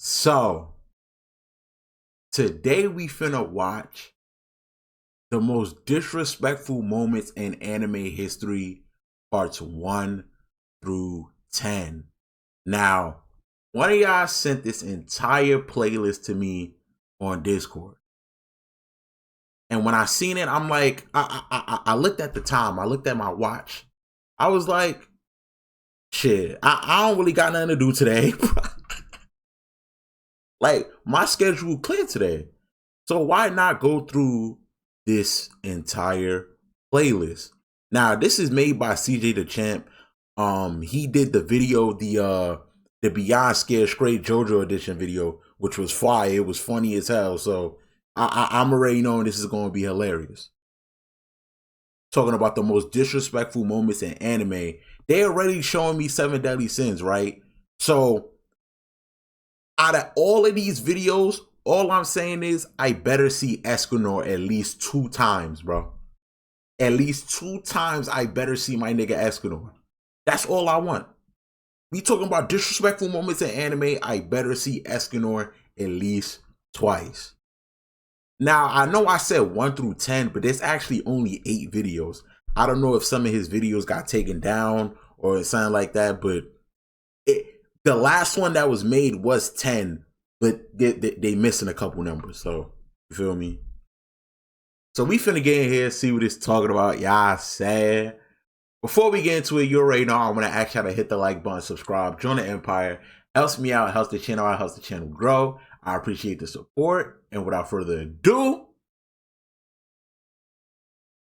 So, today we finna watch the most disrespectful moments in anime history, parts 1 through 10. Now, one of y'all sent this entire playlist to me on Discord. And when I seen it, I'm like, I looked at the time, I looked at my watch. I was like, shit, I don't really got nothing to do today. Like, my schedule clear today. So why not go through this entire playlist? Now, this is made by CJ Dachamp. He did the video, the Beyond Scared Straight JoJo edition video, which was fire. It was funny as hell. So I'm already knowing this is going to be hilarious. Talking about the most disrespectful moments in anime. They already showing me 7 Deadly Sins, right? So out of all of these videos, all I'm saying is I better see Escanor at least 2 times, bro. At least 2 times I better see my nigga Escanor. That's all I want. We talking about disrespectful moments in anime, I better see Escanor at least twice. Now, I know I said 1 through 10, but there's actually only 8 videos. I don't know if some of his videos got taken down or something like that, but the last one that was made was 10, but they missing a couple numbers, so you feel me? So we finna get in here, see what it's talking about. Y'all sad. Before we get into it, you already know I want to ask y'all to hit the like button, subscribe, join the empire. Helps me out, helps the channel out, helps the channel grow. I appreciate the support. And without further ado,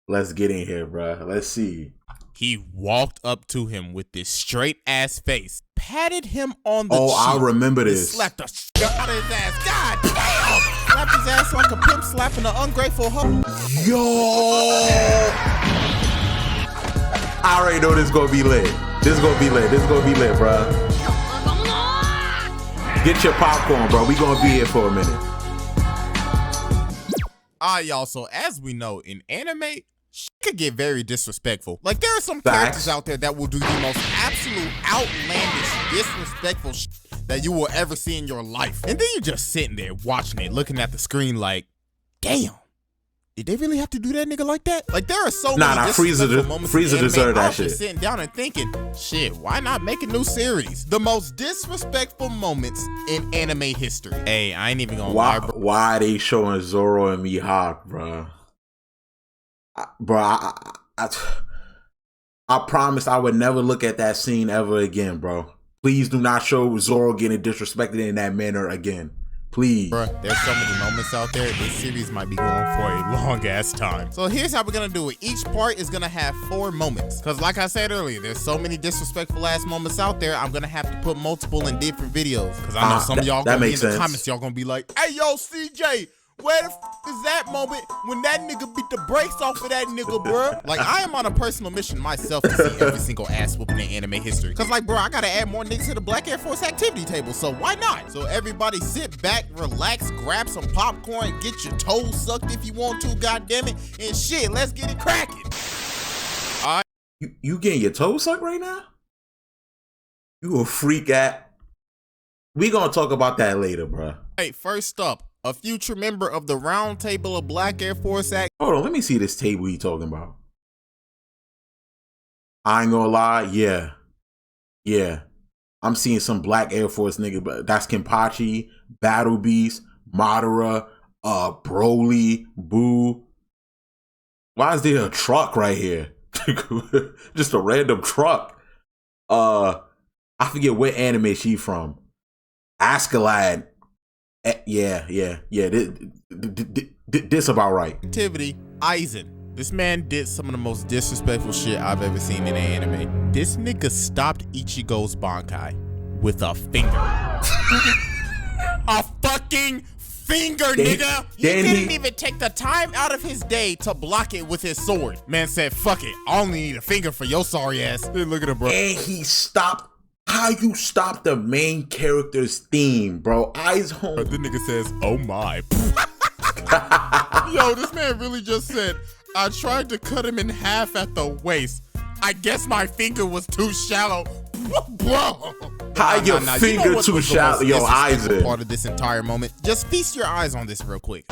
let's get in here, bro. Let's see. He walked up to him with this straight ass face, patted him on the cheek. I remember this. Slapped the shit out of his ass. God damn! Slapped his ass like a pimp slapping an ungrateful hoe. Yo! I already know this is gonna be lit. This is gonna be lit. This is gonna be lit, bro. Get your popcorn, bro. We gonna be here for a minute. Alright, y'all. So as we know, in anime, shit could get very disrespectful. Like, there are some characters out there that will do the most absolute outlandish, disrespectful shit that you will ever see in your life. And then you're just sitting there watching it, looking at the screen like, damn, did they really have to do that nigga like that? Like, there are so many disrespectful moments in anime. Deserved that I was shit. just sitting down and thinking, shit, why not make a new series? The most disrespectful moments in anime history. Hey, I ain't even gonna lie, bro. Why they showing Zoro and Mihawk, bro? I promised I would never look at that scene ever again, bro. Please do not show Zoro getting disrespected in that manner again. Please. Bruh, there's so many moments out there. This series might be going for a long ass time. So here's how we're gonna do it. Each part is gonna have 4 moments. Cause like I said earlier, there's so many disrespectful ass moments out there. I'm gonna have to put multiple in different videos. Cause I know some of y'all gonna be in the comments, y'all gonna be like, hey yo, CJ, where the is that moment when that nigga beat the brakes off of that nigga, bruh? Like, I am on a personal mission myself to see every single ass whooping in anime history. Cause like, bro, I gotta add more niggas to the Black Air Force activity table, so why not? So everybody sit back, relax, grab some popcorn, get your toes sucked if you want to, goddammit, and shit, let's get it cracking. All right. You getting your toes sucked right now? You a freak at? We gonna talk about that later, bro. Hey, first up, a future member of the Round Table of Black Air Force Act. Hold on, let me see this table he talking about. I ain't gonna lie, yeah. I'm seeing some Black Air Force nigga, but that's Kenpachi, Battle Beast, Madara, Broly, Boo. Why is there a truck right here? Just a random truck. I forget what anime she from. Askeladd. Yeah. This about right. Activity, Aizen. This man did some of the most disrespectful shit I've ever seen in an anime. This nigga stopped Ichigo's Bankai with a finger. A fucking finger, nigga! He didn't even take the time out of his day to block it with his sword. Man said, fuck it, I only need a finger for your sorry ass. Hey, look at him, bro. And he stopped. How you stop the main character's theme, bro? Eyes home. The nigga says, oh my. Yo, this man really just said, I tried to cut him in half at the waist. I guess my finger was too shallow. Bro. Hide your finger too shallow, your eyes in. Part of this entire moment. Just feast your eyes on this real quick.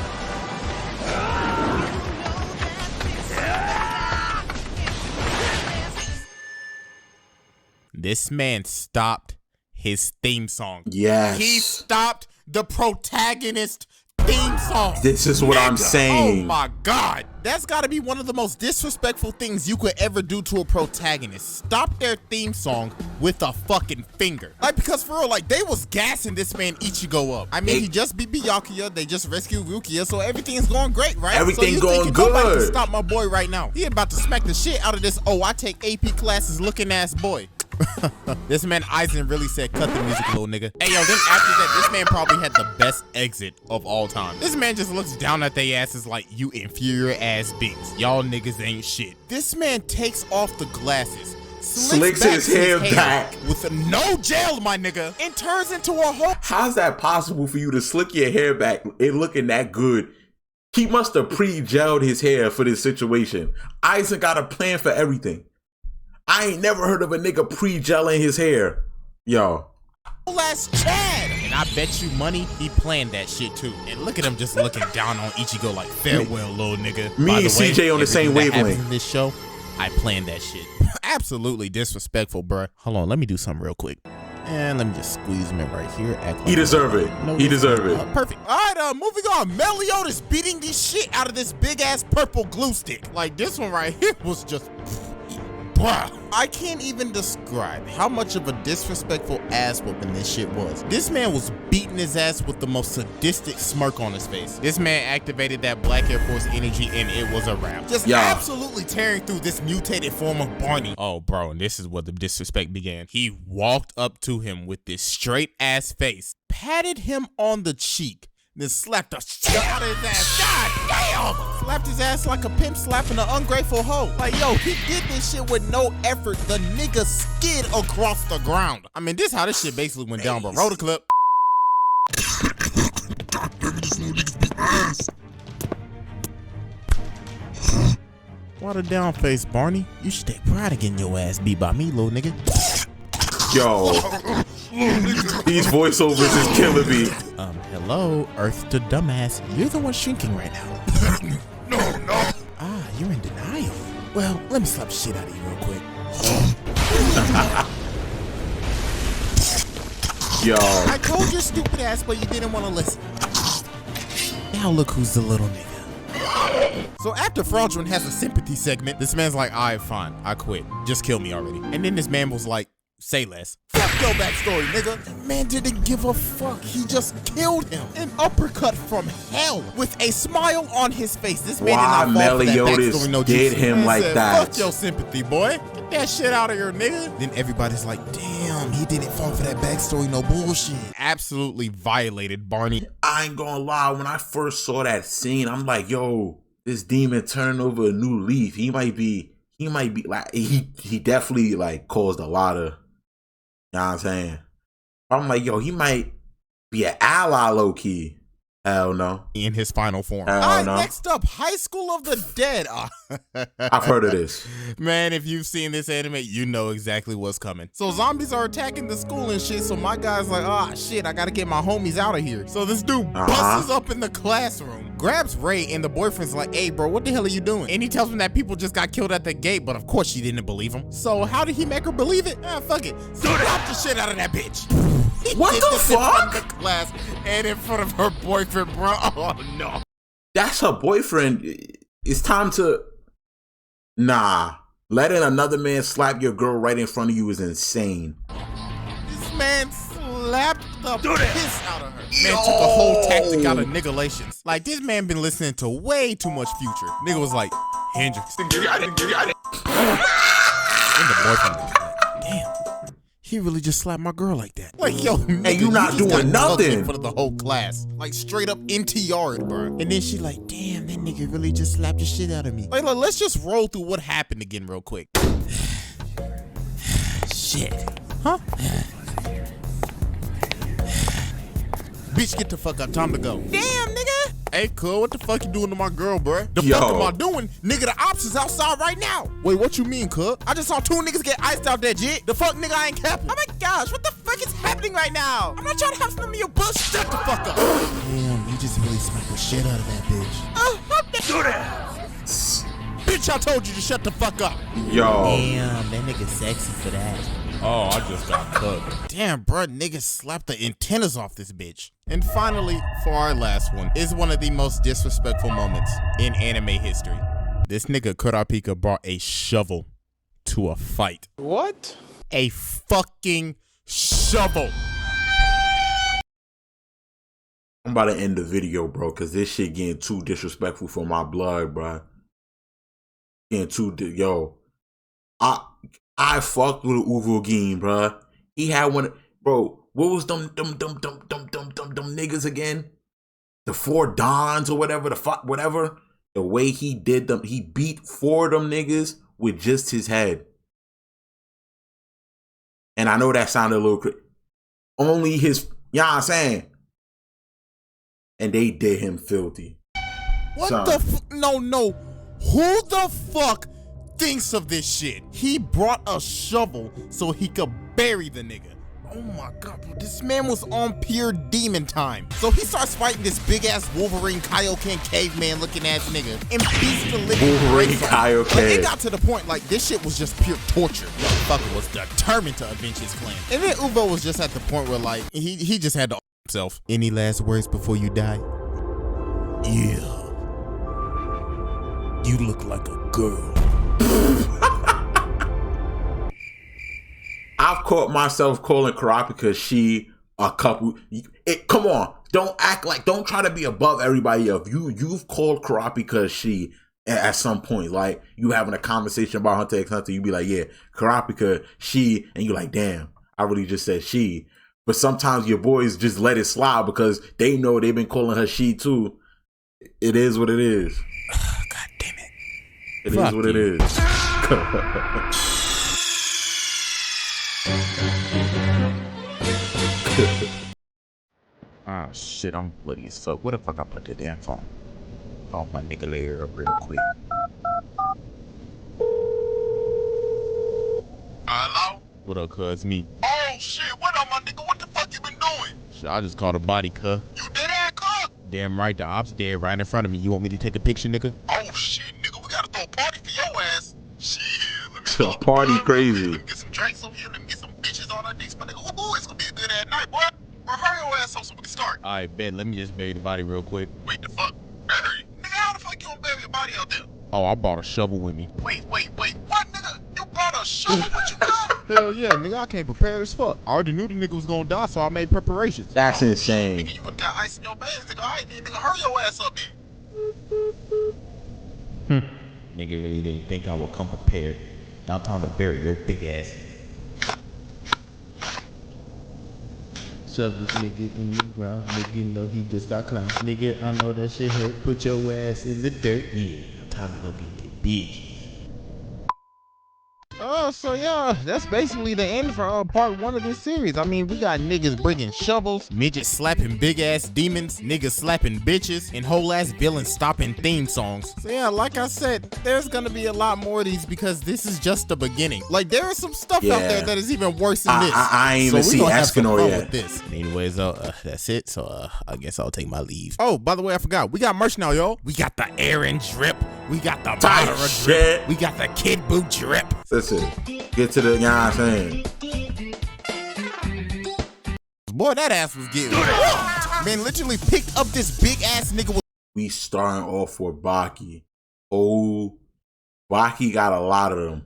This man stopped his theme song. Yes. He stopped the protagonist theme song. This is what I'm saying. Oh my God. That's gotta be one of the most disrespectful things you could ever do to a protagonist. Stop their theme song with a fucking finger. Like, because for real, like, they was gassing this man Ichigo up. I mean, he just beat Byakuya, they just rescued Rukia, so everything's going great, right? Everything so going nobody good. can stop my boy right now. He about to smack the shit out of this, oh, I take AP classes looking ass boy. This man Aizen really said, cut the music, little nigga. Hey, yo, then after that, this man probably had the best exit of all time. This man just looks down at they asses like, you inferior ass beings. Y'all niggas ain't shit. This man takes off the glasses, slicks his hair back with no gel, my nigga, and turns into a whole. How's that possible for you to slick your hair back and looking that good? He must have pre-gelled his hair for this situation. Aizen got a plan for everything. I ain't never heard of a nigga pre-gelling his hair. Yo. Last Chad. And I bet you money he planned that shit too. And look at him just looking down on Ichigo like, farewell, little nigga. Me and CJ on the same wavelength. In this show, I planned that shit. Absolutely disrespectful, bruh. Hold on, let me do something real quick. And let me just squeeze him in right here. He deserve it. He deserve it. Perfect. All right, moving on. Meliodas beating the shit out of this big ass purple glue stick. Like, this one right here was just... Bruh, I can't even describe how much of a disrespectful ass whooping this shit was. This man was beating his ass with the most sadistic smirk on his face. This man activated that Black Air Force energy and it was a wrap. Just absolutely tearing through this mutated form of Barney. Oh, bro, and this is where the disrespect began. He walked up to him with this straight ass face, patted him on the cheek, then slapped the shit out of his ass. God damn! Slapped his ass like a pimp slapping an ungrateful hoe. Like, yo, he did this shit with no effort. The nigga skid across the ground. I mean, this how this shit basically went down, but roll the clip. Water down face, Barney. You should take pride in getting your ass beat by me, little nigga. Yo, these voiceovers is killing me. Hello, Earth to dumbass. You're the one shrinking right now. No. Ah, you're in denial. Well, let me slap the shit out of you real quick. Yo. I told your stupid ass, but you didn't want to listen. Now look who's the little nigga. So after Fraudulent has a sympathy segment, this man's like, all right, fine, I quit. Just kill me already. And then this man was like, say less. Fuck your backstory, nigga. The man didn't give a fuck. He just killed him. An uppercut from hell with a smile on his face. This man did not fall for that backstory, no did him like that. Fuck your sympathy, boy. Get that shit out of here, nigga. Then everybody's like, damn, he didn't fall for that backstory, no bullshit. Absolutely violated Barney. I ain't gonna lie, when I first saw that scene, I'm like, yo, this demon turning over a new leaf. He might be like, he definitely like caused a lot of, you know what I'm saying? I'm like, yo, he might be an ally low key. Hell no. In his final form. Hell All right, no. next up, High School of the Dead. I've heard of this. Man, if you've seen this anime, you know exactly what's coming. So zombies are attacking the school and shit, so my guy's like, ah, shit, I gotta get my homies out of here. So this dude busts up in the classroom, grabs Ray, and the boyfriend's like, hey, bro, what the hell are you doing? And he tells him that people just got killed at the gate, but of course she didn't believe him. So how did he make her believe it? Ah, fuck it. Slap the shit out of that bitch. What the fuck? In front of the class and in front of her boyfriend, bro. Oh no. That's her boyfriend. It's time to... Nah. Letting another man slap your girl right in front of you is insane. This man slapped the piss out of her. Man took a whole tactic out of nigga-lations. Like, this man been listening to way too much Future. Nigga was like, Hendrix. And the boyfriend was like, damn. He really just slapped my girl like that. Like, yo, nigga, and you not doing nothing in front of the whole class. Like, straight up into yard, bro. And then she like, damn, that nigga really just slapped the shit out of me. Like, let's just roll through what happened again real quick. Shit. Huh? Bitch, get the fuck up. Time to go. Damn, nigga. Hey, cuz, what the fuck you doing to my girl, bruh? The Yo. fuck am I doing? Nigga, the ops is outside right now. Wait, what you mean, cuz? I just saw 2 niggas get iced out that jit. The fuck, nigga, I ain't capping. Oh my gosh, what the fuck is happening right now? I'm not trying to have some of your bullshit. Shut the fuck up. Damn, you just really smacked the shit out of that bitch. Do that. Bitch, I told you to shut the fuck up. Yo. Damn, that nigga sexy for that. Oh, I just got cooked. Damn, bruh, niggas slapped the antennas off this bitch. And finally, for our last one, is one of the most disrespectful moments in anime history. This nigga Kurapika brought a shovel to a fight. What? A fucking shovel. I'm about to end the video, bro, because this shit getting too disrespectful for my blood, bro. Getting too, yo. I fucked with Uvo Game, bro. He had one, bro. What was them niggas again? The 4 Dons or whatever, whatever. The way he did them, he beat 4 of them niggas with just his head. And I know that sounded a little crazy. Only his, you know what I'm saying? And they did him filthy. What Son. the no. Who the fuck thinks of this shit? He brought a shovel so he could bury the nigga. Oh my god, bro. This man was on pure demon time. So he starts fighting this big ass Wolverine Kaioken caveman looking ass nigga and beats the living Wolverine Kaioken. Like, Kaioken. it got to the point like this shit was just pure torture. Motherfucker was determined to avenge his clan. And then Uvo was just at the point where like he just had to himself. Any last words before you die? Yeah. You look like a girl. I've caught myself calling Kurapika she a couple. Come on, don't act like, don't try to be above everybody else. You've called Kurapika she at some point. Like you having a conversation about Hunter x Hunter, you be like, yeah, Kurapika she, and you like, damn, I really just said she. But sometimes your boys just let it slide because they know they've been calling her she too. It is what it is. God damn it. It is what it is. Ah, shit, I'm bloody as fuck. What the fuck I put the damn phone? Oh, my nigga layer up real quick. Hello? What up, cuz? Me. Oh shit, what up my nigga? What the fuck you been doing? Shit, I just called a body, cuz. You did that, cuz? Damn right, the ops dead right in front of me. You want me to take a picture, nigga? Oh shit, nigga, we gotta throw a party for your ass. Shit, let me So go. party crazy. Let me get some drinks over here, let me get some bitches on our dicks, my nigga. Ooh, it's gonna be a good ass night, boy. Well, hurry your ass up so we can start. Alright, bet. Let me just bury the body real quick. Wait, the fuck? Bury? Nigga, how the fuck you gonna bury your body out there? Oh, I bought a shovel with me. Wait, what, nigga? You brought a shovel? What you got? Hell yeah, nigga. I came prepared as fuck. I already knew the nigga was gonna die, so I made preparations. That's insane. Nigga, you got ice in your veins, nigga. Alright, nigga, hurry your ass up, then. Nigga, you didn't think I would come prepared. Now time to bury your big ass. Shove this nigga in the ground. Nigga know he just got clowned. Nigga, I know that shit hurt. Put your ass in the dirt. Yeah, time to go get that bitch. So yeah, that's basically the end for part 1 of this series. I mean, we got niggas bringing shovels, midgets slapping big ass demons, niggas slapping bitches, and whole ass villains stopping theme songs. So yeah, like I said, there's gonna be a lot more of these because this is just the beginning. Like there is some stuff out there that is even worse than this. I ain't even see Escanor yet. With this. Anyways, that's it. So I guess I'll take my leave. Oh, by the way, I forgot. We got merch now, yo. We got the Aaron drip. We got the Madara drip. We got the Kid Boot drip. Listen, get to the, you know what I'm saying? Boy, that ass was getting man, literally picked up this big ass nigga with. We starting off for Baki. Oh, Baki got a lot of them.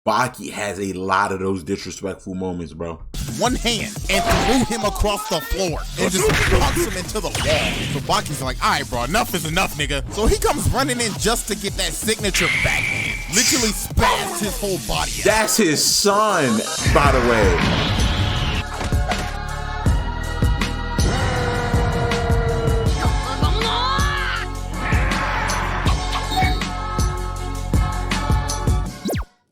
Baki has a lot of those disrespectful moments, bro. One hand and threw him across the floor and just punks him into the wall. So Baki's like, all right, bro, enough is enough, nigga. So he comes running in just to get that signature backhand. Literally spazzed his whole body out. That's his son, by the way.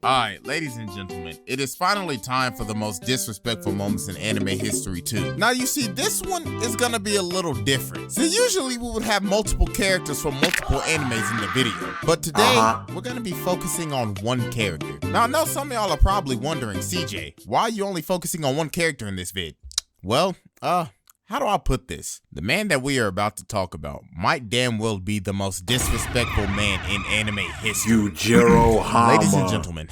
All right, Ladies and gentlemen, it is finally time for the most disrespectful moments in anime history too. Now you see, this one is gonna be a little different. So usually we would have multiple characters from multiple animes in the video, but today we're gonna be focusing on one character. Now I know some of y'all are probably wondering, CJ, why are you only focusing on one character in this vid? Well, how do I put this? The man that we are about to talk about might damn well be the most disrespectful man in anime history. Yujiro Hanma. Ladies and gentlemen,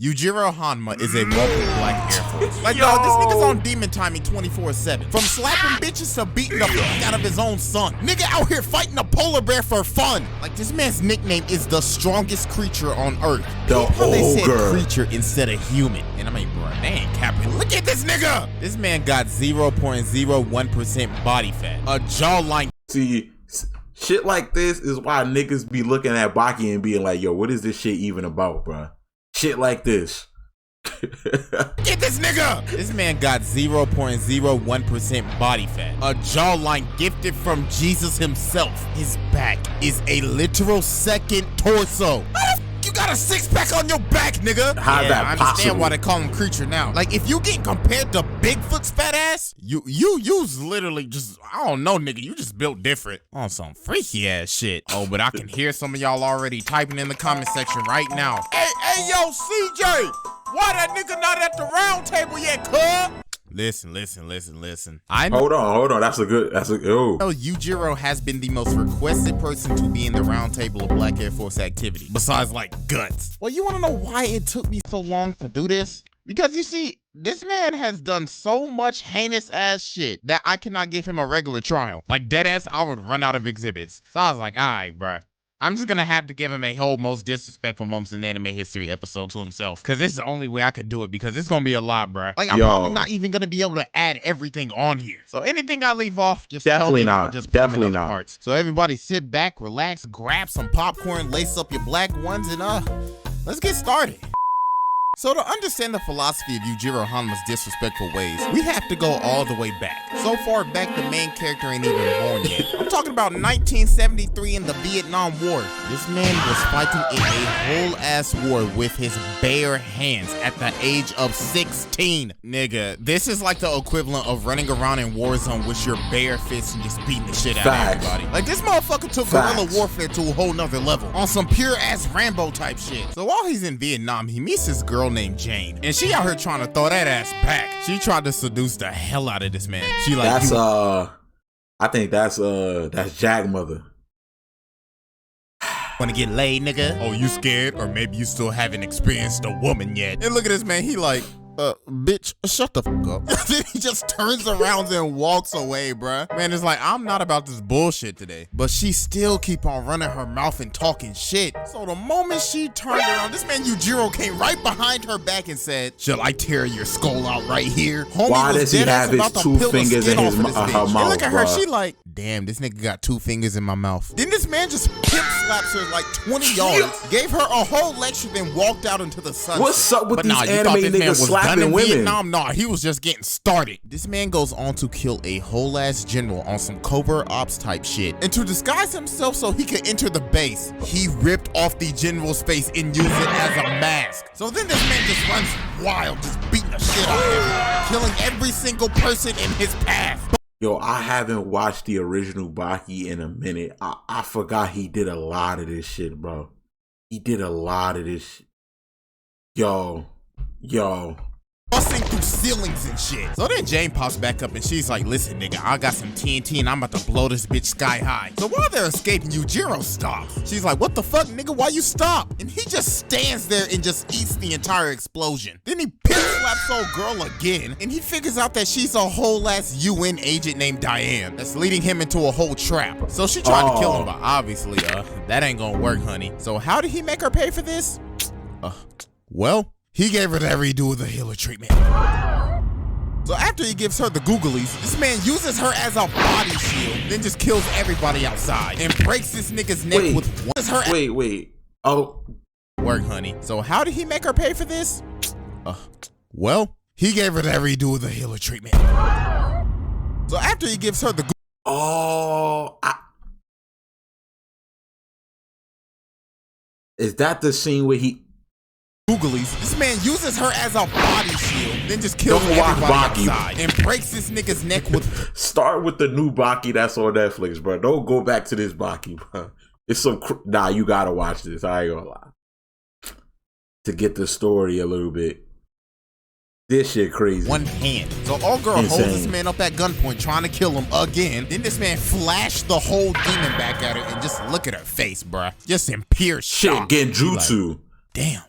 Yujiro Hanma is a walking black Air Force. Like, dog, this nigga's on demon timing 24/7. From slapping bitches to beating the fuck out of his own son. Nigga out here fighting a polar bear for fun. Like, this man's nickname is the strongest creature on Earth. They said creature instead of human. And I mean, bro, they ain't capping. Look at this nigga. This man got 0.01% body fat. A jawline. See, shit like this is why niggas be looking at Baki and being like, yo, what is this shit even about, bro? Shit like this. Get this nigga! This man got 0.01% body fat. A jawline gifted from Jesus himself. His back is a literal second torso. You got a six-pack on your back, nigga. How's that I understand possible? why they call him creature now. Like, if you get compared to Bigfoot's fat ass, you's literally just, I don't know, nigga, you just built different on some freaky ass shit. Oh, but I can hear some of y'all already typing in the comment section right now. Hey, yo, CJ, why that nigga not at the round table yet, cuz? Listen. I know. Hold on. That's a Yujiro has been the most requested person to be in the round table of Black Air Force activity, besides like Guts. Well, you wanna know why it took me so long to do this? Because you see, this man has done so much heinous ass shit that I cannot give him a regular trial. Like deadass, I would run out of exhibits. So I was like, alright, bruh. I'm just gonna have to give him a whole most disrespectful moments in anime history episode to himself. Cause this is the only way I could do it, because it's gonna be a lot, bruh. Like, I'm probably not even gonna be able to add everything on here. So anything I leave off, just definitely tell me, not. just Definitely not. parts. So everybody sit back, relax, grab some popcorn, lace up your black ones, and let's get started. So to understand the philosophy of Yujiro Hanma's disrespectful ways, we have to go all the way back. So far back the main character ain't even born yet. I'm talking about 1973 in the Vietnam War. This man was fighting in a whole ass war with his bare hands at the age of 16. Nigga, this is like the equivalent of running around in Warzone with your bare fists and just beating the shit out of everybody. Like, this motherfucker took guerrilla warfare to a whole nother level on some pure ass Rambo type shit. So while he's in Vietnam, he meets this girl named Jane, and she out here trying to throw that ass back. She tried to seduce the hell out of this man. She like, that's I think that's Jack mother. Wanna get laid, nigga? Oh, you scared? Or maybe you still haven't experienced a woman yet. And look at this man, he like, bitch, shut the fuck up. Then he just turns around and walks away, bruh. Man, it's like, I'm not about this bullshit today. But she still keep on running her mouth and talking shit. So the moment she turned around, this man Yujiro came right behind her back and said, shall I tear your skull out right here? Homie, why does he have his two fingers in his mouth, and look at her, she like, damn, this nigga got 2 fingers in my mouth. Then this man just pimp slaps her like 20 yards, gave her a whole lecture, then walked out into the sunset. What's up with these anime niggas slapping women? Vietnam? Nah, he was just getting started. This man goes on to kill a whole ass general on some covert ops type shit. And to disguise himself so he could enter the base, he ripped off the general's face and used it as a mask. So then this man just runs wild, just beating the shit out of everyone, killing every single person in his path. Yo, I haven't watched the original Baki in a minute. I forgot he did a lot of this shit, bro. He did a lot of this shit. Yo. Busting through ceilings and shit. So then Jane pops back up and she's like, listen nigga, I got some TNT and I'm about to blow this bitch sky high. So while they're escaping, Yujiro stops. She's like, what the fuck nigga, why you stop? And he just stands there and just eats the entire explosion. Then he pimp slaps old girl again, and he figures out that she's a whole ass UN agent named Diane that's leading him into a whole trap. So she tried to kill him, but obviously that ain't gonna work, honey. So how did he make her pay for this? Well, he gave her that redo of the healer treatment. So after he gives her the googlies, this man uses her as a body shield, then just kills everybody outside and breaks this nigga's neck with one. Wait. Oh. Work, honey. So how did he make her pay for this? Well, he gave her that redo of the healer treatment. So after he gives her the is that the scene where he googlies. This man uses her as a body shield, then just kills Don't watch everybody Baki. outside and breaks this nigga's neck with. Start with the new Baki that's on Netflix, bro. Don't go back to this Baki, bro. It's some nah. You gotta watch this. I ain't gonna lie. To get the story a little bit. This shit crazy. One hand. So old girl holds this man up at gunpoint trying to kill him again. Then this man flashed the whole demon back at her and just look at her face, bruh. Just in pure shock. Shit, Genjutsu. Like, damn.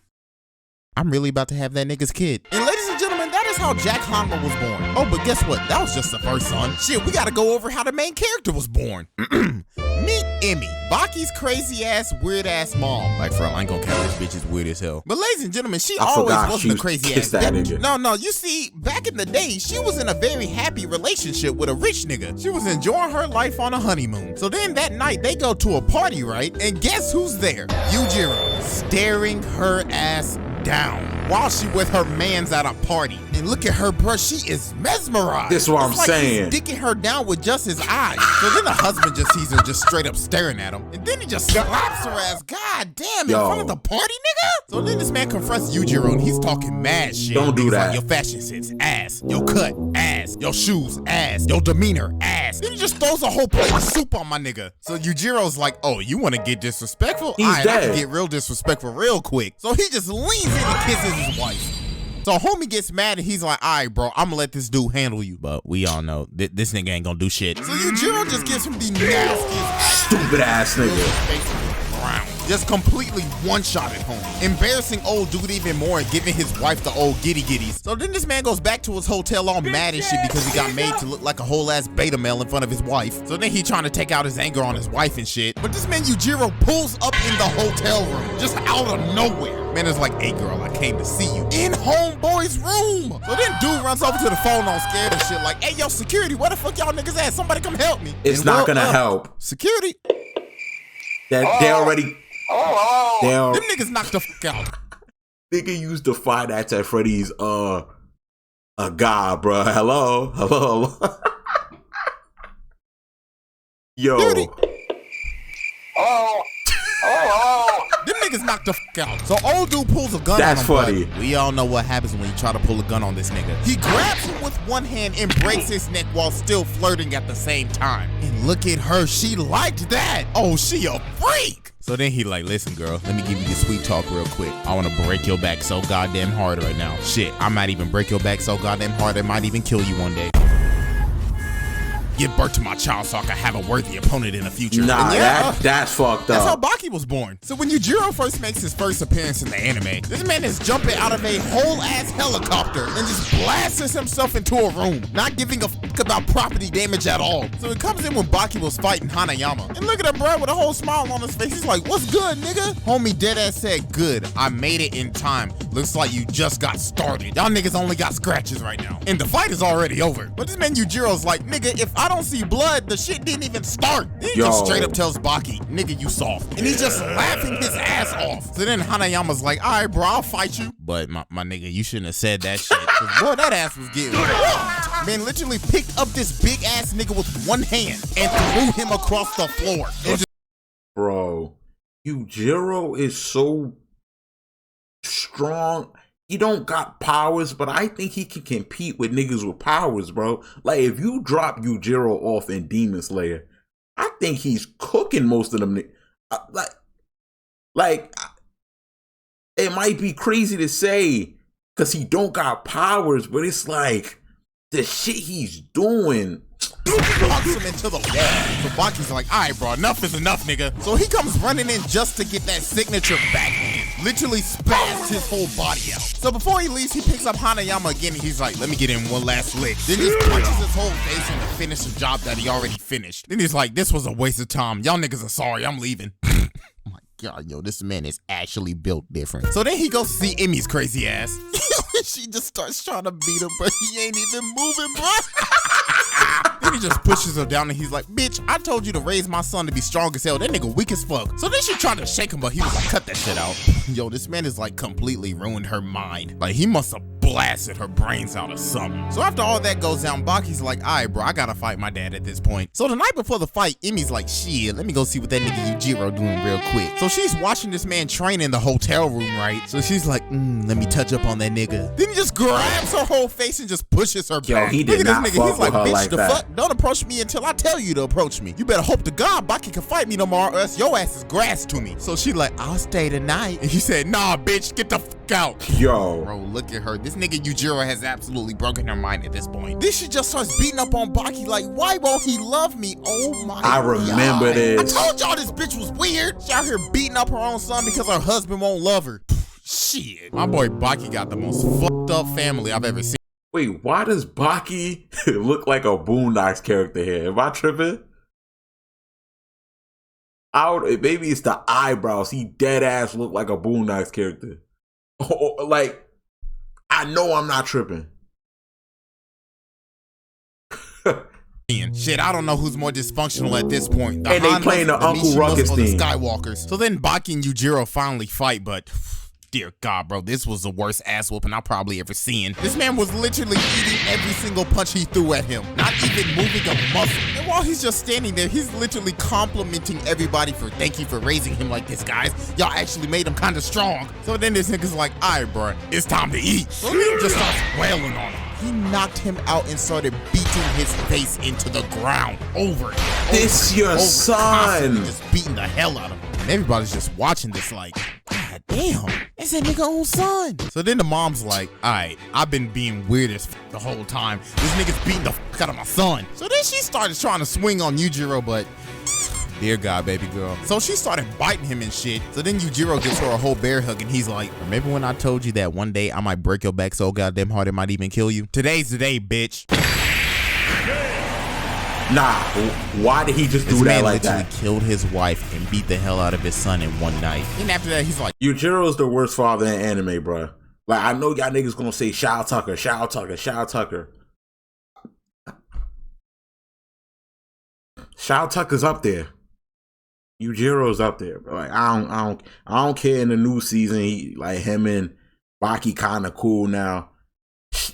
I'm really about to have that nigga's kid. And ladies and gentlemen, that is how Jack Hanma was born. Oh, but guess what? That was just the first son. Shit, we gotta go over how the main character was born. Meet Emmy, Baki's crazy ass, weird ass mom. Like, for I ain't gonna count this bitch is weird as hell. But ladies and gentlemen, she always wasn't the crazy ass bitch. No, you see, back in the day, she was in a very happy relationship with a rich nigga. She was enjoying her life on a honeymoon. So then that night, they go to a party, right? And guess who's there? Yujiro, staring her ass down while she with her mans at a party. And look at her, bro, she is mesmerized. This is what I'm saying. He's dicking her down with just his eyes. So then the husband just sees her just straight up staring at him. And then he just slaps her ass. God damn, in front of the party, nigga? So then this man confronts Yujiro and he's talking mad shit. Don't do that. Like, your fashion sense, ass. Your cut, ass. Your shoes, ass. Your demeanor, ass. Then he just throws a whole plate of soup on my nigga. So Yujiro's like, oh, you want to get disrespectful? He's dead. I can get real disrespectful real quick. So he just leans in and kisses his wife. So homie gets mad and he's like, all right, bro, I'm gonna let this dude handle you. But we all know this nigga ain't gonna do shit. So Yujiro just gives him the nastiest, stupid ass nigga. Just completely one-shotted homie. Embarrassing old dude even more and giving his wife the old giddy-giddies. So then this man goes back to his hotel all mad and shit because he got made to look like a whole ass beta male in front of his wife. So then he trying to take out his anger on his wife and shit. But this man Yujiro pulls up in the hotel room, just out of nowhere. Man is like, hey girl, I came to see you. In homeboy's room. So then dude runs over to the phone all scared and shit like, hey yo, security, where the fuck y'all niggas at? Somebody come help me. It's not gonna help. Security. They already... Them niggas knocked the fuck out. Nigga used to fight that at Freddy's a guy, bro. Hello. Yo. Them niggas knocked the fuck out. So old dude pulls a gun That's on him. funny. We all know what happens when you try to pull a gun on this nigga. He grabs him with one hand and breaks his neck while still flirting at the same time. And look at her, she liked that. Oh, she a freak. So then he like, listen girl, let me give you this sweet talk real quick. I want to break your back so goddamn hard right now. Shit, I might even break your back so goddamn hard it might even kill you one day. Give birth to my child so I can have a worthy opponent in the future. Nah, that's fucked up. That's how Baki was born. So when Yujiro first makes his first appearance in the anime, this man is jumping out of a whole ass helicopter and just blasts himself into a room, not giving a fuck about property damage at all. So it comes in when Baki was fighting Hanayama. And look at him, bro, with a whole smile on his face. He's like, what's good, nigga? Homie deadass said, good. I made it in time. Looks like you just got started. Y'all niggas only got scratches right now. And the fight is already over. But this man Yujiro's like, nigga, if I don't see blood, the shit didn't even start. He just straight up tells Baki, nigga, you soft. And he's just laughing his ass off. So then Hanayama's like, all right, bro, I'll fight you. But my nigga, you shouldn't have said that shit. Boy, that ass was getting man literally picked up this big ass nigga with one hand and threw him across the floor. Bro, Yujiro is so strong. He don't got powers, but I think he can compete with niggas with powers, bro. Like, if you drop Yujiro off in Demon Slayer, I think he's cooking most of them. Like, it might be crazy to say because he don't got powers, but it's like the shit he's doing. He punks him into the wall. So Baki's like, all right, bro, enough is enough, nigga. So he comes running in just to get that signature back. Literally spasmed his whole body out. So before he leaves, he picks up Hanayama again and he's like, let me get in one last lick. Then he punches his whole face in to finish the job that he already finished. Then he's like, this was a waste of time. Y'all niggas are sorry, I'm leaving. Oh my God, yo, this man is actually built different. So then he goes to see Emmy's crazy ass. She just starts trying to beat him, but he ain't even moving, bro. Then he just pushes her down and he's like, bitch, I told you to raise my son to be strong as hell. That nigga weak as fuck. So then she tried to shake him, but he was like, cut that shit out. Yo, this man is like completely ruined her mind. Like, he must have blasted her brains out or something. So after all that goes down, Baki's like, all right, bro, I gotta fight my dad at this point. So the night before the fight, Emi's like, shit, let me go see what that nigga Yujiro doing real quick. So she's watching this man train in the hotel room, right? So she's like, let me touch up on that nigga. Then he just grabs her whole face and just pushes her Yo, back. he did not fuck He's like, with her bitch, like the that. fuck? Don't approach me until I tell you to approach me. You better hope to God Baki can fight me tomorrow, or else your ass is grass to me. So she like, I'll stay tonight. And he said, nah, bitch, get the fuck out. Yo. Bro, look at her. This nigga Yujiro has absolutely broken her mind at this point. Then she just starts beating up on Baki like, why won't he love me? Oh my God. I remember this. I told y'all this bitch was weird. She out here beating up her own son because her husband won't love her. Shit. My boy Baki got the most fucked up family I've ever seen. Wait, why does Baki look like a Boondocks character here? Am I tripping? Maybe it's the eyebrows. He dead ass look like a Boondocks character. Like, I know I'm not tripping. Shit, I don't know who's more dysfunctional at this point. And they playing the Uncle Ruckus or the theme. Skywalkers. So then Baki and Yujiro finally fight, but dear God, bro, this was the worst ass whooping I've probably ever seen. This man was literally eating every single punch he threw at him, not even moving a muscle. And while he's just standing there, he's literally complimenting everybody for thank you for raising him like this, guys. Y'all actually made him kind of strong. So then this nigga's like, all right, bro, it's time to eat. So he just starts wailing on him. He knocked him out and started beating his face into the ground over and over. This your son. Just beating the hell out of him. And everybody's just watching this like, God damn, that's that nigga own son. So then the mom's like, all right, I've been being weird as the whole time. This nigga's beating the out of my son. So then she started trying to swing on Yujiro, but dear God, baby girl. So she started biting him and shit. So then Yujiro gives her a whole bear hug and he's like, remember when I told you that one day I might break your back so goddamn hard it might even kill you? Today's the day, bitch. Nah, why did he just do that like that? This man literally killed his wife and beat the hell out of his son in one night. And after that, he's like, Yujiro's the worst father in anime, bro. Like, I know y'all niggas gonna say Shao Tucker, Shao Tucker, Shao Tucker. Shao Tucker's up there. Yujiro's up there, bro. Like, I don't care. In the new season, he like him and Baki kind of cool now.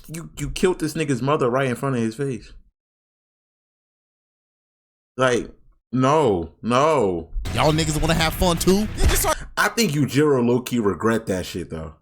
You killed this nigga's mother right in front of his face. Like, no. y'all niggas want to have fun too? I think Yujiro low-key regret that shit, though.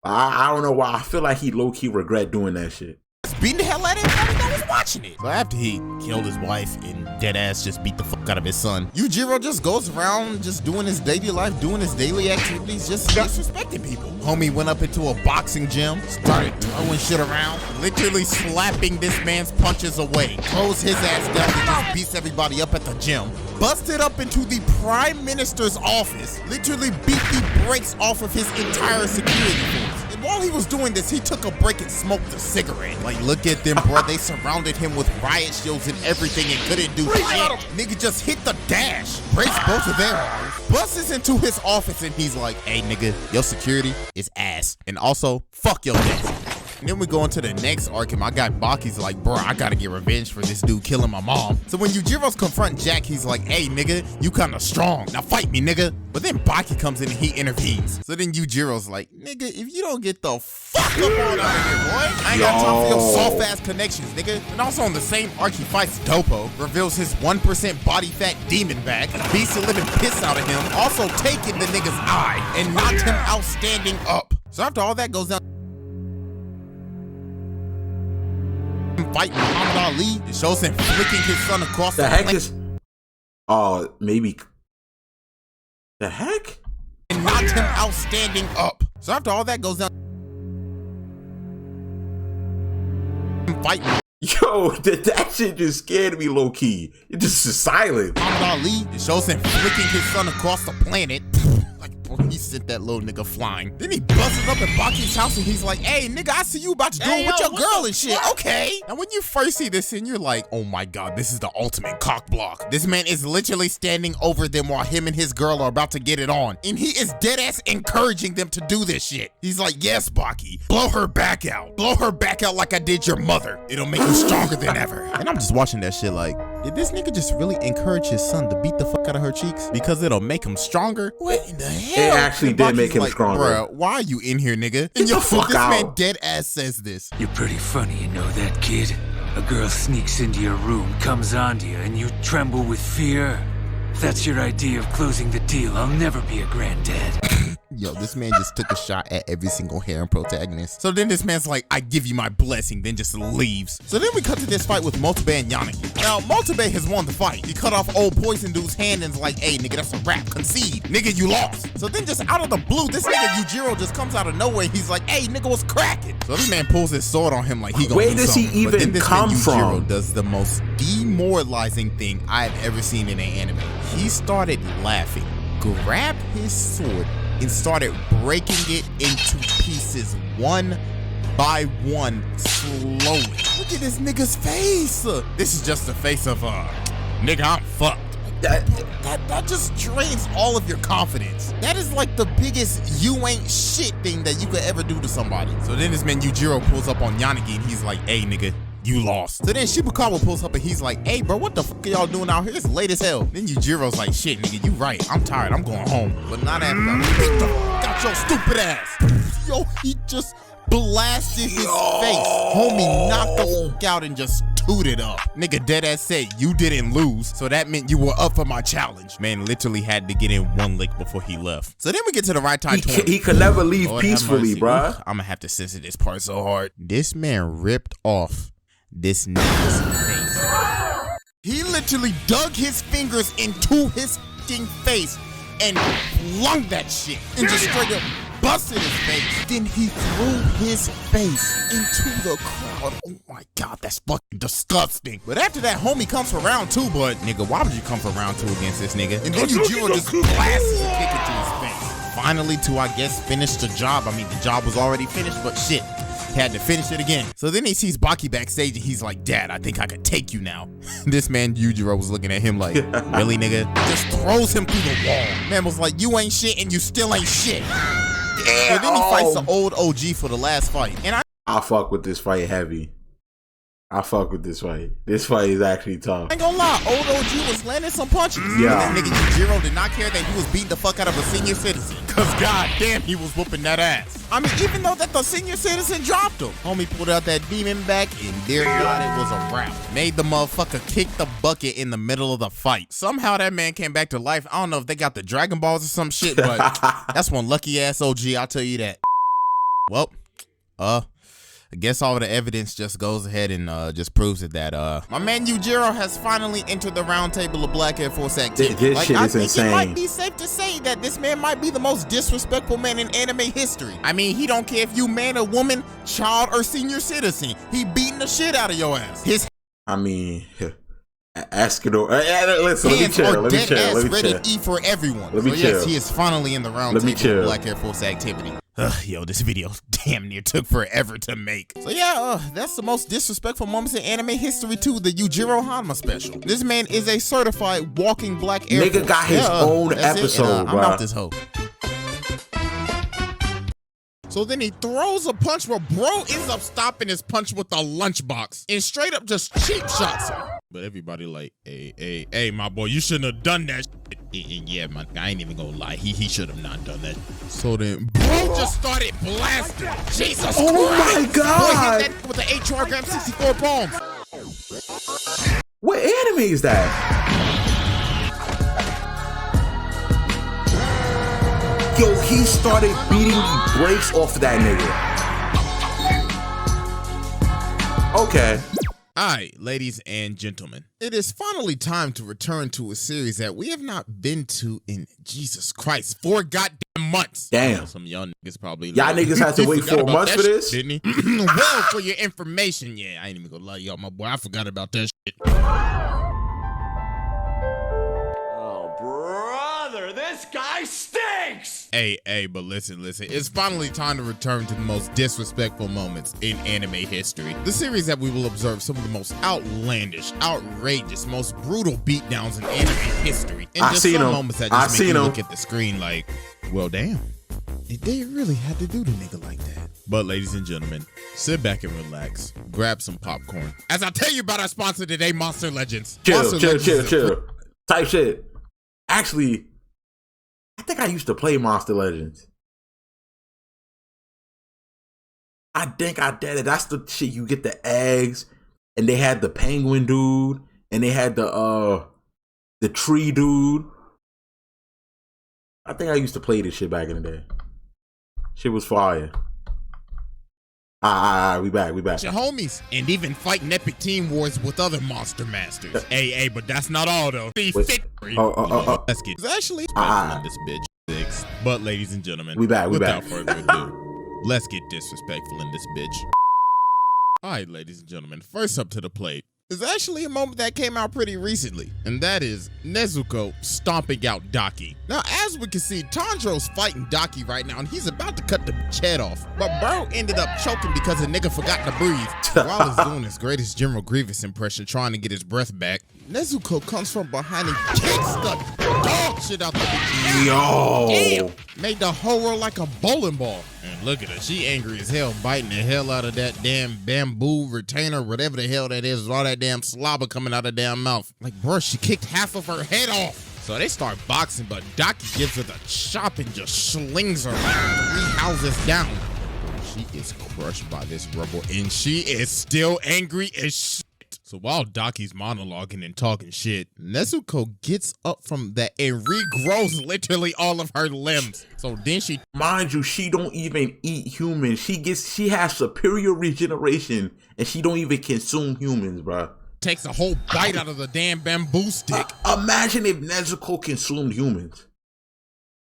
I don't know why. I feel like he low-key regret doing that shit. Beating the hell out of everybody that was watching it. So after he killed his wife and dead ass just beat the fuck out of his son, Yujiro just goes around just doing his daily life, doing his daily activities, just disrespecting people. Homie went up into a boxing gym, started throwing shit around, literally slapping this man's punches away, throws his ass down and just beats everybody up at the gym. Busted up into the Prime Minister's office, literally beat the brakes off of his entire security force. And while he was doing this, he took a break and smoked a cigarette. Like, look at them, bro. They surrounded him with riot shields and everything and couldn't do shit. Nigga just hit the dash, breaks both of their arms, busts into his office, and he's like, hey, nigga, your security is ass. And also, fuck your dad. And then we go into the next arc, and my guy Baki's like, bro, I gotta get revenge for this dude killing my mom. So when Yujiro's confront Jack, he's like, hey, nigga, you kinda strong. Now fight me, nigga. But then Baki comes in and he intervenes. So then Yujiro's like, nigga, if you don't get the fuck up on out of here, boy. I ain't got time for your soft-ass connections, nigga. And also on the same arc, he fights Dopo, reveals his 1% body fat demon back, beats the living piss out of him, also taking the nigga's eye, and knocked him out standing up. So after all that goes down, fight Muhammad Ali, it shows him flicking his son across the heck is maybe the heck and knocked him out standing up. So after all that goes down, fight yo, that shit just scared me low key. It just is silent. Muhammad Ali, it shows him flicking his son across the planet. Like, bro, he sent that little nigga flying. Then he busts up at Baki's house and he's like, hey, nigga, I see you about to do it with your girl and shit. Okay. Now, when you first see this scene, you're like, oh my God, this is the ultimate cock block. This man is literally standing over them while him and his girl are about to get it on. And he is dead ass encouraging them to do this shit. He's like, yes, Baki, blow her back out. Blow her back out like I did your mother. It'll make you stronger than ever. And I'm just watching that shit like, Did this nigga just really encourage his son to beat the fuck out of her cheeks? Because it'll make him stronger? What in the hell? It actually did make him stronger. Bruh, why are you in here, nigga? Get the fuck this out. man dead ass says this. You're pretty funny, you know that, kid? A girl sneaks into your room, comes onto you, and you tremble with fear? If that's your idea of closing the deal, I'll never be a granddad. Yo, this man just took a shot at every single harem protagonist. So then this man's like, I give you my blessing, then just leaves. So then we cut to this fight with Motobe and Yanagi. Now, Motobe has won the fight. He cut off old Poison Dude's hand and's like, hey, nigga, that's a wrap. Concede. Nigga, you lost. So then just out of the blue, this nigga Yujiro just comes out of nowhere. He's like, hey, nigga, what's cracking? So this man pulls his sword on him like he gonna Where do does something. he even come Yujiro from? Does the most demoralizing thing I've ever seen in an anime. He started laughing, grabbed his sword, and started breaking it into pieces one by one slowly. Look at this nigga's face. This is just the face of nigga, I'm fucked. That just drains all of your confidence. That is like the biggest you ain't shit thing that you could ever do to somebody. So then this man Yujiro pulls up on Yanagi and he's like, hey nigga, you lost. So then Shibukawa pulls up and he's like, hey bro, what the fuck are y'all doing out here? It's late as hell. Then Yujiro's like, shit nigga, you right. I'm tired, I'm going home. But not after I beat the fuck out your stupid ass. Yo, he just blasted his face. Homie knocked the fuck out and just tooted up. Nigga deadass said you didn't lose, so that meant you were up for my challenge. Man literally had to get in one lick before he left. So then we get to the right time. He could never leave peacefully, bruh. I'm gonna have to censor this part so hard. This man ripped off this nigga's face. He literally dug his fingers into his fucking face and flung that shit and just straight up busted his face. Then he threw his face into the crowd. Oh my god, that's fucking disgusting. But after that, homie comes for round two, but nigga, why would you come for round two against this nigga? And then Yujiro just blasts a kick into his face. Finally, to I guess finish the job. I mean, the job was already finished, but shit. Had to finish it again. So then he sees Baki backstage and he's like, Dad, I think I could take you now. This man Yujiro was looking at him like, really nigga? Just throws him through the wall. Man was like, you ain't shit and you still ain't shit. And then he fights the old OG for the last fight. And I fuck with this fight heavy. I fuck with this fight. This fight is actually tough. I ain't gonna lie, old OG was landing some punches. Yeah. That nigga Yujiro did not care that he was beating the fuck out of a senior citizen. Cause goddamn, he was whooping that ass. I mean, even though that the senior citizen dropped him. Homie pulled out that demon back and dear God, it was a wrap. Made the motherfucker kick the bucket in the middle of the fight. Somehow that man came back to life. I don't know if they got the Dragon Balls or some shit, but that's one lucky ass OG, I'll tell you that. Well, I guess all of the evidence just goes ahead and just proves it that my man Yujiro has finally entered the round table of Black Air Force activity. This shit is insane. It might be safe to say that this man might be the most disrespectful man in anime history. I mean, he don't care if you man or woman, child or senior citizen. He beating the shit out of your ass. I mean, ask it over. Listen, let me chill. Let me chill. Let me rated chill. E for everyone. Let me chill. Yes, he is finally in the round table of Black Air Force activity. Yo, this video damn near took forever to make. So yeah, that's the most disrespectful moments in anime history too, the Yujiro Hanma special. This man is a certified walking Black Air Force. Nigga got his own episode, bro. I'm out this hoe. So then he throws a punch where bro ends up stopping his punch with a lunchbox and straight up just cheap shots him. But everybody like, hey, my boy, you shouldn't have done that shit. And yeah, man, I ain't even gonna lie, he should have not done that. So then bro just started blasting. Jesus Christ. My God. Boy hit that with the 8 gram 64 palms. What anime is that? Yo, he started beating the brakes off of that nigga. Okay. Alright, ladies and gentlemen, it is finally time to return to a series that we have not been to in, Jesus Christ, 4 goddamn months. Damn. Some y'all niggas probably Y'all niggas had to wait 4 months for this? Didn't he? Well, for your information, yeah, I ain't even gonna lie, y'all, my boy, I forgot about that shit. Oh, brother, this guy stinks! Hey, but listen, it's finally time to return to the most disrespectful moments in anime history. The series that we will observe some of the most outlandish, outrageous, most brutal beatdowns in anime history. And just some moments that just make you look at the screen like, well, damn, did they really have to do the nigga like that? But ladies and gentlemen, sit back and relax. Grab some popcorn. As I tell you about our sponsor today, Monster Legends. Chill. Type shit. Actually, I think I used to play Monster Legends. I think I did it. That's the shit. You get the eggs, and they had the penguin dude, and they had the tree dude. I think I used to play this shit back in the day. Shit was fire. We back. Your homies, and even fighting epic team wars with other monster masters. Hey, but that's not all though. Let's get it's actually in this bitch. Six. But ladies and gentlemen, without further ado, let's get disrespectful in this bitch. All right, ladies and gentlemen, first up to the plate is actually a moment that came out pretty recently, and that is Nezuko stomping out Daki. Now, as we can see, Tanjiro's fighting Daki right now, and he's about to cut the bitch head off, but bro ended up choking because the nigga forgot to breathe. While he's doing his greatest General Grievous impression, trying to get his breath back, Nezuko comes from behind and kicks the dog shit out the bitch. Yo! Damn! Made the whole world like a bowling ball. And look at her, she angry as hell, biting the hell out of that damn bamboo retainer, whatever the hell that is, with all that damn slobber coming out of her damn mouth. Like, bro, she kicked half of her head off. So they start boxing, but Daki gives her the chop and just slings her like 3 houses down. She is crushed by this rubble, and she is still angry as shit. So while Daki's monologuing and talking shit, Nezuko gets up from that and regrows literally all of her limbs. So then she, mind you, she don't even eat humans. She has superior regeneration, and she don't even consume humans, bro. Takes a whole bite out of the damn bamboo stick. Imagine if Nezuko consumed humans.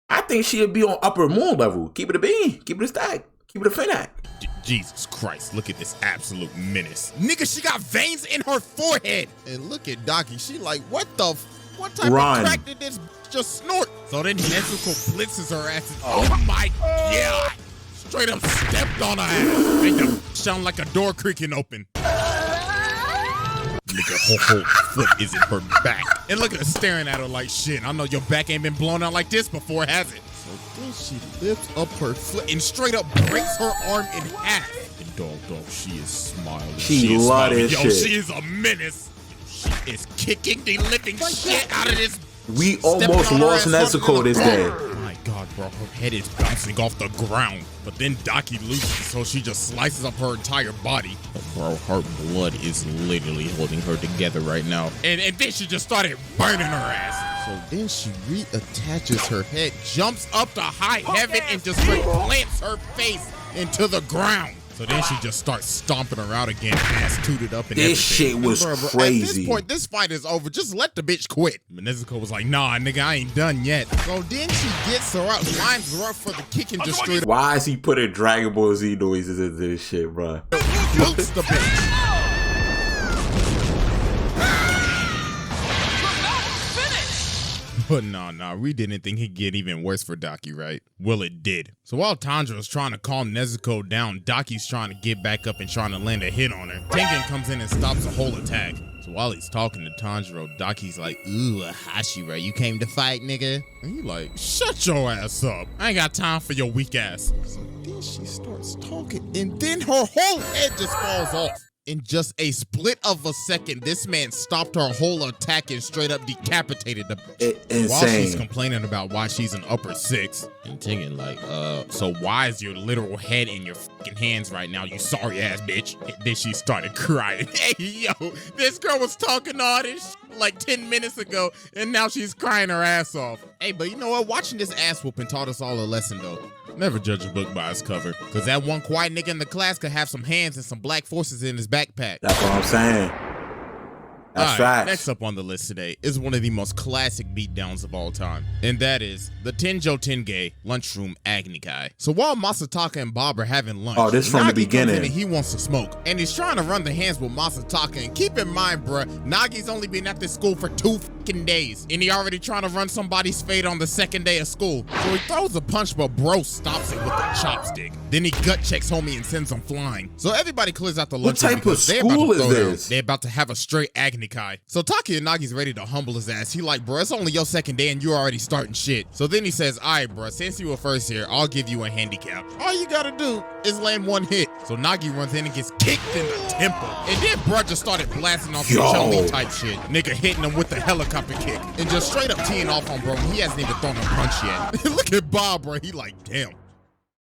I think she'd be on upper moon level. Keep it a bean, keep it a stack, keep it a finnack. Jesus Christ, look at this absolute menace. Nigga, she got veins in her forehead. And look at Daki, she like, what type of crack did this just snort? So then Nezuko blitzes her ass. Oh my God. Straight up stepped on her ass. Made them sound like a door creaking open. Nigga, her whole foot is in her back. And look at her staring at her like, shit, I know your back ain't been blown out like this before, has it? So then she lifts up her foot and straight up breaks her arm in half. And dog, she is smiling. She is smiling. Yo, she is a menace. She is kicking the living shit out of this. We almost lost Nezuko this day. My God, bro, her head is bouncing off the ground. But then Daki loses, so she just slices up her entire body. But bro, her blood is literally holding her together right now. And then she just started burning her ass. So then she reattaches her head, jumps up to high heaven, and just plants her face into the ground. So then she just starts stomping her out again, ass tooted up and everything. This shit was crazy. At this point, this fight is over. Just let the bitch quit. But Nezuko was like, nah, nigga, I ain't done yet. So then she gets her out, lines her up for the kick and just straight up. Why is he putting Dragon Ball Z noises into this shit, bro? Boots the bitch. But nah, we didn't think he'd get even worse for Daki, right? Well, it did. So while Tanjiro's trying to calm Nezuko down, Daki's trying to get back up and trying to land a hit on her. Tengen comes in and stops the whole attack. So while he's talking to Tanjiro, Daki's like, ooh, Hashira, you came to fight, nigga? And he like, shut your ass up. I ain't got time for your weak ass. So then she starts talking, and then her whole head just falls off. In just a split of a second, this man stopped her whole attack and straight up decapitated the insane. While she's complaining about why she's an upper 6. And Tengen like, so why is your literal head in your fucking hands right now, you sorry ass bitch? And then she started crying. Hey, yo, this girl was talking all this like 10 minutes ago, and now she's crying her ass off. Hey, but you know what? Watching this ass whooping taught us all a lesson, though. Never judge a book by its cover, because that one quiet nigga in the class could have some hands and some black forces in his backpack. That's what I'm saying. That's right. Next up on the list today is one of the most classic beatdowns of all time, and that is the Tenjo Tenge lunchroom Agni Kai. So while Masataka and Bob are having lunch, this from the beginning. He wants to smoke, and he's trying to run the hands with Masataka. And keep in mind, bruh, Nagi's only been at this school for 2 fucking days, and he already trying to run somebody's fade on the 2nd day of school. So he throws a punch, but bro stops it with a chopstick. Then he gut checks homie and sends him flying. So everybody clears out the lunchroom. What type of school is this? They're about to have a straight Agni Kai. So Taki and Nagi's ready to humble his ass. He like, bro, it's only your second day and you already starting shit. So then he says, all right, bro, since you were first here, I'll give you a handicap. All you gotta do is land one hit. So Nagi runs in and gets kicked in the temple. And then bro just started blasting off some Chun-Li type shit. Nigga hitting him with the helicopter kick. And just straight up teeing off on bro. He hasn't even thrown a punch yet. Look at Bob, bro. He like, damn.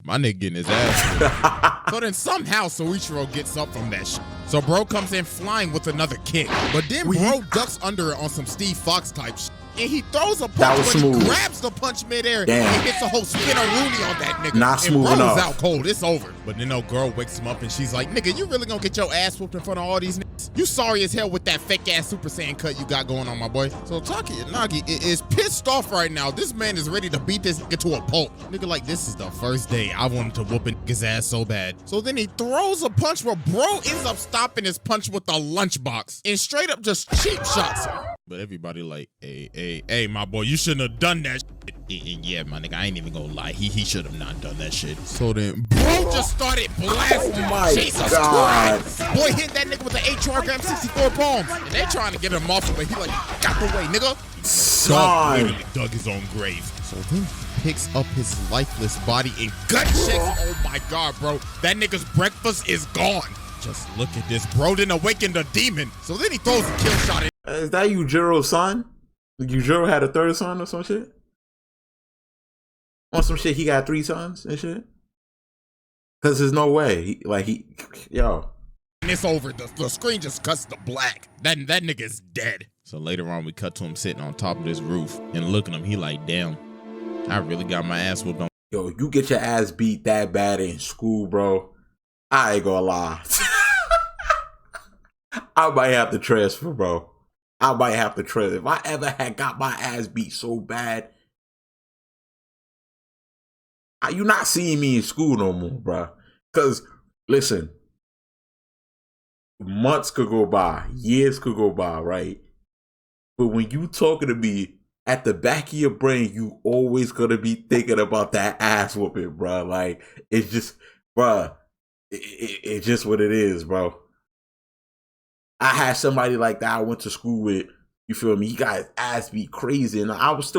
My nigga getting his ass. So then somehow Soichiro gets up from that shit. So bro comes in flying with another kick. But then bro ducks under it on some Steve Fox type shit. And he throws a punch, but he grabs the punch midair and hits a whole spin-a-rooney on that nigga. Not smooth enough. And bro's out cold. It's over. But then no girl wakes him up and she's like, nigga, you really gonna get your ass whooped in front of all these niggas? You sorry as hell with that fake-ass Super Saiyan cut you got going on, my boy. So Taki Nagi is pissed off right now. This man is ready to beat this nigga to a pulp. Nigga like, this is the first day I wanted to whoop a nigga's ass so bad. So then he throws a punch where bro ends up stopping his punch with a lunchbox and straight up just cheap shots him. But everybody like, hey, my boy, you shouldn't have done that shit. Yeah, my nigga, I ain't even gonna lie. He should have not done that shit. So then, bro just started blasting. Oh my Jesus God. Christ. Boy hit that nigga with the 8 gram 64 palms. And they trying to get him off, but he like, got the way, nigga. Dog literally dug his own grave. So then he picks up his lifeless body and gut checks. Oh my God, bro. That nigga's breakfast is gone. Just look at this. Bro didn't awaken the demon. So then he throws a kill shot. Is that Yujiro's son? Yujiro had a third son or some shit? On some shit, he got 3 sons and shit? Cause there's no way. Yo. And it's over. The screen just cuts to black. That nigga's dead. So later on, we cut to him sitting on top of this roof and looking at him. He like, damn, I really got my ass whooped on. Yo, you get your ass beat that bad in school, bro. I ain't gonna lie. I might have to transfer, bro. I might have to transfer. If I ever had got my ass beat so bad, you not seeing me in school no more, bro. Cause listen, months could go by, years could go by, right? But when you talking to me, at the back of your brain, you always gonna be thinking about that ass whooping, bro. Like, it's just, bro, it's just what it is, bro. I had somebody like that I went to school with, you feel me? He got his ass beat crazy, and I was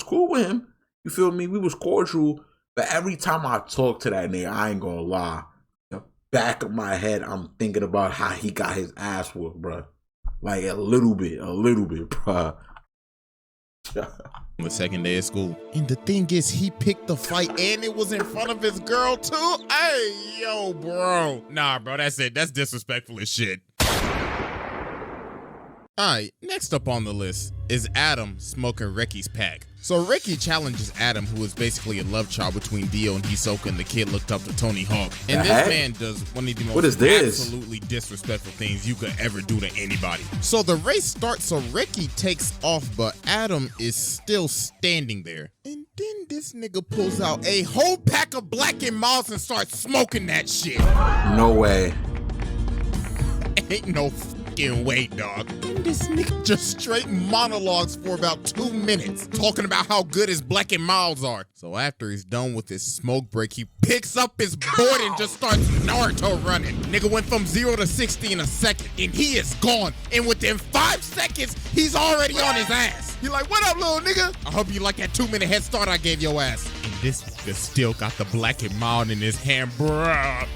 cool with him, you feel me? We was cordial, but every time I talk to that nigga, I ain't gonna lie, the back of my head, I'm thinking about how he got his ass whooped, bro. Like a little bit, bro. The second day of school. And the thing is, he picked the fight and it was in front of his girl too. Hey, yo, bro. Nah, bro, that's it. That's disrespectful as shit. Alright, next up on the list is Adam smoking Reki's pack. So Reki challenges Adam, who is basically a love child between Dio and Hisoka, and the kid looked up to Tony Hawk. And this man does one of the most absolutely disrespectful things you could ever do to anybody. So the race starts, so Reki takes off, but Adam is still standing there. And then this nigga pulls out a whole pack of Black and Milds and starts smoking that shit. No way. Ain't no fucking way, dog. And this nigga just straight monologues for about 2 minutes, talking about how good his Black and Milds are. So after he's done with his smoke break, he picks up his board and just starts Naruto running. Nigga went from 0 to 60 in a second, and he is gone. And within 5 seconds, he's already on his ass. He like, what up, little nigga? I hope you like that 2-minute head start I gave your ass. And this nigga still got the Black and Mild in his hand, bruh.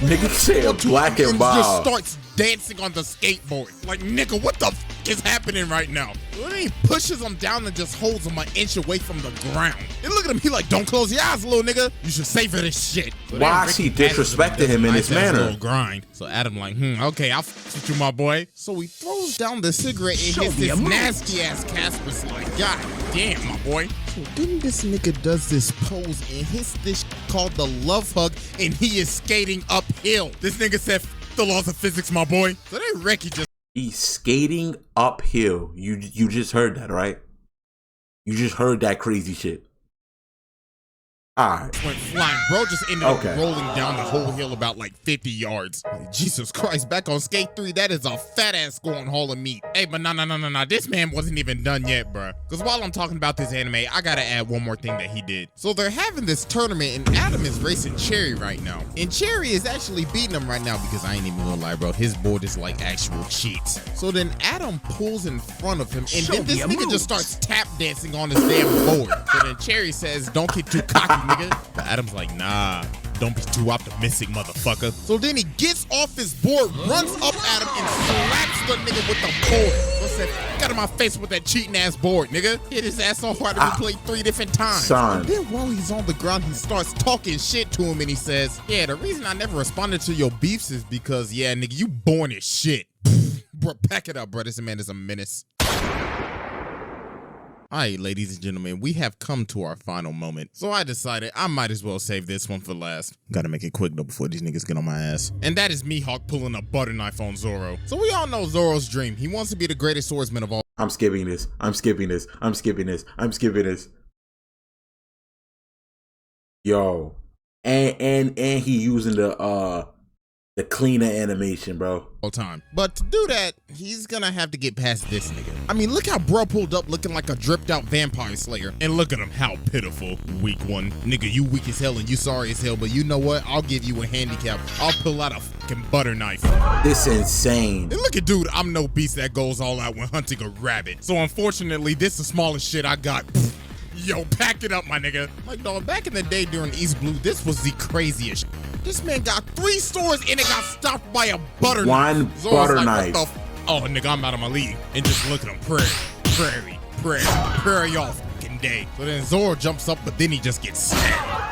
Nigga said Black and Mild. Just starts dancing on the skateboard. Like, nigga, what the f is happening right now? Then he pushes him down and just holds him an inch away from the ground. And look at him, he like, don't close your eyes, little nigga. You should savor this shit. So why is he disrespecting him in this manner? Little grind. So Adam like, okay, I'll f with you, my boy. So he throws down the cigarette and hits this nasty ass Casper's like, God damn, my boy. So then this nigga does this pose and hits this called the love hug, and he is skating uphill. This nigga said, the laws of physics, my boy. So then Reki just... He's skating uphill. You just heard that, right? You just heard that crazy shit. Alright. went flying. Bro just ended up rolling down the whole hill about like 50 yards. Jesus Christ, back on Skate 3, that is a fat ass scoring haul of meat. Hey, but nah. This man wasn't even done yet, bro. Because while I'm talking about this anime, I gotta add one more thing that he did. So they're having this tournament and Adam is racing Cherry right now. And Cherry is actually beating him right now because I ain't even gonna lie, bro. His board is like actual cheats. So then Adam pulls in front of him and then this nigga just starts tap dancing on his damn board. So then Cherry says, don't get too cocky, nigga. But Adam's like, nah, don't be too optimistic, motherfucker. So then he gets off his board, runs up at him, and slaps the nigga with the board. What's that? Got in my face with that cheating ass board, nigga. Hit his ass so hard that we played 3 different times. Son. And then while he's on the ground, he starts talking shit to him and he says, yeah, the reason I never responded to your beefs is because, yeah, nigga, you born as shit. Bro, pack it up, bro. This man is a menace. All right, ladies and gentlemen, we have come to our final moment. So I decided I might as well save this one for last. Gotta make it quick though before these niggas get on my ass. And that is Mihawk pulling a butter knife on Zoro. So we all know Zoro's dream. He wants to be the greatest swordsman of all. I'm skipping this. Yo. And he using the cleaner animation, bro. Time. But to do that, he's gonna have to get past this nigga. I mean, look how bro pulled up looking like a dripped out vampire slayer. And look at him, how pitiful. Weak one. Nigga, you weak as hell and you sorry as hell, but you know what? I'll give you a handicap. I'll pull out a fucking butter knife. This insane. And look at dude, I'm no beast that goes all out when hunting a rabbit. So unfortunately, this is the smallest shit I got. Yo, pack it up, my nigga. Like, dog, back in the day during East Blue, this was the craziest shit. This man got 3 swords and it got stopped by a butter knife. One butter knife. Oh, nigga, I'm out of my league. And just look at him. Prairie all fucking day. So then Zoro jumps up, but then he just gets stabbed.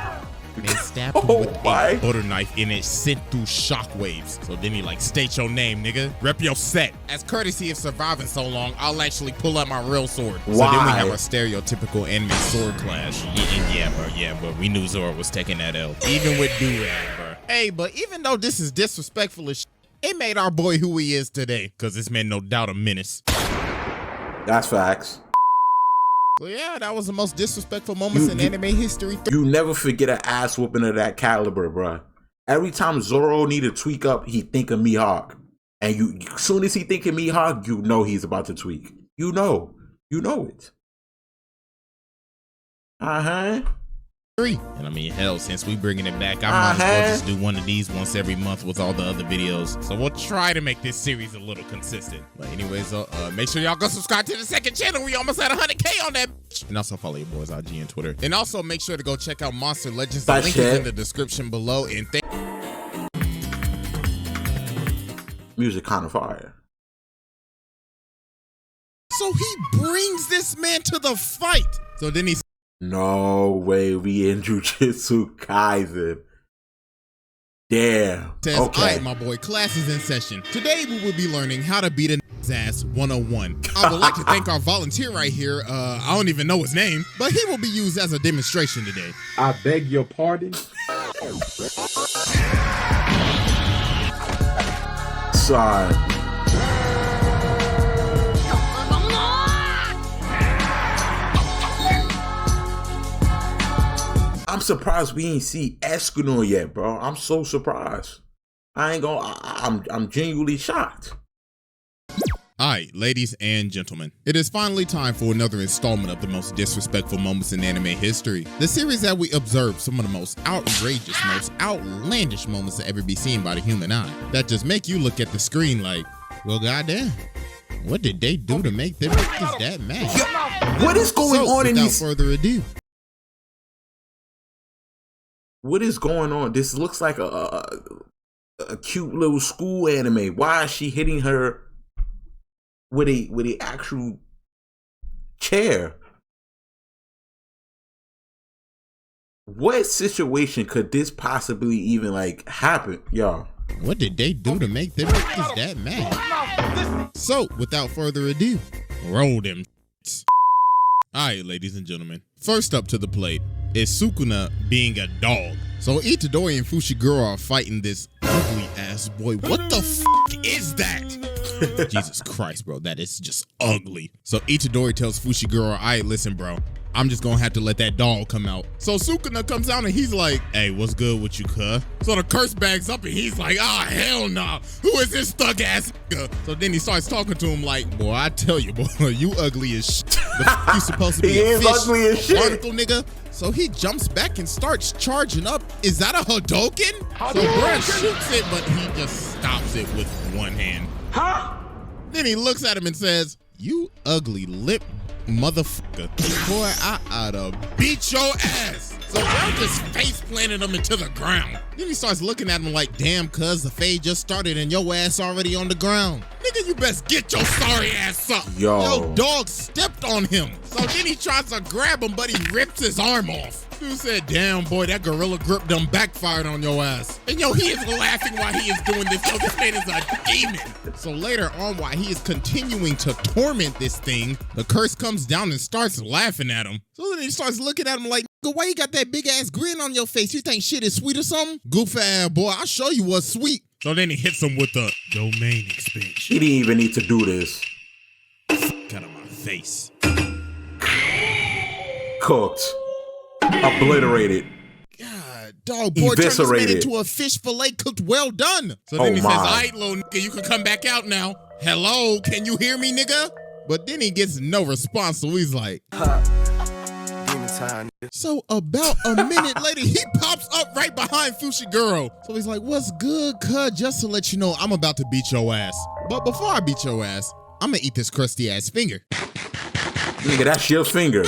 And stabbed him with a butter knife and it sent through shockwaves. So then he like, state your name, nigga. Rep your set. As courtesy of surviving so long, I'll actually pull out my real sword. Why? So then we have a stereotypical anime sword clash. Yeah, bro. We knew Zoro was taking that L. Even with do-rag, bro. Hey, but even though this is disrespectful as shit, it made our boy who he is today. Cause this man no doubt a menace. That's facts. So yeah, that was the most disrespectful moments in anime history. You never forget an ass whooping of that caliber, bruh. Every time Zoro need to tweak up, he think of Mihawk. And as soon as he think of Mihawk, you know he's about to tweak. You know it. And I mean, hell, since we bringing it back, I might as well just do one of these once every month with all the other videos. So we'll try to make this series a little consistent. But anyways, make sure y'all go subscribe to the second channel. We almost at 100K on that bitch. And also follow your boys IG and Twitter. And also make sure to go check out Monster Legends. The link is in the description below. And music kind of fire. So he brings this man to the fight. So then he. No way, we in Jujutsu Kaisen. Damn. Says, all right, my boy, class is in session. Today we will be learning how to beat a ass 101. I would like to thank our volunteer right here. I don't even know his name, but he will be used as a demonstration today. I beg your pardon? Sorry. I'm surprised we ain't see Escanor yet, bro. I'm so surprised. I'm genuinely shocked. Alright, ladies and gentlemen, it is finally time for another installment of the most disrespectful moments in anime history. The series that we observe some of the most outrageous, most outlandish moments to ever be seen by the human eye. That just make you look at the screen like, well, goddamn, what did they do to make them bitches that mad? What is going on in these? Without further ado. What is going on? This looks like a cute little school anime. Why is she hitting her with a actual chair? What situation could this possibly even like happen, y'all? What did they do to make them bitches that mad? So, without further ado, roll them. Alright, ladies and gentlemen, first up to the plate is Sukuna being a dog. So Itadori and Fushiguro are fighting this ugly ass boy. What the f is that? Jesus Christ, bro. That is just ugly. So Itadori tells Fushiguro, all right, listen, bro. I'm just gonna have to let that doll come out. So Sukuna comes out and he's like, hey, what's good with you, cuh? So the curse bags up and he's like, ah, hell nah. Who is this thug ass nigga? So then he starts talking to him like, boy, I tell you, boy, you ugly as shit. You supposed to be a fish, ugly as shit. article nigga. So he jumps back and starts charging up. Is that a Hadouken? So Brad shoots it, but he just stops it with one hand. Huh? Then he looks at him and says, you ugly lip motherfucker. Boy, I oughta beat your ass. So Brown just face planted him into the ground. Then he starts looking at him like, damn, cuz the fade just started and your ass already on the ground. Nigga, you best get your sorry ass up. Yo, dog stepped on him. So then he tries to grab him, but he rips his arm off. Dude said, damn, boy, that gorilla grip done backfired on your ass. And yo, he is laughing while he is doing this. Yo, this man is a demon. So later on, while he is continuing to torment this thing, the curse comes down and starts laughing at him. So then he starts looking at him like, why you got that big ass grin on your face? You think shit is sweet or something? Goof ass boy, I'll show you what's sweet. So then he hits him with the domain expansion. He didn't even need to do this. Out of my face. Cooked. Obliterated. God, dog, boy, turn this man into a fish fillet cooked well done. So then he says, all right, little nigga, you can come back out now. Hello, can you hear me, nigga? But then he gets no response, so he's like, so about a minute later, he pops up right behind Fushiguro. So he's like, what's good, cuz? Just to let you know, I'm about to beat your ass. But before I beat your ass, I'm gonna eat this crusty ass finger. Nigga, that's your finger.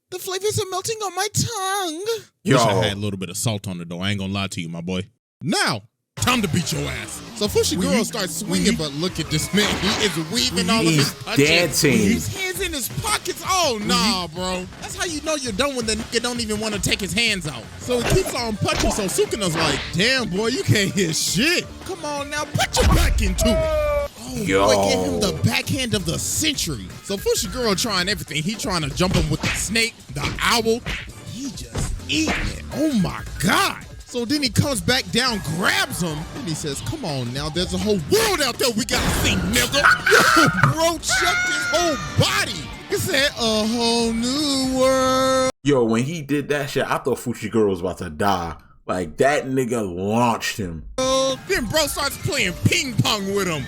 The flavors are melting on my tongue. Yo. Wish I had a little bit of salt on it, though. I ain't gonna lie to you, my boy. Now, time to beat your ass. So Fushiguro starts swinging, but look at this man. He is weaving all of his punches. Dancing. His hands in his pockets. Oh, nah, bro. That's how you know you're done when the nigga don't even want to take his hands out. So he keeps on punching, so Sukuna's like, damn, boy, you can't hit shit. Come on now, put your back into it. Oh, boy, give him the backhand of the century. So Fushiguro trying everything. He trying to jump him with the snake, the owl. He just eating it. Oh, my God. So then he comes back down, grabs him, and he says, come on now, there's a whole world out there we gotta see, nigga. Bro checked his whole body. He said, a whole new world. Yo, when he did that shit, I thought Fushiguro was about to die. Like, that nigga launched him. Then bro starts playing ping pong with him.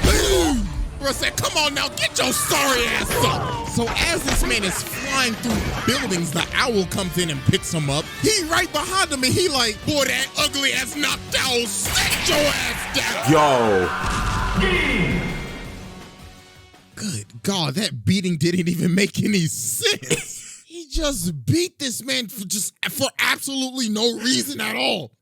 Boom! Bro said, come on now, get your sorry ass up. So as this man is flying through buildings, the owl comes in and picks him up. He right behind him and he like, boy, that ugly ass knocked owl, set your ass down. Yo. Good God, that beating didn't even make any sense. He just beat this man for absolutely no reason at all.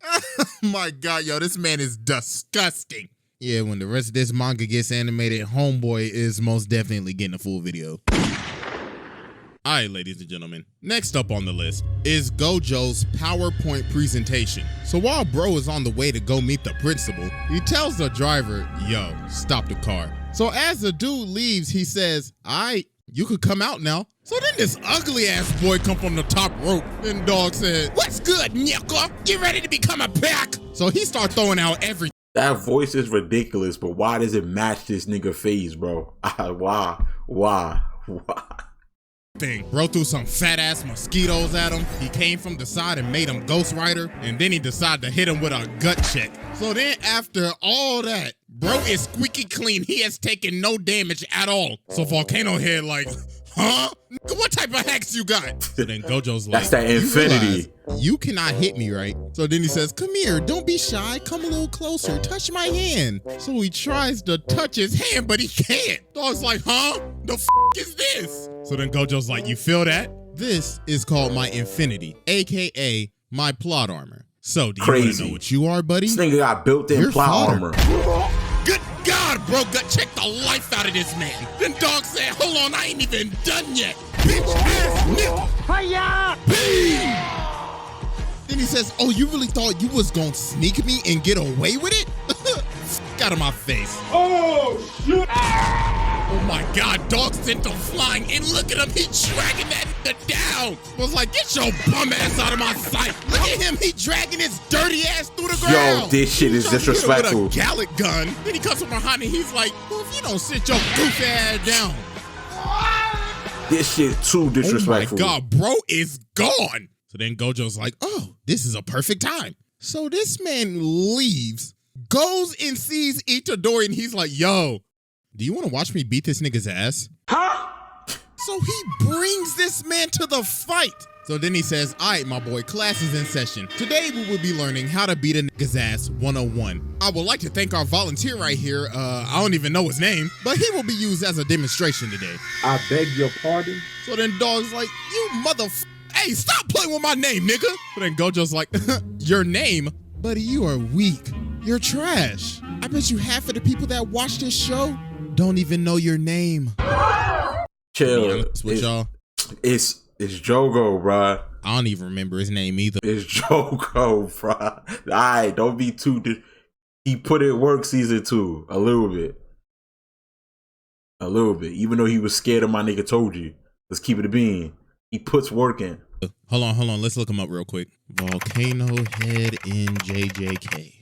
My God, yo, this man is disgusting. Yeah, when the rest of this manga gets animated, Homeboy is most definitely getting a full video. All right, ladies and gentlemen, next up on the list is Gojo's PowerPoint presentation. So while bro is on the way to go meet the principal, he tells the driver, yo, stop the car. So as the dude leaves, he says, all right, you could come out now. So then this ugly ass boy come from the top rope and dog said, what's good, nigga? Get ready to become a pack. So he start throwing out everything. That voice is ridiculous, but why does it match this nigga face, bro? Why? Bro threw some fat ass mosquitoes at him. He came from the side and made him Ghost Rider, and then he decided to hit him with a gut check. So then after all that, bro is squeaky clean. He has taken no damage at all. So Volcano Head like, huh? What type of hacks you got? So then Gojo's like, that's that infinity. You cannot hit me, right? So then he says, come here, don't be shy, come a little closer, touch my hand. So he tries to touch his hand, but he can't. Dog's like, huh? The f is this? So then Gojo's like, you feel that? This is called my infinity, AKA my plot armor. So do you want to know what you are, buddy? This nigga got built-in plot armor. Good God, bro, gut check the life out of this man. Then dog said, hold on, I ain't even done yet. Bitch ass nigga. Hiya! Then he says, oh, you really thought you was gonna sneak me and get away with it? Out of my face. Oh, shit! Oh my God, dog sent him flying, and look at him, he dragging that nigga down. I was like, get your bum ass out of my sight. Look at him, he dragging his dirty ass through the ground. Yo, this shit is disrespectful. With a Gallic gun. Then he comes from behind and he's like, well, if you don't sit your goofy ass down. This shit too disrespectful. Oh my God, bro is gone. So then Gojo's like, oh, this is a perfect time. So this man leaves, goes and sees Itadori, and he's like, yo, do you want to watch me beat this nigga's ass? Huh? So he brings this man to the fight. So then he says, all right, my boy, class is in session. Today we will be learning how to beat a nigga's ass 101. I would like to thank our volunteer right here. I don't even know his name, but he will be used as a demonstration today. I beg your pardon? So then Dog's like, you hey, stop playing with my name, nigga. So then Gojo's like, your name? Buddy, you are weak. You're trash. I bet you half of the people that watch this show don't even know your name. Chill. It's Jogo, bruh. I don't even remember his name either. It's Jogo, bruh. Alright, don't be too... He put in work season 2. A little bit. A little bit. Even though he was scared of my nigga Toji. Let's keep it a bean. He puts work in. Hold on. Let's look him up real quick. Volcano Head in JJK.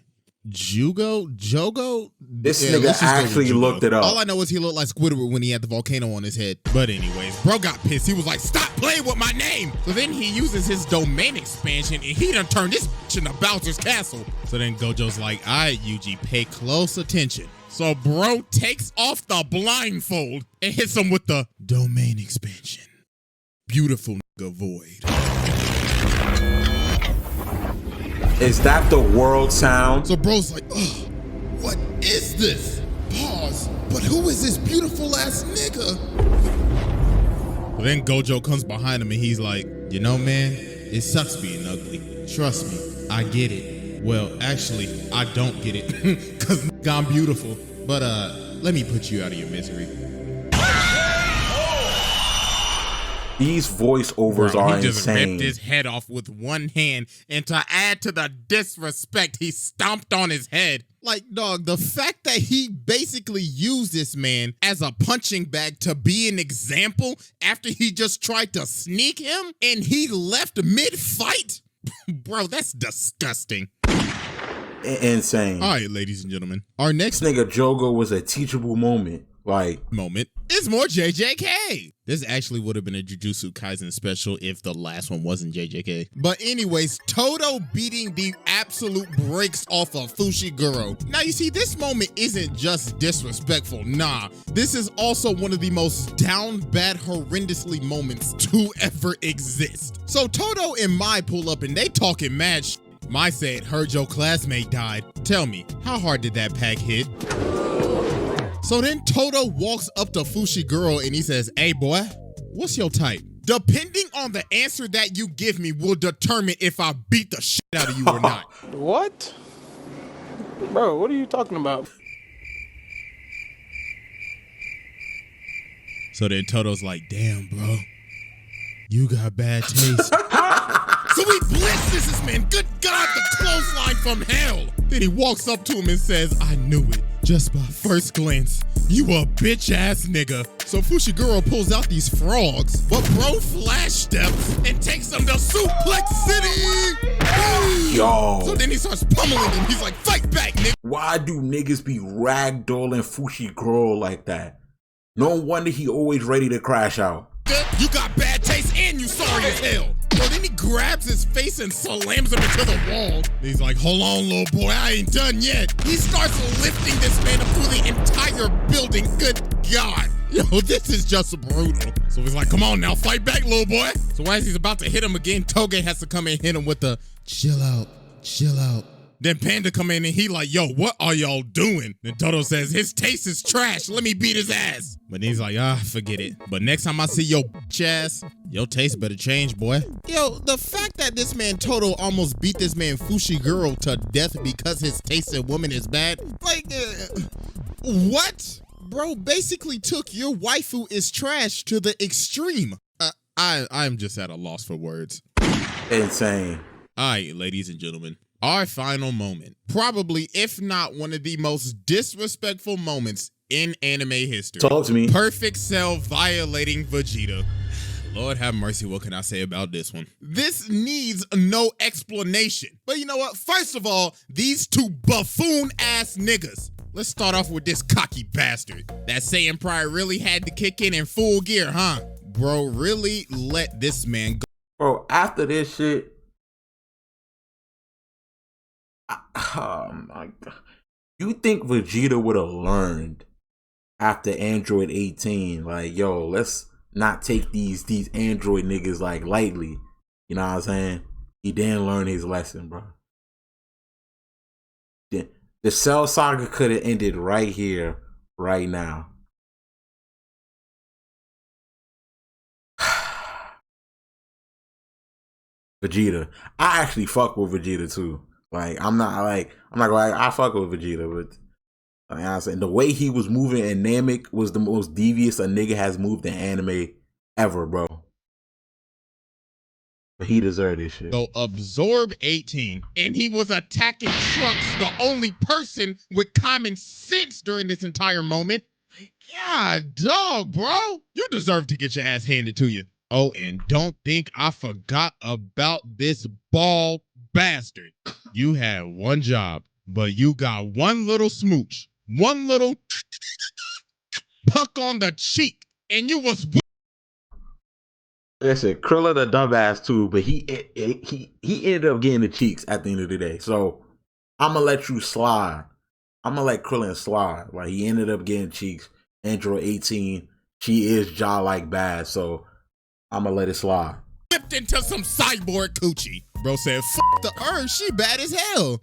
Jogo? This nigga actually looked it up. All I know is he looked like Squidward when he had the volcano on his head. But anyways, bro got pissed. He was like, stop playing with my name. So then he uses his domain expansion and he done turned this bitch into Bowser's Castle. So then Gojo's like, all right, Yuji, pay close attention. So bro takes off the blindfold and hits him with the domain expansion. Beautiful nigga void. Is that the world sound? So bro's like, ugh, what is this? Pause. But who is this beautiful ass nigga? Well, then Gojo comes behind him and he's like, you know, man, it sucks being ugly. Trust me, I get it. Well, actually, I don't get it because I'm beautiful. But let me put you out of your misery. These voiceovers are insane. He just ripped his head off with one hand, and to add to the disrespect, he stomped on his head. Like, dog, the fact that he basically used this man as a punching bag to be an example after he just tried to sneak him and he left mid-fight? Bro, that's disgusting. Insane. All right, ladies and gentlemen, our next nigga Jogo was a teachable moment. Moment is more JJK. This actually would have been a Jujutsu Kaisen special if the last one wasn't JJK. But anyways, Todo beating the absolute brakes off of Fushiguro. Now you see, this moment isn't just disrespectful. Nah, this is also one of the most down bad horrendously moments to ever exist. So Todo and Mai pull up and they talking mad shit. Mai said, heard your classmate died. Tell me, how hard did that pack hit? So then Todo walks up to Fushiguro and he says, hey boy, what's your type? Depending on the answer that you give me will determine if I beat the shit out of you or not. What? Bro, what are you talking about? So then Todo's like, damn bro, you got bad taste. So he blitzes this man, good God, the clothesline from hell. Then he walks up to him and says, I knew it. Just by first glance, you a bitch ass nigga. So Fushiguro pulls out these frogs, but bro flash steps and takes them to Suplex City. Yo. So then he starts pummeling him. He's like, fight back, nigga. Why do niggas be ragdolling Fushiguro like that? No wonder he always ready to crash out. You got bad taste and you sorry as hell. So then he grabs his face and slams him into the wall. He's like, hold on, little boy, I ain't done yet. He starts lifting this man up through the entire building. Good God. Yo, this is just brutal. So he's like, come on now, fight back, little boy. So as he's about to hit him again, Toge has to come and hit him with the chill out, chill out. Then Panda come in and he like, yo, what are y'all doing? Then Todo says, his taste is trash. Let me beat his ass. But he's like, forget it. But next time I see your bitch ass, your taste better change, boy. Yo, the fact that this man Todo almost beat this man Fushiguro to death because his taste in woman is bad. Like, what? Bro basically took your waifu is trash to the extreme. I'm just at a loss for words. Insane. All right, ladies and gentlemen. Our final moment, probably if not one of the most disrespectful moments in anime history. Talk to me. Perfect Cell violating Vegeta. Lord have mercy, what can I say about this one? This needs no explanation. But you know what? First of all, these two buffoon-ass niggas. Let's start off with this cocky bastard. That Saiyan Pride really had to kick in full gear, huh? Bro, really let this man go. Bro, after this shit, oh my God. You think Vegeta would have learned after Android 18, like, yo, let's not take these Android niggas like lightly. You know what I'm saying? He didn't learn his lesson, bro. The Cell Saga could have ended right here, right now. Vegeta. I actually fuck with Vegeta too. Like, I'm not gonna lie, I fuck with Vegeta, but like I'm saying, the way he was moving in Namek was the most devious a nigga has moved in anime ever, bro. But he deserved this shit. So absorb 18, and he was attacking Trunks, the only person with common sense during this entire moment. God, dog, bro. You deserve to get your ass handed to you. Oh, and don't think I forgot about this bald bastard. You had one job, but you got one little smooch, one little puck on the cheek, and you was... Listen, Krillin a dumbass too, but he ended up getting the cheeks at the end of the day. So I'm gonna let you slide. I'm gonna let Krillin slide. Like, he ended up getting cheeks. Android 18, she is jaw-like bad, so I'm gonna let it slide. Whipped into some cyborg coochie. Bro said, fuck the Earth, she bad as hell.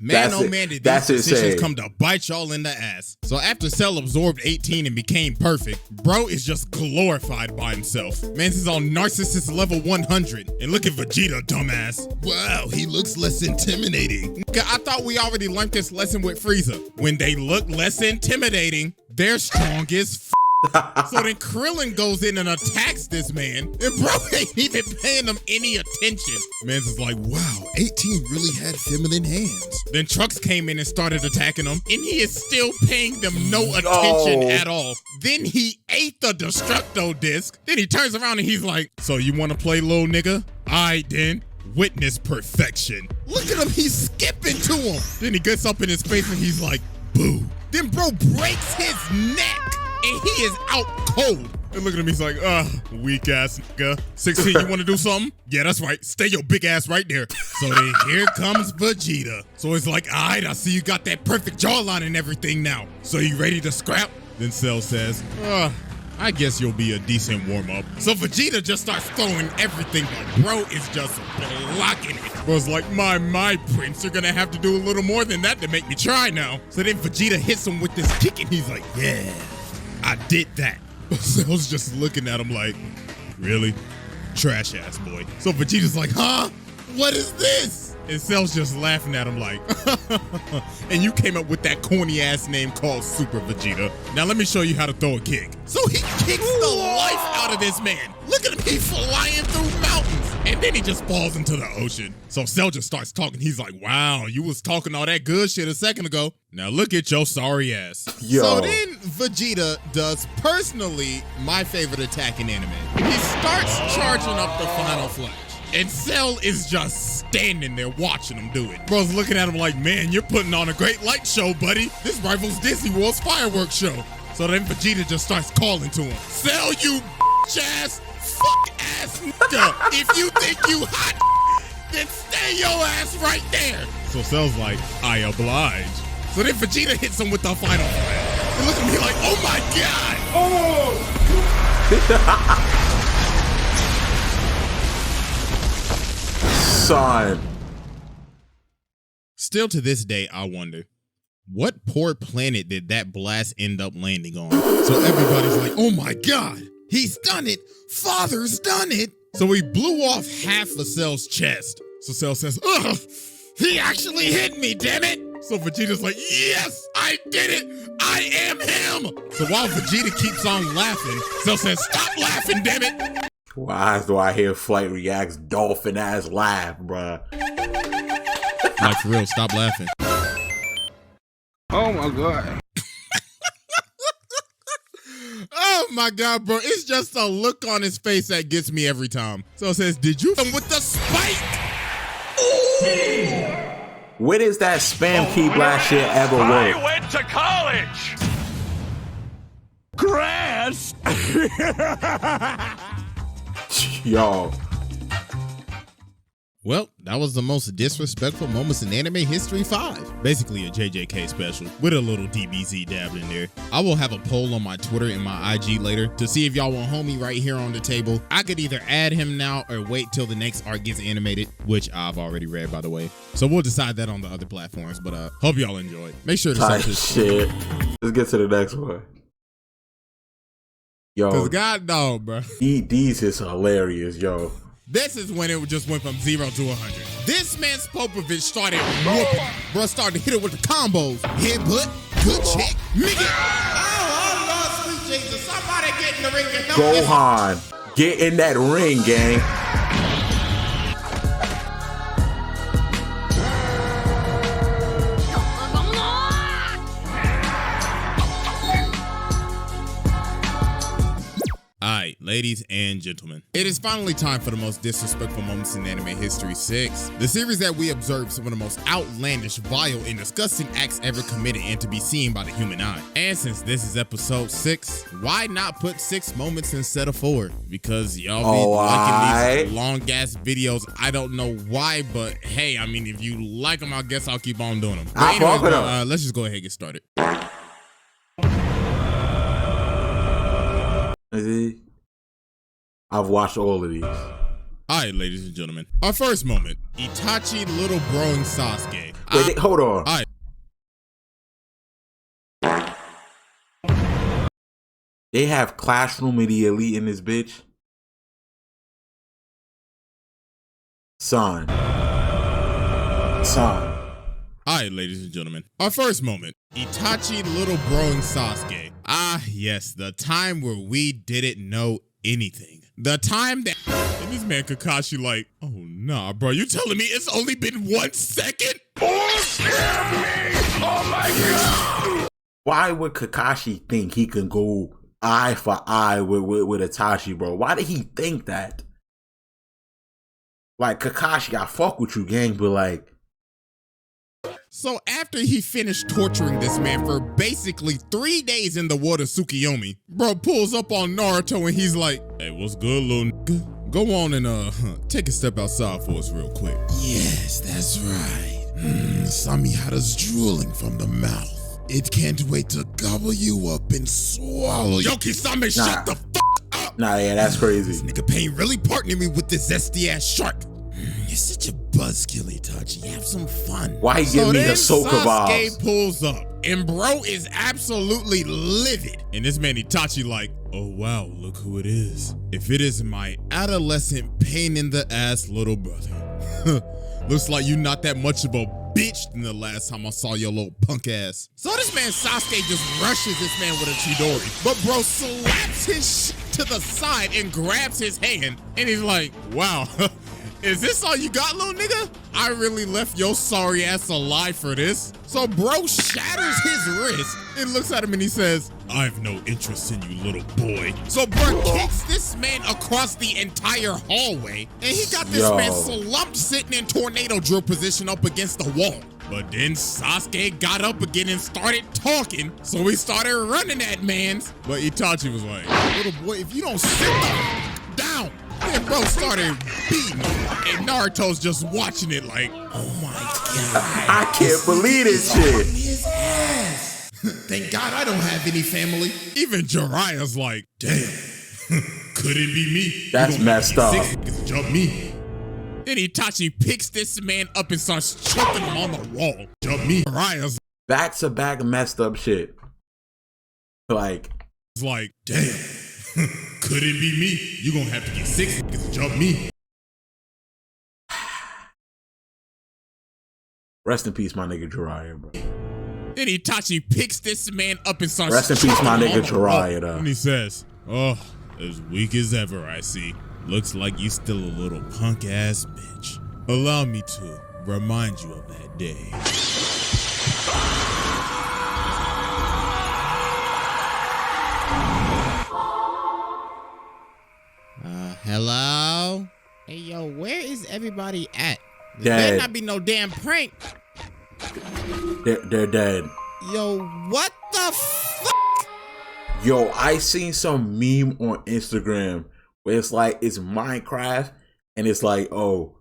Man, oh man, did these decisions come to bite y'all in the ass. So after Cell absorbed 18 and became perfect, bro is just glorified by himself. Man's is on narcissist level 100. And look at Vegeta, dumbass. Wow, he looks less intimidating. I thought we already learned this lesson with Frieza. When they look less intimidating, they're strong as So then Krillin goes in and attacks this man, and bro ain't even paying him any attention. Man's is like, wow, 18 really had feminine hands. Then Trunks came in and started attacking him, and he is still paying them no attention at all. Then he ate the Destructo disc. Then he turns around and he's like, so you want to play, little nigga? Alright then. Witness perfection. Look at him, he's skipping to him. Then he gets up in his face and he's like, boo. Then bro breaks his neck. And he is out cold. And look at him, he's like, weak ass nigga. 16, you wanna do something? Yeah, that's right. Stay your big ass right there. So then here comes Vegeta. So it's like, all right, I see you got that perfect jawline and everything now. So you ready to scrap? Then Cell says, I guess you'll be a decent warm-up. So Vegeta just starts throwing everything, but bro is just blocking it. Bro's like, my prince, you're gonna have to do a little more than that to make me try now. So then Vegeta hits him with this kick and he's like, yeah, I did that. Cell's just looking at him like, really? Trash ass boy. So Vegeta's like, huh? What is this? And Cell's just laughing at him like, and you came up with that corny ass name called Super Vegeta. Now let me show you how to throw a kick. So he kicks the life out of this man. Look at him, he's flying through mountains. And then he just falls into the ocean. So Cell just starts talking. He's like, wow, you was talking all that good shit a second ago. Now look at your sorry ass. Yo. So then Vegeta does personally my favorite attack in anime. He starts charging up the Final Flash. And Cell is just standing there watching him do it. Bro's looking at him like, man, you're putting on a great light show, buddy. This rivals Disney World's fireworks show. So then Vegeta just starts calling to him, Cell, you ass, fuck ass nigga. If you think you hot, then stay your ass right there. So Cell's like, I oblige. So then Vegeta hits him with the Final Flash. And look at me like, oh my God. Oh! Son. Still to this day, I wonder, what poor planet did that blast end up landing on? So everybody's like, oh my God, he's done it. Father's done it. So he blew off half of Cell's chest. So Cell says, ugh, he actually hit me, damn it. So Vegeta's like, yes, I did it. I am him. So while Vegeta keeps on laughing, Cell says, stop laughing, damn it. Why do I hear Flight reacts dolphin ass laugh, bruh? Like, for real, stop laughing. Oh my God. my God, bro. It's just a look on his face that gets me every time. So it says, did you with the spike? When is that spam key blast shit ever work? I went to college. Grass. Yo. Well, that was the most disrespectful moments in anime history 5. Basically a JJK special with a little DBZ dabbed in there. I will have a poll on my Twitter and my IG later to see if y'all want homie right here on the table. I could either add him now or wait till the next arc gets animated, which I've already read, by the way. So we'll decide that on the other platforms, but hope y'all enjoyed. Make sure to Tight search this shit. Let's get to the next one. Yo. Cause God dog, bro. These is hilarious, yo. This is when it just went from 0 to 100. This man Spopovich started whooping. Bro started to hit it with the combos. Headbutt, good check, nigga. Oh, Lord, sweet Jesus. Somebody get in the ring and don't Gohan, get in that ring, gang. Alright, ladies and gentlemen, it is finally time for the most disrespectful moments in anime history 6. The series that we observe some of the most outlandish, vile, and disgusting acts ever committed and to be seen by the human eye. And since this is episode 6, why not put 6 moments instead of 4? Because y'all be liking these long ass videos. I don't know why, but hey, I mean, if you like them, I guess I'll keep on doing them. But anyways, let's just go ahead and get started. I've watched all of these. Alright, ladies and gentlemen. Our first moment, Itachi little bro and Sasuke. Wait, hold on. Alright. They have Classroom of the Elite in this bitch. Son. Alright, ladies and gentlemen. Our first moment, Itachi little bro and Sasuke. Ah, yes, the time where we didn't know anything. The time that and this man Kakashi like, oh nah, bro, you telling me it's only been 1 second? Oh my God. Why would Kakashi think he can go eye for eye with Itachi, bro? Why did he think that? Like, Kakashi, I fuck with you, gang, but like... So after he finished torturing this man for basically 3 days in the water Tsukiyomi, bro pulls up on Naruto and he's like, hey, what's good, little nigga? Go on and take a step outside for us real quick. Yes, that's right. Samihara's drooling from the mouth. It can't wait to gobble you up and swallow you. Yo, Kisame, shut the fuck up! Nah, yeah, that's crazy. This nigga Pain really partnered me with this zesty ass shark. You're such a buzzkill, Itachi. Have some fun. Why he give me the Ahsoka vibes? Sasuke pulls up, and bro is absolutely livid. And this man Itachi like, oh wow, look who it is. If it is my adolescent pain in the ass little brother. Looks like you not that much of a bitch than the last time I saw your little punk ass. So this man Sasuke just rushes this man with a Chidori. But bro slaps his shit to the side and grabs his hand. And he's like, wow. Is this all you got, little nigga? I really left your sorry ass alive for this. So bro shatters his wrist and looks at him and he says, I have no interest in you, little boy. So bro kicks this man across the entire hallway and he got this man slumped sitting in tornado drill position up against the wall. But then Sasuke got up again and started talking, so he started running at mans. But Itachi was like, little boy, if you don't sit down. And bro started beating him, and Naruto's just watching it like, oh my God. I can't believe this shit. His ass. Thank God I don't have any family. Even Jiraiya's like, damn, could it be me? That's messed up. Jump me. Then Itachi picks this man up and starts choking him on the wall. Jump me. Jiraiya's back-to-back messed up shit. Like, damn. Could it be me? You gonna have to get 6 niggas to jump me. Rest in peace, my nigga Jiraiya, bro. Then Itachi picks this man up and starts rest in peace, my nigga Jiraiya, though. And he says, oh, as weak as ever, I see. Looks like you still a little punk ass bitch. Allow me to remind you of that day. Hello? Hey, yo, where is everybody at? This Dead. better not be no damn prank. They're dead. Yo, what the fuck? Yo, I seen some meme on Instagram where it's like, it's Minecraft and it's like, oh,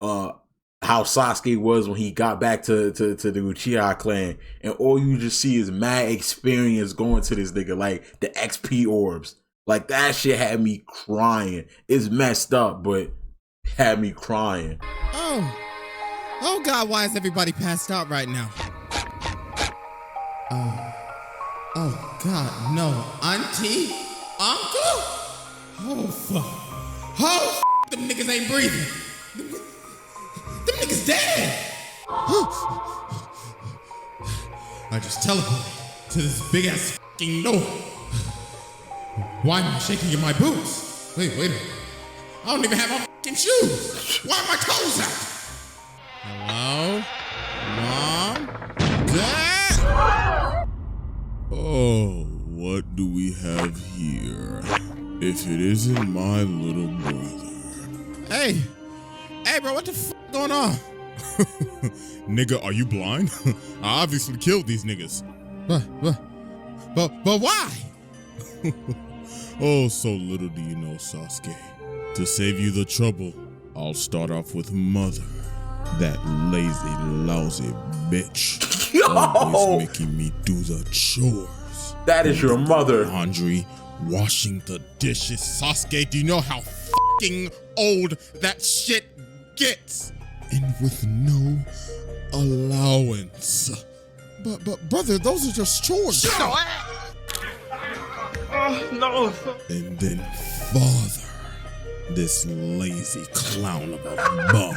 how Sasuke was when he got back to the Uchiha clan, and all you just see is mad experience going to this nigga, like the XP orbs. Like that shit had me crying. It's messed up, but had me crying. Oh God, why is everybody passed out right now? Oh God, no. Auntie? Uncle? Oh fuck. Oh f***, them niggas ain't breathing. Them niggas dead. I just teleported to this big ass f***ing door. Why am I shaking in my boots? Wait a minute. I don't even have my f***ing shoes. Why are my toes out? Hello? Mom? Dad? Oh, what do we have here? If it isn't my little brother. Hey, bro, what the f going on? Nigga, are you blind? I obviously killed these niggas. But why? Oh, so little do you know, Sasuke. To save you the trouble, I'll start off with Mother. That lazy, lousy bitch. Always making me do the chores. That is your mother. Laundry, washing the dishes. Sasuke, do you know how f***ing old that shit gets? And with no allowance. But brother, those are just chores. No. And then Father, this lazy clown of a bum.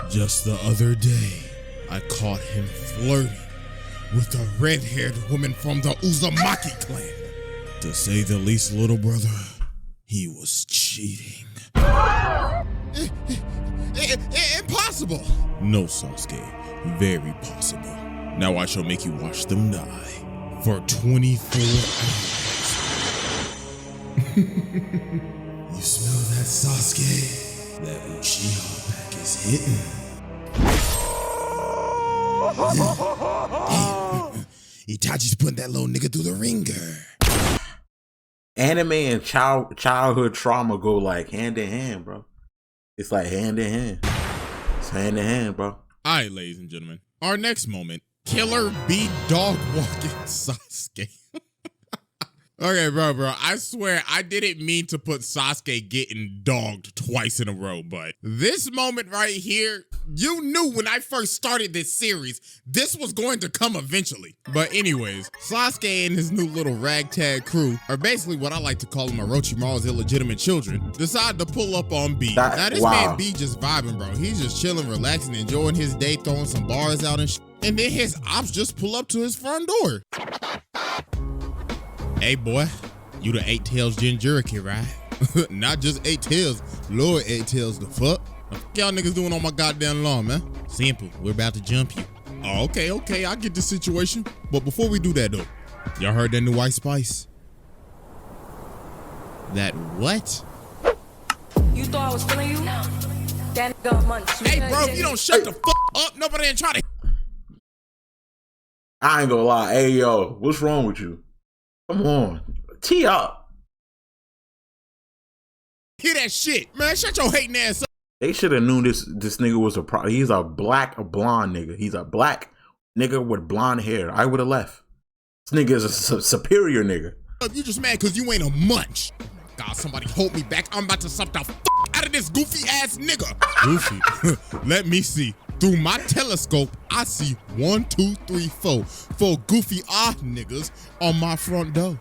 Just the other day, I caught him flirting with a red-haired woman from the Uzumaki clan. To say the least, little brother, he was cheating. Impossible. No, Sasuke, very possible. Now I shall make you watch them die for 24 hours. You smell that, Sasuke? That Uchiha pack is hitting. Hey, Itachi's putting that little nigga through the ringer. Anime and childhood trauma go like hand in hand, bro. It's like hand in hand. It's hand in hand, bro. All right, ladies and gentlemen. Our next moment, Killer Bee Dog Walking Sasuke. Okay, bro, I swear I didn't mean to put Sasuke getting dogged twice in a row, but this moment right here, you knew when I first started this series, this was going to come eventually. But anyways, Sasuke and his new little ragtag crew, or basically what I like to call them Orochimaru's illegitimate children, decide to pull up on B. Now this man B just vibing, bro. He's just chilling, relaxing, enjoying his day, throwing some bars out and shit. And then his ops just pull up to his front door. Hey boy, you the 8 Tails Jinchuriki, right? Not just 8 Tails, Lord 8 Tails, the fuck? What y'all niggas doing on my goddamn lawn, man? Simple, we're about to jump you. Oh, okay, I get the situation. But before we do that though, y'all heard that new White Spice? That what? You thought I was feeling you? No. That nigga munch. Hey bro, if you don't shut the fuck up, nobody ain't try to. I ain't gonna lie. Hey yo, what's wrong with you? Come on, tee up. Hear that shit, man. Shut your hating ass up. They should have known this nigga was he's a blonde nigga. He's a black nigga with blonde hair. I would have left. This nigga is a superior nigga. You just mad because you ain't a munch. Oh my God, somebody hold me back. I'm about to suck the fuck out of this goofy ass nigga. Goofy? Let me see. Through my telescope, I see 1, 2, 3, 4 goofy niggas on my front door.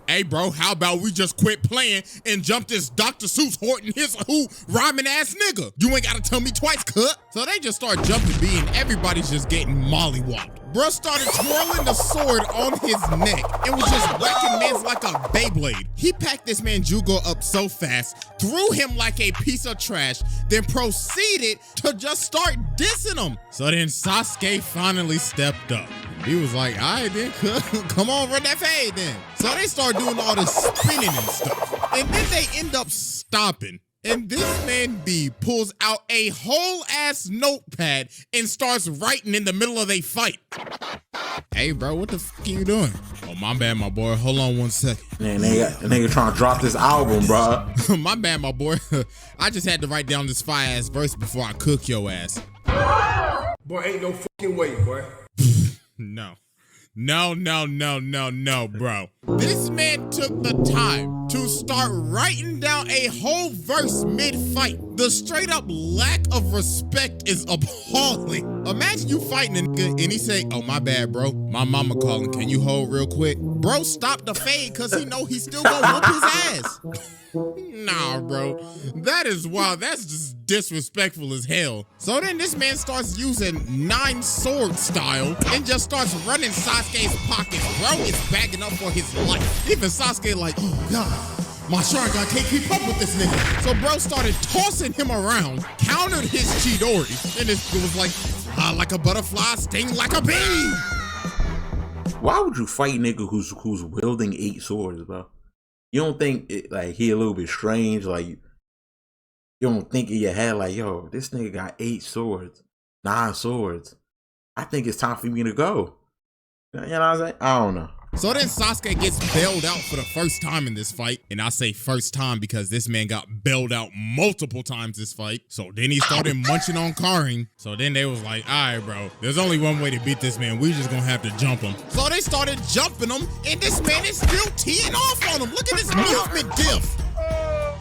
Hey bro, how about we just quit playing and jump this Dr. Seuss Horton His Who rhyming ass nigga? You ain't gotta tell me twice, cut. So they just start jumping B and everybody's just getting mollywopped. Bruh started twirling the sword on his neck and was just whacking mans like a Beyblade. He packed this man Jugo up so fast, threw him like a piece of trash, then proceeded to just start dissing him. So then Sasuke finally stepped up. He was like, all right then, come on, run that fade then. So they start doing all this spinning and stuff. And then they end up stopping. And this man B pulls out a whole ass notepad and starts writing in the middle of a fight. Hey bro, what the fuck are you doing? Oh, my bad, my boy. Hold on 1 second. Man, nigga trying to drop this album, bro. My bad, my boy. I just had to write down this fire ass verse before I cook your ass. Boy, ain't no fucking way, boy. No, bro. This man took the time to start writing down a whole verse mid-fight. The straight up lack of respect is appalling. Imagine you fighting a nigga and he say, oh, my bad, bro. My mama calling. Can you hold real quick? Bro, stop the fade because he know he still gonna whoop his ass. Nah, bro. That is wild. That's just disrespectful as hell. So then this man starts using 9 sword style and just starts running Sasuke's pockets. Bro is bagging up for his life. Even Sasuke like, oh God, my Sharingan can't keep up with this nigga. So bro started tossing him around, countered his Chidori, and it was like, fly like a butterfly, sting like a bee. Why would you fight nigga who's wielding 8 swords, bro? You don't think like he a little bit strange? Like you don't think in your head like, yo, this nigga got 8 swords, 9 swords. I think it's time for me to go. You know what I'm saying? I don't know. So then Sasuke gets bailed out for the first time in this fight. And I say first time because this man got bailed out multiple times this fight. So then he started munching on Karin. So then they was like, all right, bro, there's only one way to beat this man. We just gonna have to jump him. So they started jumping him and this man is still teeing off on him. Look at this movement diff.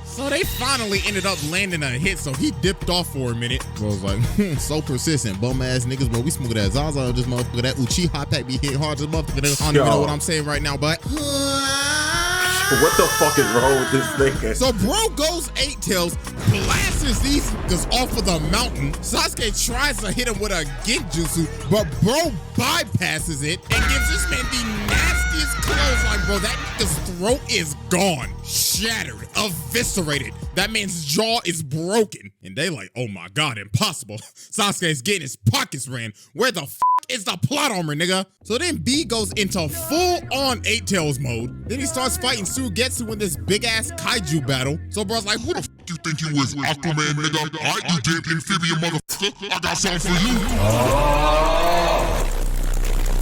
So they finally ended up landing a hit, so he dipped off for a minute. I was like, so persistent, bum ass niggas, but we smoke that Zaza, this motherfucker, that Uchiha pack be hit hard as motherfucker. I don't even know what I'm saying right now, but. What the fuck is wrong with this nigga? So bro goes 8 tails, blasts these niggas off of the mountain. Sasuke tries to hit him with a Genjutsu, but bro bypasses it and gives this man the nastiest clothesline, bro. That nigga's throat is gone, shattered, eviscerated. That man's jaw is broken. And they like, oh my God, impossible. Sasuke's getting his pockets ran. Where the f is the plot armor, nigga? So then B goes into full-on 8 tails mode. Then he starts fighting Sugetsu in this big-ass kaiju battle. So bro's like, who the f You think you was Aquaman, nigga? I you damn amphibian motherfucker. I got something for you.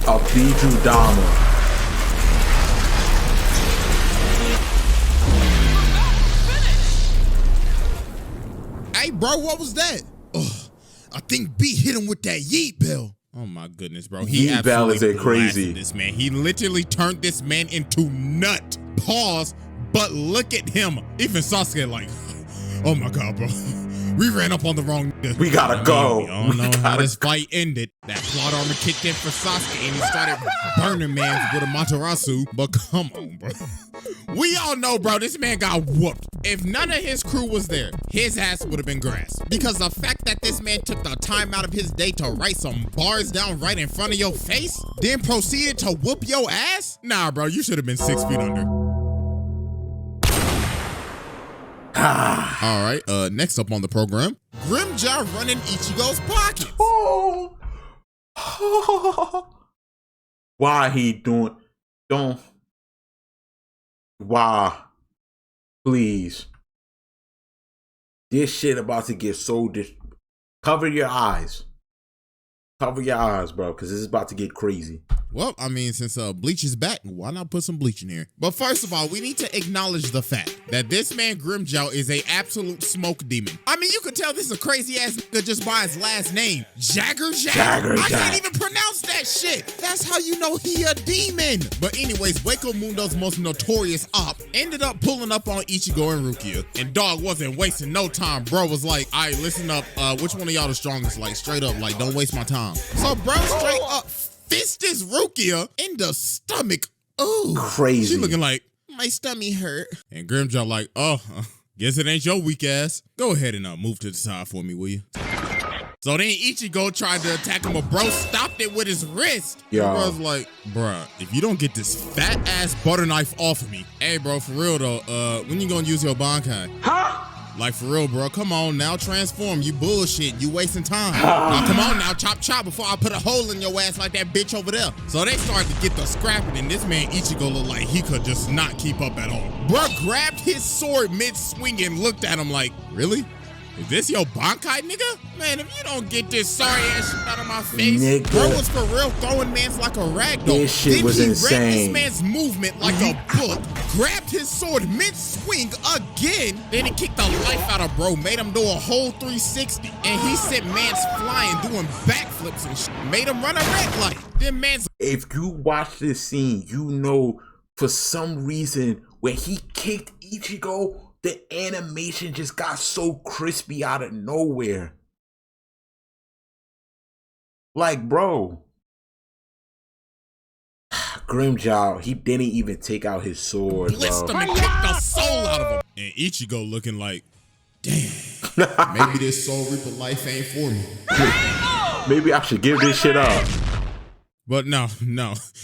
I'll beat you down. Hey, bro, what was that? Ugh, I think B hit him with that yeet bell. Oh my goodness, bro. He yeet bell is crazy. This man. He literally turned this man into nut. Pause, but look at him. Even Sasuke like, oh my God, bro. We ran up on the wrong nigga. We gotta go. I don't know how this fight ended. That plot armor kicked in for Sasuke and he started burning man with a Matarasu. But come on, bro. We all know, bro, this man got whooped. If none of his crew was there, his ass would have been grassed. Because the fact that this man took the time out of his day to write some bars down right in front of your face, then proceeded to whoop your ass? Nah, bro, you should have been 6 feet under. All right, next up on the program, Grimjaw running Ichigo's pockets. Oh. Why he doing? Don't. Why? Please. This shit about to get so cover your eyes. Cover your eyes, bro, because this is about to get crazy. Well, I mean, since bleach is back, why not put some bleach in here? But first of all, we need to acknowledge the fact that this man Grimjaw is a absolute smoke demon. I mean, you could tell this is a crazy ass nigga just by his last name, Jagger. I can't even pronounce that shit. That's how you know he a demon. But anyways, Waco Mundo's most notorious op ended up pulling up on Ichigo and Rukia. And dog wasn't wasting no time. Bro was like, all right, listen up. Which one of y'all the strongest? Like straight up, like don't waste my time. So bro straight up fist this Rukia in the stomach. Ooh, crazy. She looking like, my stomach hurt. And Grimjaw like, oh, guess it ain't your weak ass. Go ahead and move to the side for me, will you? So then Ichigo tried to attack him, but bro stopped it with his wrist. Yeah. Bro's like, bruh, if you don't get this fat ass butter knife off of me. Hey, bro, for real though, when you gonna use your Bankai? Huh? Like, for real, bro, come on now, transform. You bullshit, you wasting time. Now, come on now, chop before I put a hole in your ass like that bitch over there. So they started to get the scrapping, and this man Ichigo looked like he could just not keep up at all. Bro grabbed his sword mid-swing and looked at him like, really? Is this your Bankai, nigga? Man, if you don't get this sorry ass shit out of my face, nigga. Bro was for real throwing mans like a ragdoll. This shit was insane. Read this man's movement like a book, grabbed his sword mid-swing again, then he kicked the life out of bro, made him do a whole 360, and he sent mans flying, doing backflips and shit, made him run a red light. Then mans. If you watch this scene, you know for some reason when he kicked Ichigo, the animation just got so crispy out of nowhere. Like, bro. Grimjaw, he didn't even take out his sword, Blitzed bro. him and kicked the soul out of him. And Ichigo looking like, damn, maybe this Soul Reaper life ain't for me. Maybe I should give this shit up. But no.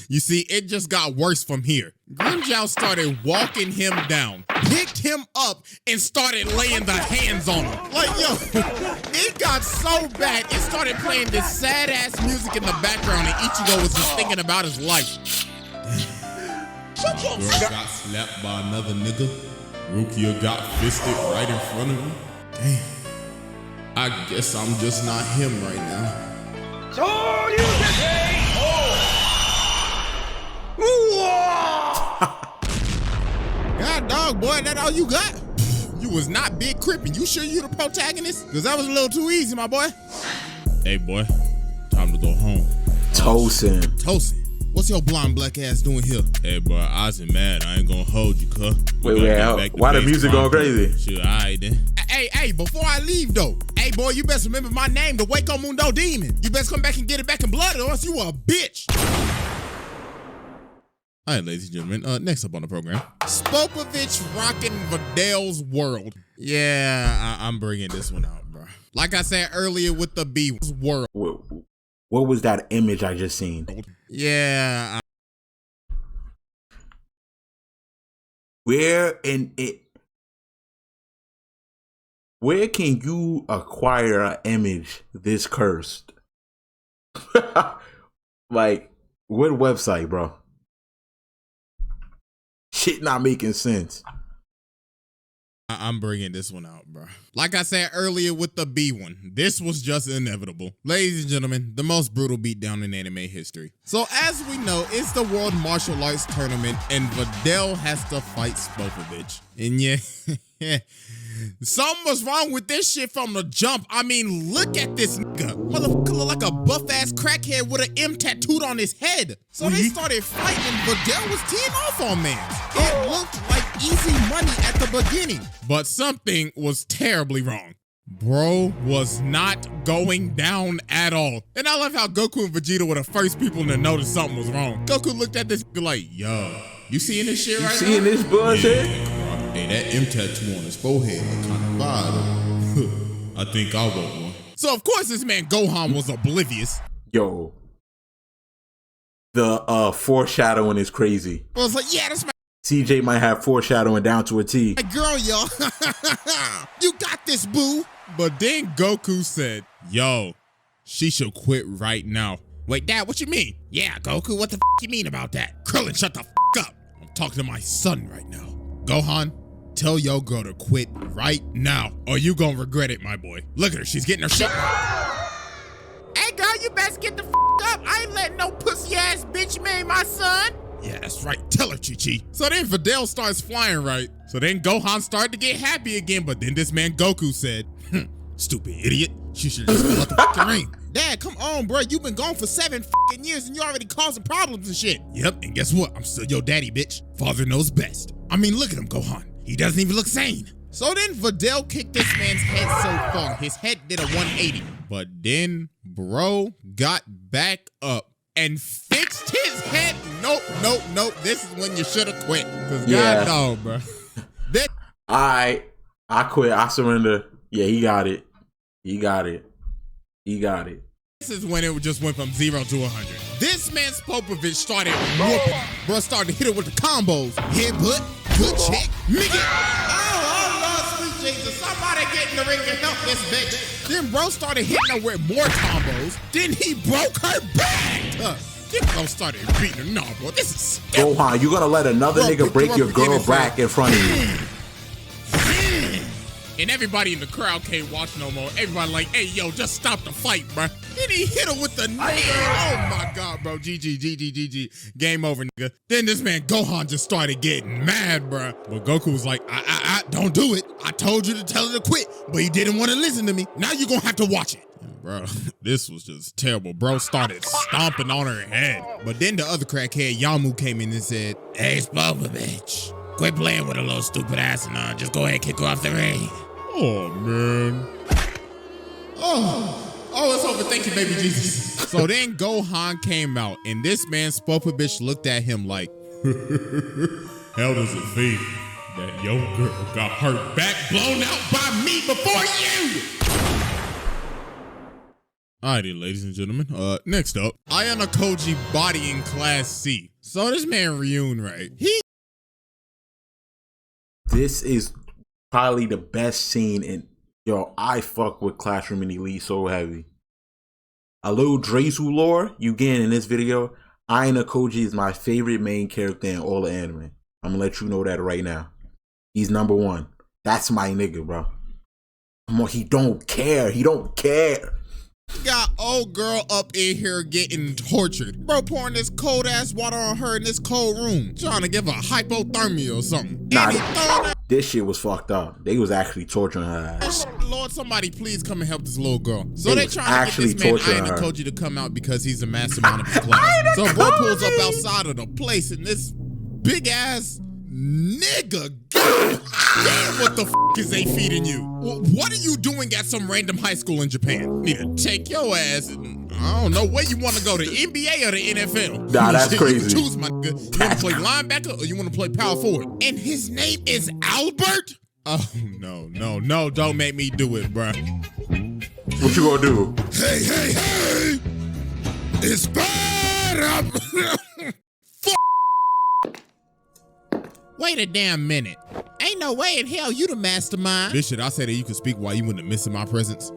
You see, it just got worse from here. Grimjaw started walking him down, picked him up, and started laying the hands on him. Like, yo, it got so bad, it started playing this sad-ass music in the background, and Ichigo was just thinking about his life. Girl got slapped by another nigga. Rukia got fisted right in front of me. Damn. I guess I'm just not him right now. God dog, boy, that all you got? You was not Big Crippin'. You sure you the protagonist? Cause that was a little too easy, my boy. Hey boy, time to go home. Tosin. What's your blonde black ass doing here? Hey boy, I was mad. I ain't gonna hold you, cuz. Wait, why the music going crazy? Sure, alright then. Hey, before I leave though, hey boy, you best remember my name, the Waco Mundo Demon. You best come back and get it back in blood or else you a bitch. All right, ladies and gentlemen, next up on the program, Spopovich rocking Vidal's world. Yeah, I'm bringing this one out, bro. Like I said earlier with the B world. What was that image I just seen? Yeah. Where can you acquire an image this cursed? Like, what website, bro? Shit not making sense. I'm bringing this one out, bro. Like I said earlier with the B one, this was just inevitable. Ladies and gentlemen, the most brutal beatdown in anime history. So as we know, it's the World Martial Arts Tournament and Vidal has to fight Spopovich. And yeah, something was wrong with this shit from the jump. I mean, look at this nigga. Motherfucker look like a buff-ass crackhead with an M tattooed on his head. So they started fighting and Vidal was teeing off on man. It looked like easy money at the beginning, but something was terribly wrong. Bro was not going down at all. And I love how Goku and Vegeta were the first people to notice something was wrong. Goku looked at this like, yo, you seeing this shit right now? Seeing this bullshit? Yeah, hey, that M tattoo on his forehead look kind of fire. I think I want one. So of course this man Gohan was oblivious. Yo. The foreshadowing is crazy. I was like, yeah, that's my CJ might have foreshadowing down to a T. hey, girl, yo. You got this, boo. But then Goku said, yo, she should quit right now. Wait, Dad, what you mean? Yeah, Goku, what the you mean about that? Krillin, shut the up. I'm talking to my son right now. Gohan, tell your girl to quit right now, or you gonna regret it, my boy. Look at her, she's getting her shit. Hey, girl, you best get the up. I ain't letting no pussy ass bitch marry my son. Yeah, that's right. Tell her, Chi-Chi. So then Vidal starts flying, right? So then Gohan started to get happy again, but then this man Goku said, stupid idiot. She should just fill out the fucking ring. Dad, come on, bro. You've been gone for 7 fucking years and you already causing problems and shit. Yep, and guess what? I'm still your daddy, bitch. Father knows best. I mean, look at him, Gohan. He doesn't even look sane. So then Vidal kicked this man's head so far, his head did a 180. But then bro got back up and fixed his head. Nope. This is when you should have quit. Cause God no, bro. I quit. I surrender. Yeah, he got it. He got it. This is when it just went from 0 to 100. This man Spopovich started whooping. Bro started to hit it with the combos. Headbutt, good check, nigga. Oh, Lord, sweet Jesus. Somebody get in the ring and help this bitch. Then bro started hitting her with more combos. Then he broke her back. Then bro started beating her. No, bro, this is stupid. Gohan, you gonna let another nigga break your girl back in front of you? And everybody in the crowd can't watch no more. Everybody like, hey, yo, just stop the fight, bro. Then he hit her with the nigga. Oh, my God, bro. GG. Game over, nigga. Then this man Gohan just started getting mad, bro. But Goku was like, don't do it. I told you to tell her to quit, but you didn't want to listen to me. Now you're going to have to watch it. Bro, this was just terrible. Bro started stomping on her head. But then the other crackhead, Yamu, came in and said, hey, Spopovich, quit playing with a little stupid ass and just go ahead and kick her off the ring. Oh, man. Oh, it's over. Thank you, baby Jesus. So then Gohan came out, and this man Spopovich looked at him like, how does it feel that your girl got her back blown out by me before you? Alrighty, ladies and gentlemen. Next up, Ayano Koji bodying Class C. So this man Ryun, right? This is probably the best scene in, yo, I fuck with Classroom and Elite so heavy. A little Drezu lore you get in this video. Ayano Koji is my favorite main character in all the anime. I'm gonna let you know that right now. He's number one. That's my nigga, bro. Come on, he don't care. He don't care. Got old girl up in here getting tortured. Bro pouring this cold ass water on her in this cold room. Trying to give her hypothermia or something. Nah, this shit was fucked up. They was actually torturing her ass. Lord, somebody please come and help this little girl. So they trying to get this man Ayano Koji to come out because he's the mastermind of his class. So bro pulls up outside of the place and this big ass nigga, damn, what the f is they feeding you? What are you doing at some random high school in Japan? Need to take your ass and, I don't know where you want to go, the NBA or the NFL? Nah, that's crazy. You choose, my nigga. You want to play linebacker or you want to play power forward? And his name is Albert? Oh, no, don't make me do it, bruh. What you gonna do? Hey, it's bad. Wait a damn minute. Ain't no way in hell you the mastermind. This shit I said that you could speak while you wouldn't miss my presence.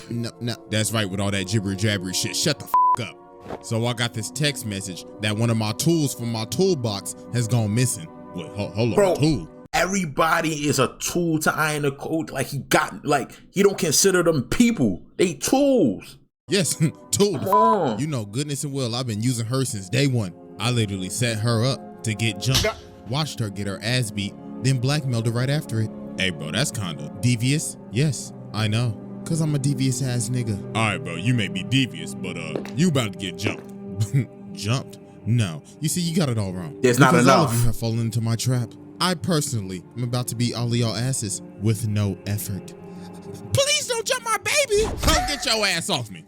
No. That's right, with all that jabbery shit. Shut the f up. So I got this text message that one of my tools from my toolbox has gone missing. Wait, hold on, bro, tool? Everybody is a tool to Ayano Koji. He don't consider them people. They tools. Yes, tools. You know, goodness and well, I've been using her since day one. I literally set her up to get jumped. Watched her get her ass beat, then blackmailed her right after it. Hey, bro, that's kinda devious. Yes, I know, cause I'm a devious ass nigga. All right, bro, you may be devious, but you about to get jumped. Jumped? No, you see, you got it all wrong. There's not enough. All of you have fallen into my trap. I personally am about to beat all of y'all asses with no effort. Please don't jump my baby. Come get your ass off me.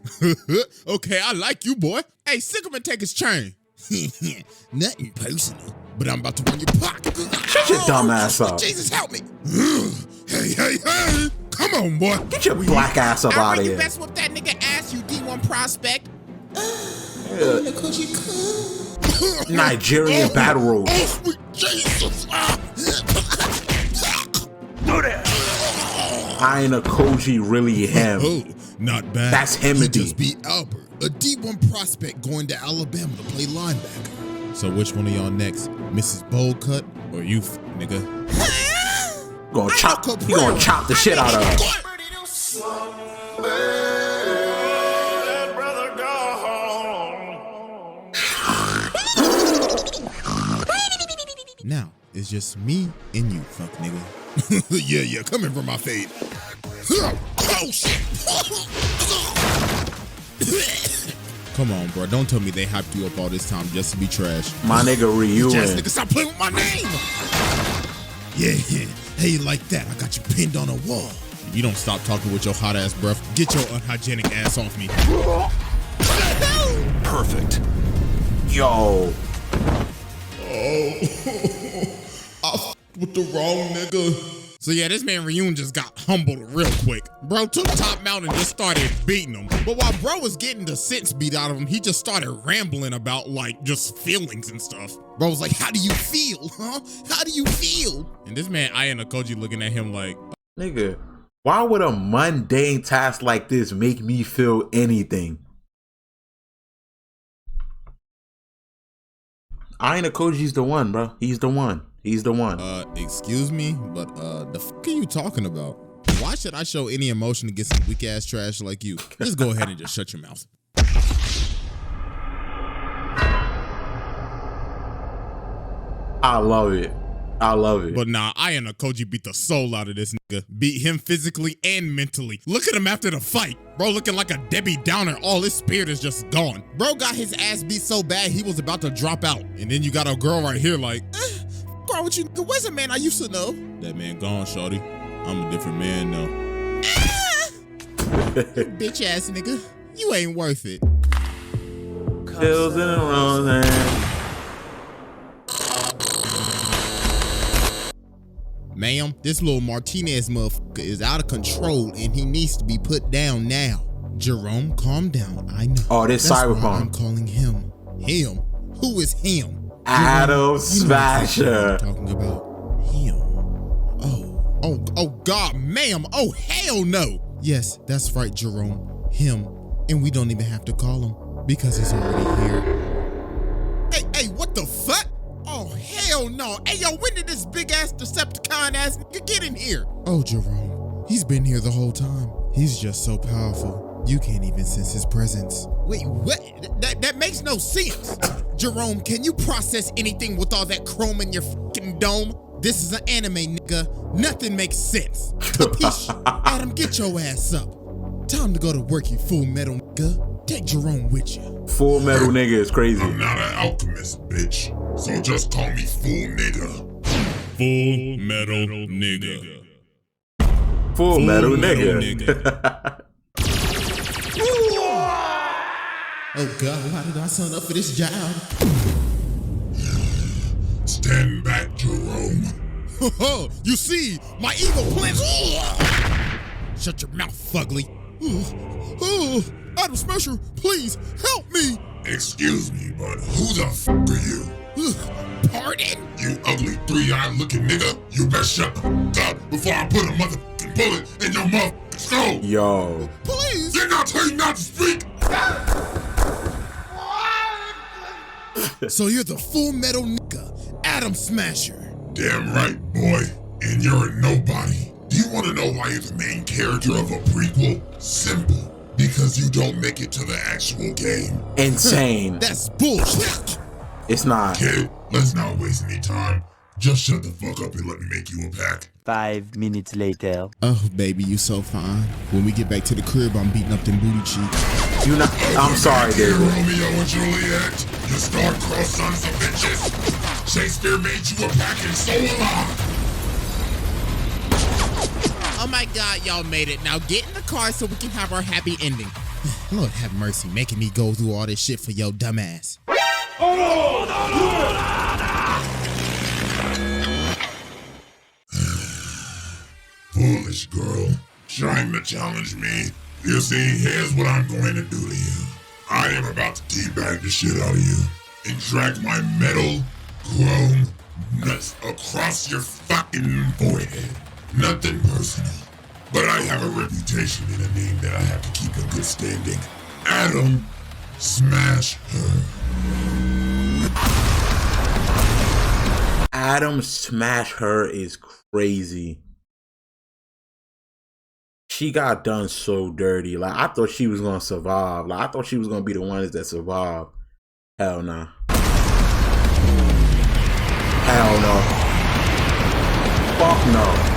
Okay, I like you, boy. Hey, Sakamoto, take his chain. Nothing personal, but I'm about to run your pocket. Shut your dumb ass up. Jesus, help me. Hey. Come on, boy. Get your black ass up out of here. You best whip that nigga ass, you D1 prospect. Nigerian battle road. Oh, sweet Jesus. Ayano Koji really him. Oh, not bad. That's him. He just beat Albert, a D1 prospect going to Alabama to play linebacker. So which one of y'all next? Mrs. Boldcut or you, nigga? He gonna chop the shit out of her. Now, it's just me and you, fuck nigga. Yeah, coming from my fade. Oh, shit. Come on, bro. Don't tell me they hyped you up all this time just to be trash. My nigga Ryun. Nigga, stop playing with my name. Yeah. Hey, like that. I got you pinned on a wall. If you don't stop talking with your hot ass breath, get your unhygienic ass off me. Perfect. Yo. Oh, I with the wrong nigga. So yeah, this man Ryun just got humbled real quick. Bro took top mount and just started beating him. But while bro was getting the sense beat out of him, he just started rambling about like just feelings and stuff. Bro was like, how do you feel, huh? How do you feel? And this man, Ayano Koji, looking at him like, nigga, why would a mundane task like this make me feel anything? Ayano Koji's the one, bro. He's the one. He's the one. Excuse me, but the fuck are you talking about? Why should I show any emotion against some weak ass trash like you? Just go ahead and just shut your mouth. I love it. I love it. But nah, Ayano Koji beat the soul out of this nigga. Beat him physically and mentally. Look at him after the fight. Bro looking like a Debbie Downer. All his spirit is just gone. Bro got his ass beat so bad he was about to drop out. And then you got a girl right here like, wrong with you? Where's a man I used to know? That man gone, shorty. I'm a different man now. Bitch ass nigga. You ain't worth it. Pills in the wrong hand. Ma'am, this little Martinez motherfucker is out of control and he needs to be put down now. Jerome, calm down. I know. Oh, this That's Cyberpunk. why I'm calling him. Him? Who is him? Adam Smasher. I'm talking about him. Oh God, ma'am. Oh, hell no. Yes, that's right, Jerome. Him. And we don't even have to call him because he's already here. Hey, what the fuck? Oh, hell no. Hey, yo, when did this big ass Decepticon ass nigga get in here? Oh, Jerome, he's been here the whole time. He's just so powerful. You can't even sense his presence. Wait, what? That makes no sense. Jerome, can you process anything with all that chrome in your fucking dome? This is an anime, nigga. Nothing makes sense. Capiche? Adam, get your ass up. Time to go to work, you Full Metal nigga. Take Jerome with you. Full Metal nigga is crazy. I'm not an alchemist, bitch. So just call me Full Nigga. Full Metal Nigga. Full Metal nigga. Oh God, why did I sign up for this job? Stand back, Jerome. You see, my evil plans. Shut your mouth, fugly. Adam Smasher, please help me. Excuse me, but who the f are you? Pardon? You ugly three-eyed looking nigga. You best shut the f up before I put a motherfucking bullet in your motherfucking skull. Yo. Please. Did I tell you not to speak? So you're the Full Metal nigga, Adam Smasher. Damn right, boy. And you're a nobody. Do you want to know why you're the main character of a prequel? Simple. Because you don't make it to the actual game. Insane. That's bullshit. It's not. Kid, let's not waste any time. Just shut the fuck up and let me make you a pack. 5 minutes later. Oh, baby, you so fine. When we get back to the crib, I'm beating up them booty cheeks. You not. I'm sorry, Dear David. Romeo and Juliet, you star-crossed sons of bitches. Shakespeare made you a pack and so will I. Oh my God, y'all made it. Now get in the car so we can have our happy ending. Lord have mercy, making me go through all this shit for your dumb ass. Foolish girl, trying to challenge me. You see, here's what I'm going to do to you. I am about to teabag the shit out of you and drag my metal chrome nuts across your fucking forehead. Nothing personal, but I have a reputation and a name that I have to keep in good standing. Adam, smash her. Adam Smash Her is crazy. She got done so dirty. Like, I thought she was gonna survive. Like, I thought she was gonna be the ones that survive. Hell no. Hell no. Fuck no.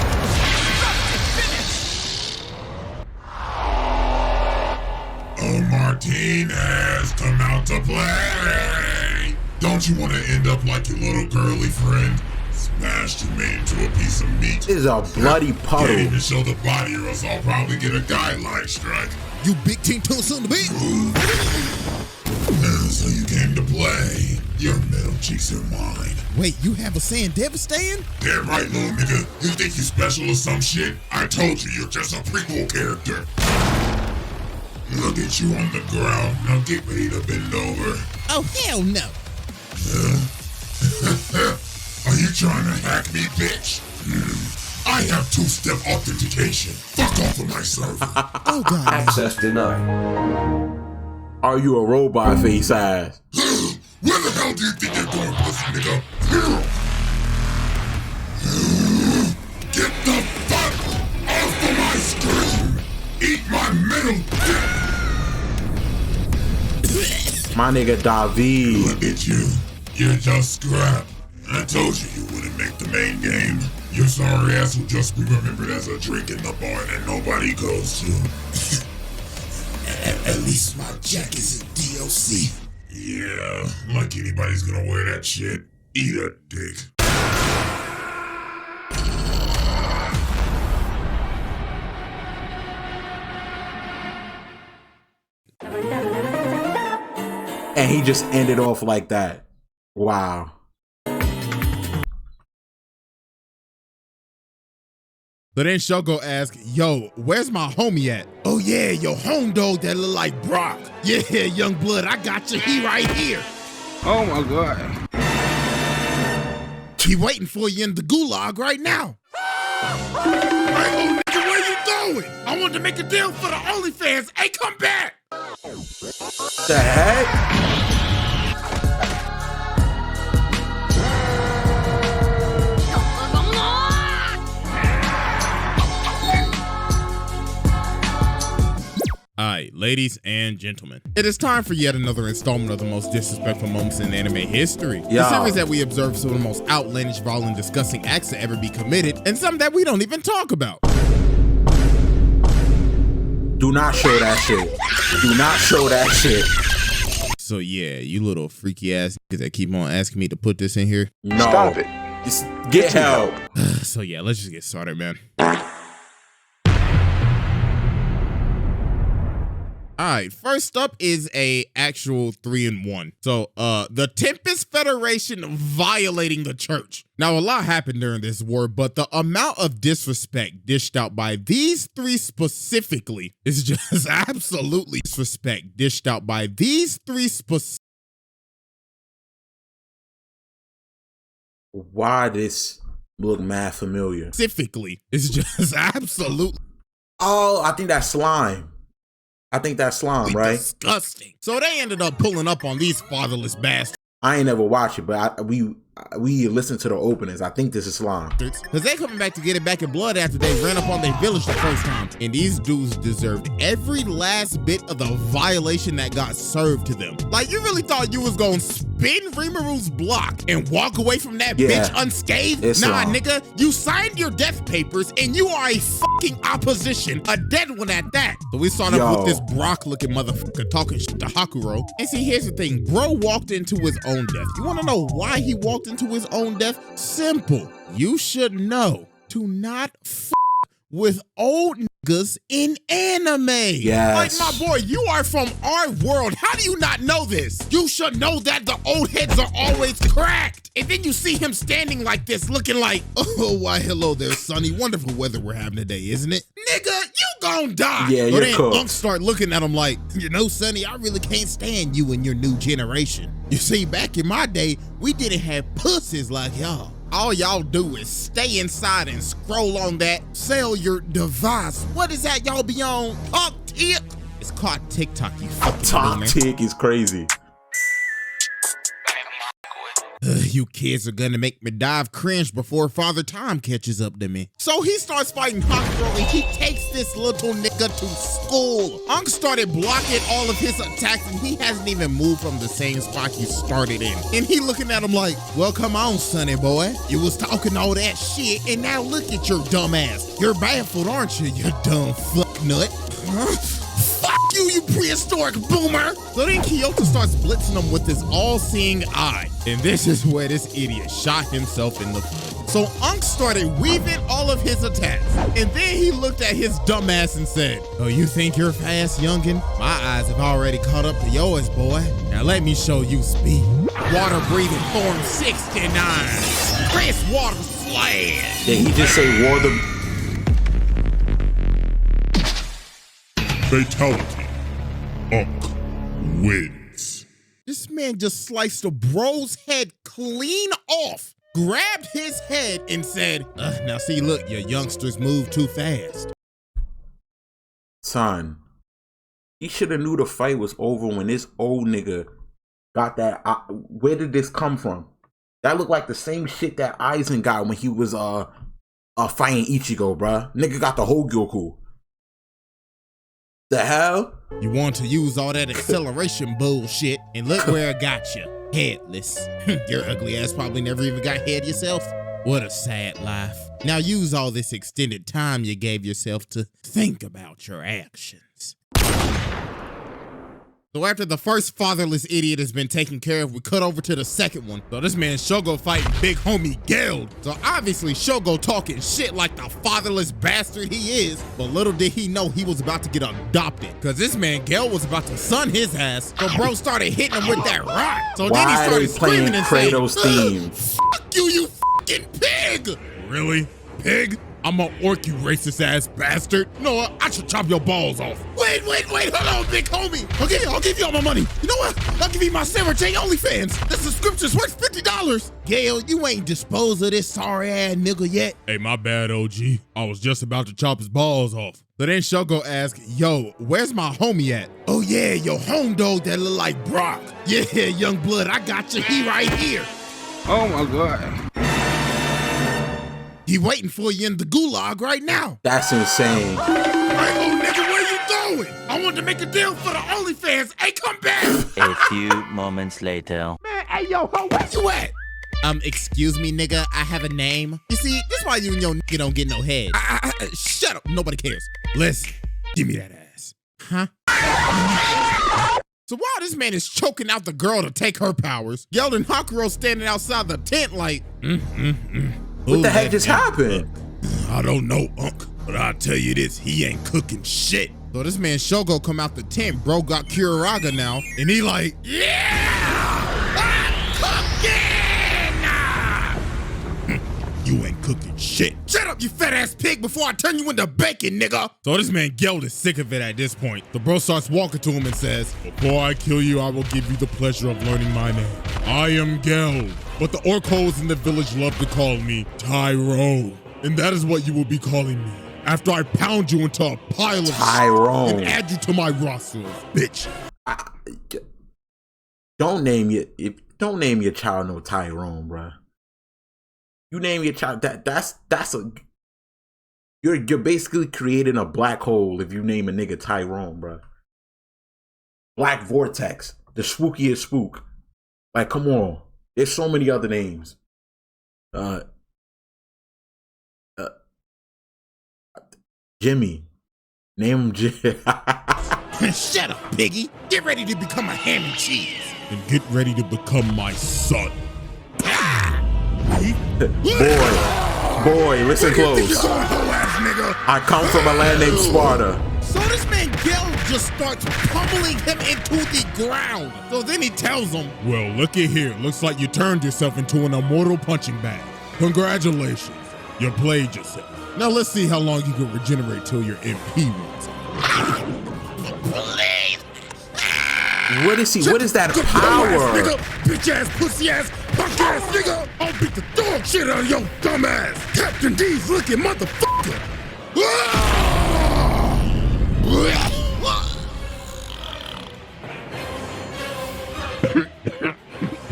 Oh, Martinez, come out to play. Don't you want to end up like your little girly friend? Smashed and made into a piece of meat. This is a bloody puddle. Can't even show the body or else I'll probably get a guideline strike. You big Ting Tung son of a bitch. So you came to play. Your metal cheeks are mine. Wait, you have a saying devastating? Damn right, little nigga. You think you special or some shit? I told you you're just a prequel character. Look at you on the ground. Now get ready to bend over. Oh, hell no. Are you trying to hack me, bitch? I have two-step authentication. Fuck off of my server. Oh, God. Access denied. Are you a robot face ass? Where the hell do you think you're going, pussy nigga? Get the fuck off of my screen! Eat my middle dick! My nigga David. Look at you. You're just scrap. I told you you wouldn't make the main game. Your sorry ass will just be remembered as a drink in the bar that nobody goes to. At least my jacket's in DLC. Yeah, like anybody's gonna wear that shit. Eat a dick. And he just ended off like that. Wow. So then Shoko asks, yo, where's my homie at? Oh yeah, your home dog that look like Brock. Yeah, young blood, I got you. He right here. Oh my God. He waiting for you in the gulag right now. Hey, old nigga, where you going? I wanted to make a deal for the OnlyFans. Hey, come back. The heck? Alright, ladies and gentlemen, it is time for yet another installment of the most disrespectful moments in anime history. The series that we observe some of the most outlandish, vile, and disgusting acts to ever be committed, and some that we don't even talk about. Do not show that shit. Do not show that shit. So yeah, you little freaky ass that keep on asking me to put this in here. No. Stop it. Just get help. So yeah, let's just get started, man. All right, first up is a actual 3-in-1. So, the Tempest Federation violating the church. Now, a lot happened during this war, but the amount of disrespect dished out by these three specifically is just absolutely disrespect dished out by these three specifically. Why this look mad familiar? Specifically, it's just absolutely. Oh, I think that's slime. I think that's slime, right? Disgusting. So they ended up pulling up on these fatherless bastards. I ain't never watched it, but we listened to the openings. I think this is slime. Because they coming back to get it back in blood after they ran up on their village the first time. And these dudes deserved every last bit of the violation that got served to them. Like, you really thought you was going to spin Rimaru's block and walk away from that bitch unscathed? Nah, nigga, you signed your death papers and you are a fucking opposition, a dead one at that. So we started off with this Brock-looking motherfucker talking shit to Hakuro. And see, here's the thing. Bro walked into his own death. You want to know why he walked into his own death? Simple. You should know to not with old niggas in anime. Yes. Like, my boy, you are from our world. How do you not know this? You should know that the old heads are always cracked. And then you see him standing like this, looking like, oh, why, hello there, Sonny. Wonderful weather we're having today, isn't it? Nigga, you gon' die. Yeah, but you're then cooked. Unks start looking at him like, you know, Sonny, I really can't stand you and your new generation. You see, back in my day, we didn't have pussies like y'all. All y'all do is stay inside and scroll on that cellular device. What is that y'all be on? Talk Tick? It's called TikTok, you fucking Talk Tick is crazy. You kids are gonna make me dive cringe before Father Time catches up to me. So he starts fighting Hakuro and he takes this little nigga to school. Unk started blocking all of his attacks and he hasn't even moved from the same spot he started in. And he looking at him like, well, come on, sonny boy. You was talking all that shit and now look at your dumb ass. You're baffled, aren't you, you dumb fuck nut? Fuck you, you prehistoric boomer! So then Kyoto starts blitzing him with his all-seeing eye. And this is where this idiot shot himself in the foot. So Unk started weaving all of his attacks. And then he looked at his dumb ass and said, oh, you think you're fast, youngin'? My eyes have already caught up to yours, boy. Now let me show you speed. Water breathing form 69. Chris Water Slash. Did he just say war the... Fatality. Unk wins. This man just sliced a bro's head clean off, grabbed his head and said, now see, look, your youngsters move too fast. Son, he should have knew the fight was over when this old nigga got that. Where did this come from? That looked like the same shit that Aizen got when he was fighting Ichigo, bruh. Nigga got the whole Gyoku. The hell? You want to use all that acceleration bullshit, and look where it got you. Headless. Your ugly ass probably never even got head yourself. What a sad life. Now use all this extended time you gave yourself to think about your actions. So after the first fatherless idiot has been taken care of, we cut over to the second one. So this man Shogo fighting big homie Geld. So obviously Shogo talking shit like the fatherless bastard he is, but little did he know he was about to get adopted. Cause this man Geld was about to son his ass. So bro started hitting him with that rock. So then he started screaming and saying, fuck you, you fucking pig! Really? Pig? I'm gonna orc you, racist ass bastard. No, I should chop your balls off. Wait, hold on, big homie. I'll give you all my money. You know what? I'll give you my Sarah J OnlyFans. The subscription's worth $50. Gail, you ain't disposed of this sorry ass nigga yet. Hey, my bad, OG. I was just about to chop his balls off. So then Shogo asked, yo, where's my homie at? Oh yeah, your home dog that look like Brock. Yeah, young blood, I got you. He right here. Oh my God. He waiting for you in the gulag right now. That's insane. Hey, old nigga, where you going? I want to make a deal for the OnlyFans. Hey, come back. A few moments later. Man, hey, yo, ho, where you at? Excuse me, nigga, I have a name. You see, this is why you and your nigga don't get no head. Shut up, nobody cares. Listen, give me that ass. Huh? So while this man is choking out the girl to take her powers, Geld and Hakuro standing outside the tent like, What the heck just happened? I don't know, Unc, but I'll tell you this, he ain't cooking shit. So this man Shogo come out the tent, bro got Kuriraga now, and he like, yeah! I'm cooking! You ain't cooking shit. Shut up, you fat ass pig, before I turn you into bacon, nigga! So this man Geld is sick of it at this point. The bro starts walking to him and says, before I kill you, I will give you the pleasure of learning my name. I am Geld. But the orc hoes in the village love to call me Tyrone. And that is what you will be calling me after I pound you into a pile of Tyrone shit and add you to my roster, bitch. Don't name your child no Tyrone, bruh. You name your child you're basically creating a black hole if you name a nigga Tyrone, bruh. Black Vortex, the spookiest spook. Like, come on. There's so many other names. Jimmy. Name him Jimmy. Shut up, piggy. Get ready to become a ham and cheese. And get ready to become my son. Boy, listen close. I come from a land named Sparta. So this man Geld just starts pummeling him into the ground. So then he tells him, well, looky here. Looks like you turned yourself into an immortal punching bag. Congratulations. You played yourself. Now let's see how long you can regenerate till your MP runs out. Please. What is he? What is that power? Nigga, bitch ass, pussy ass, punk ass nigga. I'll beat the dog shit out of your dumb ass. Captain D's looking motherfucker.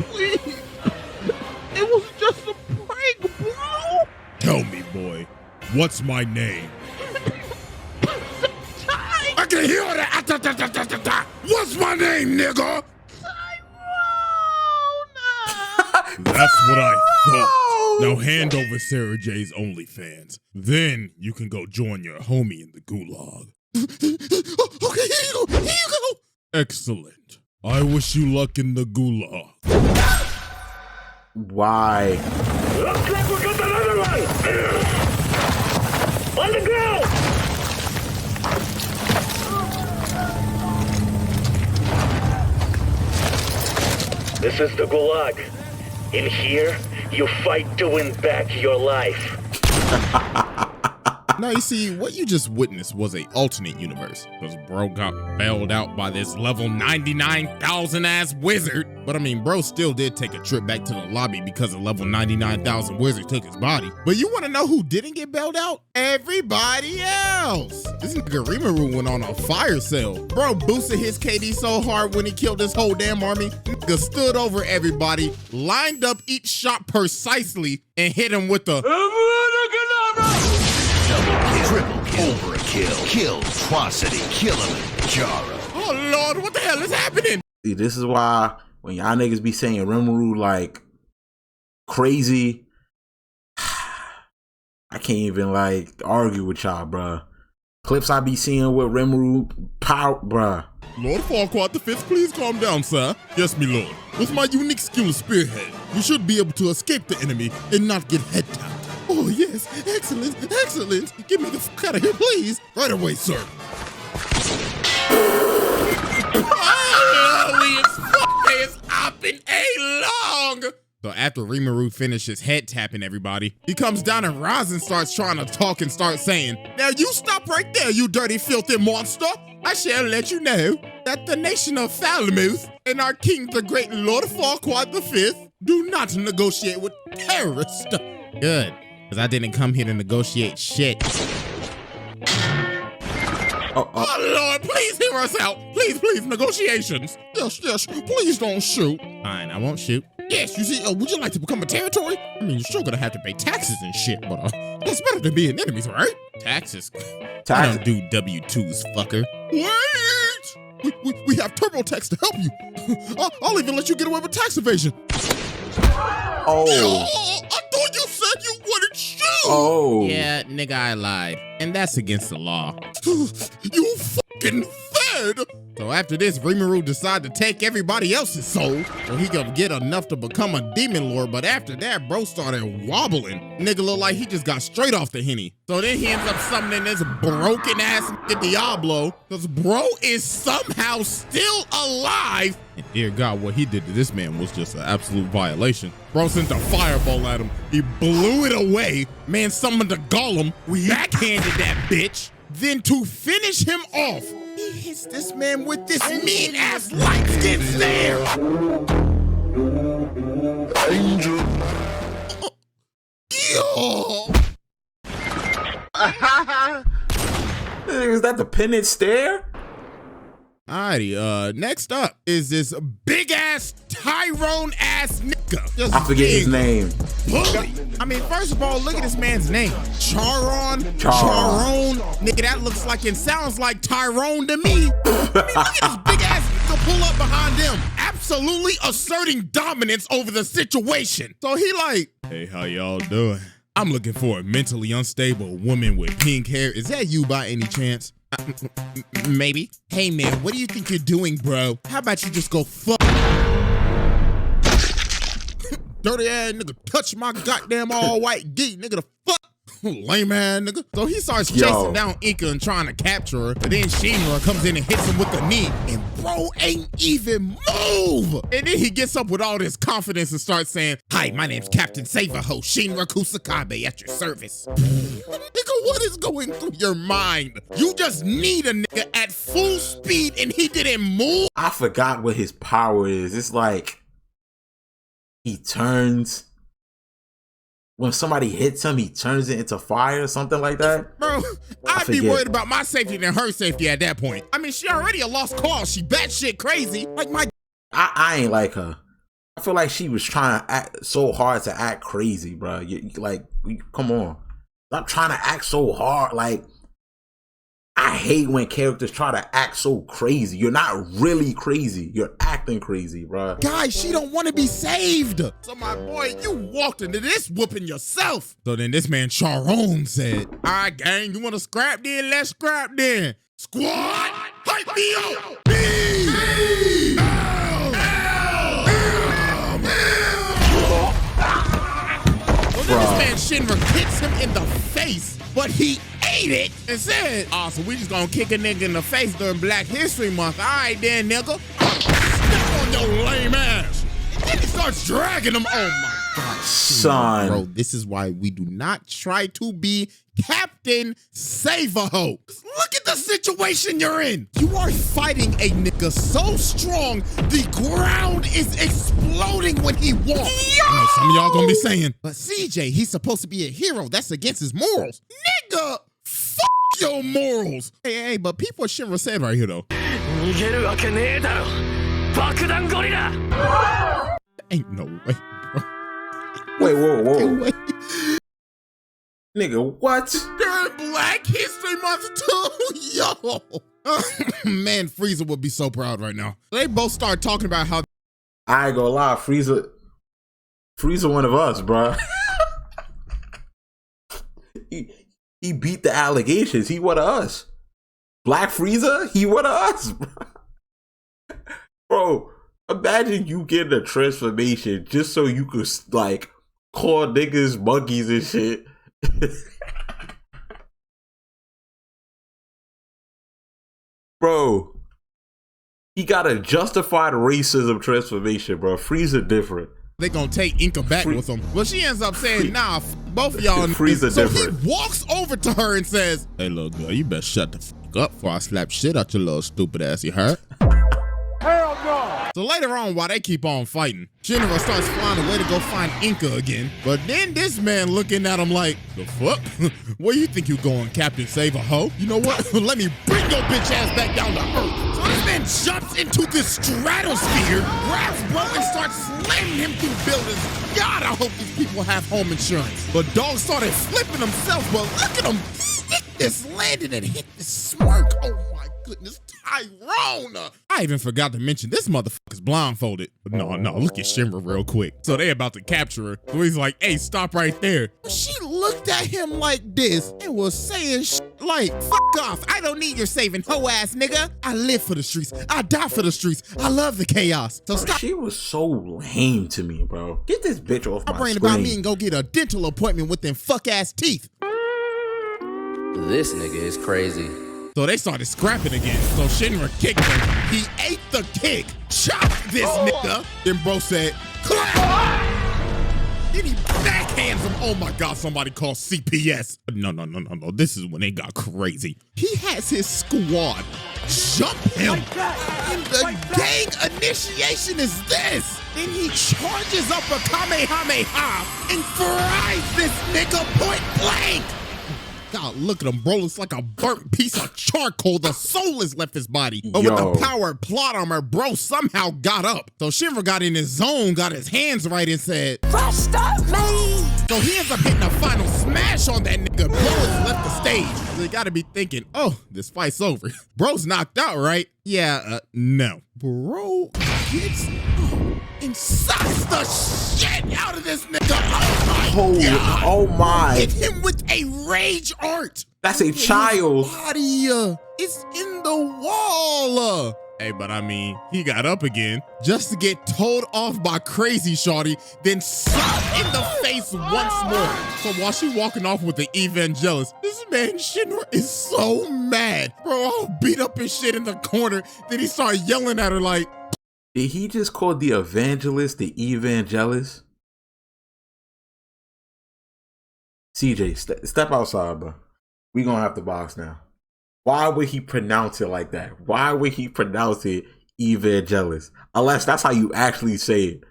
Please. It was just a prank, bro. Tell me, boy, what's my name? I can hear that. What's my name, nigga? That's what I thought. Now hand over Sarah J's OnlyFans. Then you can go join your homie in the gulag. Okay, here you go. Here you go. Excellent. I wish you luck in the gulag. Why? Looks like we got another one. On the ground. The This is the Gulag. In here, you fight to win back your life. Now, you see, what you just witnessed was a alternate universe, because bro got bailed out by this level 99,000 ass wizard. But I mean, bro still did take a trip back to the lobby because a level 99,000 wizard took his body. But you want to know who didn't get bailed out? Everybody else. This nigga Rimuru went on a fire sale. Bro boosted his KD so hard when he killed this whole damn army. Nigga stood over everybody, lined up each shot precisely, and hit him with the triple kill, overkill, kill, atrocity, killing, Oh Lord, what the hell is happening? See, this is why when y'all niggas be saying Rimuru like crazy, I can't even like argue with y'all, bruh. Clips I be seeing with Rimuru power, bruh. Lord Farquaad the Fifth, please calm down, sir. Yes, me lord. With my unique skill Spearhead, you should be able to escape the enemy and not get head tapped. Oh yes, excellent, excellent. Get me the fuck out of here, please. Right away, sir. It's up in a long. So after Rimuru finishes head tapping everybody, he comes down and Razin starts trying to talk and starts saying, "Now you stop right there, you dirty, filthy monster. I shall let you know that the nation of Falmouth and our king, the great Lord Farquaad the Fifth, do not negotiate with terrorists." Good, because I didn't come here to negotiate shit. Oh Lord, please hear us out. Please, please, negotiations. Yes, yes, please don't shoot. Fine, I won't shoot. Yes, you see, would you like to become a territory? I mean, you're still gonna have to pay taxes and shit, but that's better than being enemies, right? Taxes? I don't do W-2s, fucker. Wait! We have TurboTax to help you. I'll even let you get away with tax evasion. Oh. I thought you said you wouldn't shoot. Oh. Yeah, nigga, I lied. And that's against the law. You fucking fed. So after this, Rimuru decided to take everybody else's soul so he could get enough to become a demon lord. But after that, bro started wobbling. Nigga looked like he just got straight off the Henny. So then he ends up summoning this broken ass Diablo, because bro is somehow still alive. And dear God, what he did to this man was just an absolute violation. Bro sent a fireball at him. He blew it away. Man summoned a golem. We backhanded that bitch. Then to finish him off, he hits this man with this mean ass light skin stare. Angel. Is that the penance stare? Alrighty, next up is this big ass Tyrone ass nigga. I forget his name. Bully. I mean, first of all, look at this man's name. Charon. Nigga, that looks like and sounds like Tyrone to me. I mean, look at this big ass nigga pull up behind him, absolutely asserting dominance over the situation. So he like, "Hey, how y'all doing? I'm looking for a mentally unstable woman with pink hair. Is that you by any chance?" Maybe. "Hey man, what do you think you're doing, bro? How about you just go fuck?" Dirty ass nigga, touch my goddamn all white geek, nigga, the fuck? Lame ass nigga. So he starts chasing down Inka and trying to capture her, but then Shinra comes in and hits him with the knee, and bro ain't even move. And then he gets up with all this confidence and starts saying, "Hi, my name's Captain Save-A-Ho, Shinra Kusakabe at your service." Nigga, what is going through your mind? You just need a nigga at full speed and he didn't move? I forgot what his power is. It's like he turns, when somebody hits him, he turns it into fire or something like that. Bro, I'd be worried about my safety than her safety at that point. I mean, she already a lost cause. She batshit crazy. Like my... I ain't like her. I feel like she was trying to act so hard to act crazy, bro. Come on. Stop trying to act so hard. Like, I hate when characters try to act so crazy. You're not really crazy. You're acting crazy, bro. Guys, she don't want to be saved. So my boy, you walked into this whooping yourself. So then this man Charon said, "All right, gang, you want to scrap then? Let's scrap then. Squad, hype me up. So then this man Shinra kicks him in the face, but he ate it and said, "Oh, so we just gonna kick a nigga in the face during Black History Month. All right then, nigga. Step on your lame ass." Then he starts dragging him. Oh my God. Son. Bro, this is why we do not try to be Captain Save-A-Ho. Look at the situation you're in. You are fighting a nigga so strong, the ground is exploding when he walks. Yo! I know some of y'all gonna be saying, but CJ, he's supposed to be a hero. That's against his morals. Nigga, fuck your morals. Hey, but people what Shinra said right here, though. Ain't no way, bro. Wait, whoa. Nigga, what? During Black History Month too? Yo. Man, Frieza would be so proud right now. They both start talking about how I ain't gonna lie, Frieza one of us, bro. he beat the allegations. He one of us. Black Frieza, he one of us, bro. Bro, imagine you getting a transformation just so you could like call niggas monkeys and shit. Bro, he got a justified racism transformation, bro. Frieza different. they gonna take Inca back with them. Well, she ends up saying, nah, both of y'all. Frieza so different. He walks over to her and says, hey, little girl, you better shut the fuck up before I slap shit out your little stupid ass, you heard? Hell no! So later on, while they keep on fighting, Shinra starts flying away to go find Inca again. But then this man looking at him like, the fuck? Where you think you going, Captain Save-A-Ho? You know what? Let me bring your bitch ass back down to earth. So this man jumps into this stratosphere, grabs Bro and starts slamming him through buildings. God, I hope these people have home insurance. But Dog started flipping himself, but look at him. This landed and hit the smirk. Oh my goodness, Tyrone. I even forgot to mention this motherfucker's blindfolded. But no, look at Shinra real quick. So they about to capture her. So he's like, hey, stop right there. She looked at him like this and was saying like, fuck off. I don't need your saving, hoe ass nigga. I live for the streets. I die for the streets. I love the chaos. So stop. She was so lame to me, bro. Get this bitch off my brain screen. About me and go get a dental appointment with them fuck ass teeth. This nigga is crazy. So they started scrapping again. So Shinra kicked him. He ate the kick. Chopped this nigga. Then Bro said, clap! Then he backhands him. Oh my God, somebody call CPS. No. This is when they got crazy. He has his squad jump him. And the gang initiation is this. Then he charges up a Kamehameha and fries this nigga point blank. God, look at him, bro. It's like a burnt piece of charcoal. The soul has left his body. But with the power of plot armor, Bro somehow got up. So Shinra got in his zone, got his hands right and said, stop me! So he ends up hitting a final smash on that nigga. Bro has left the stage. So you gotta be thinking, oh, this fight's over. Bro's knocked out, right? Yeah, no. Bro gets and sucks the shit out of this nigga. Oh my God. Oh my. Hit him with a rage art. That's a child. His body is in the wall. Hey, but I mean, he got up again just to get told off by Crazy Shorty, then slapped in the face once more. So while she walking off with the evangelist, this man Shinra is so mad. Bro, all beat up his shit in the corner. Then he started yelling at her like, did he just call the evangelist the evangelist? CJ, step outside, bro. We gonna have to box now. Why would he pronounce it like that? Why would he pronounce it evangelist? Unless that's how you actually say it.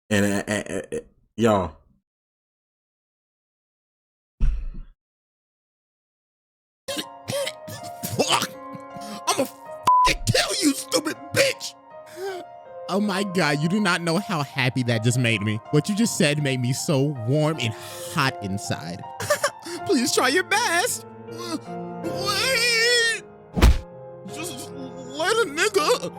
And yo. Fuck! I'ma fucking kill you, stupid bitch! Oh my God, you do not know how happy that just made me. What you just said made me so warm and hot inside. Please try your best. Wait. Just let a nigga.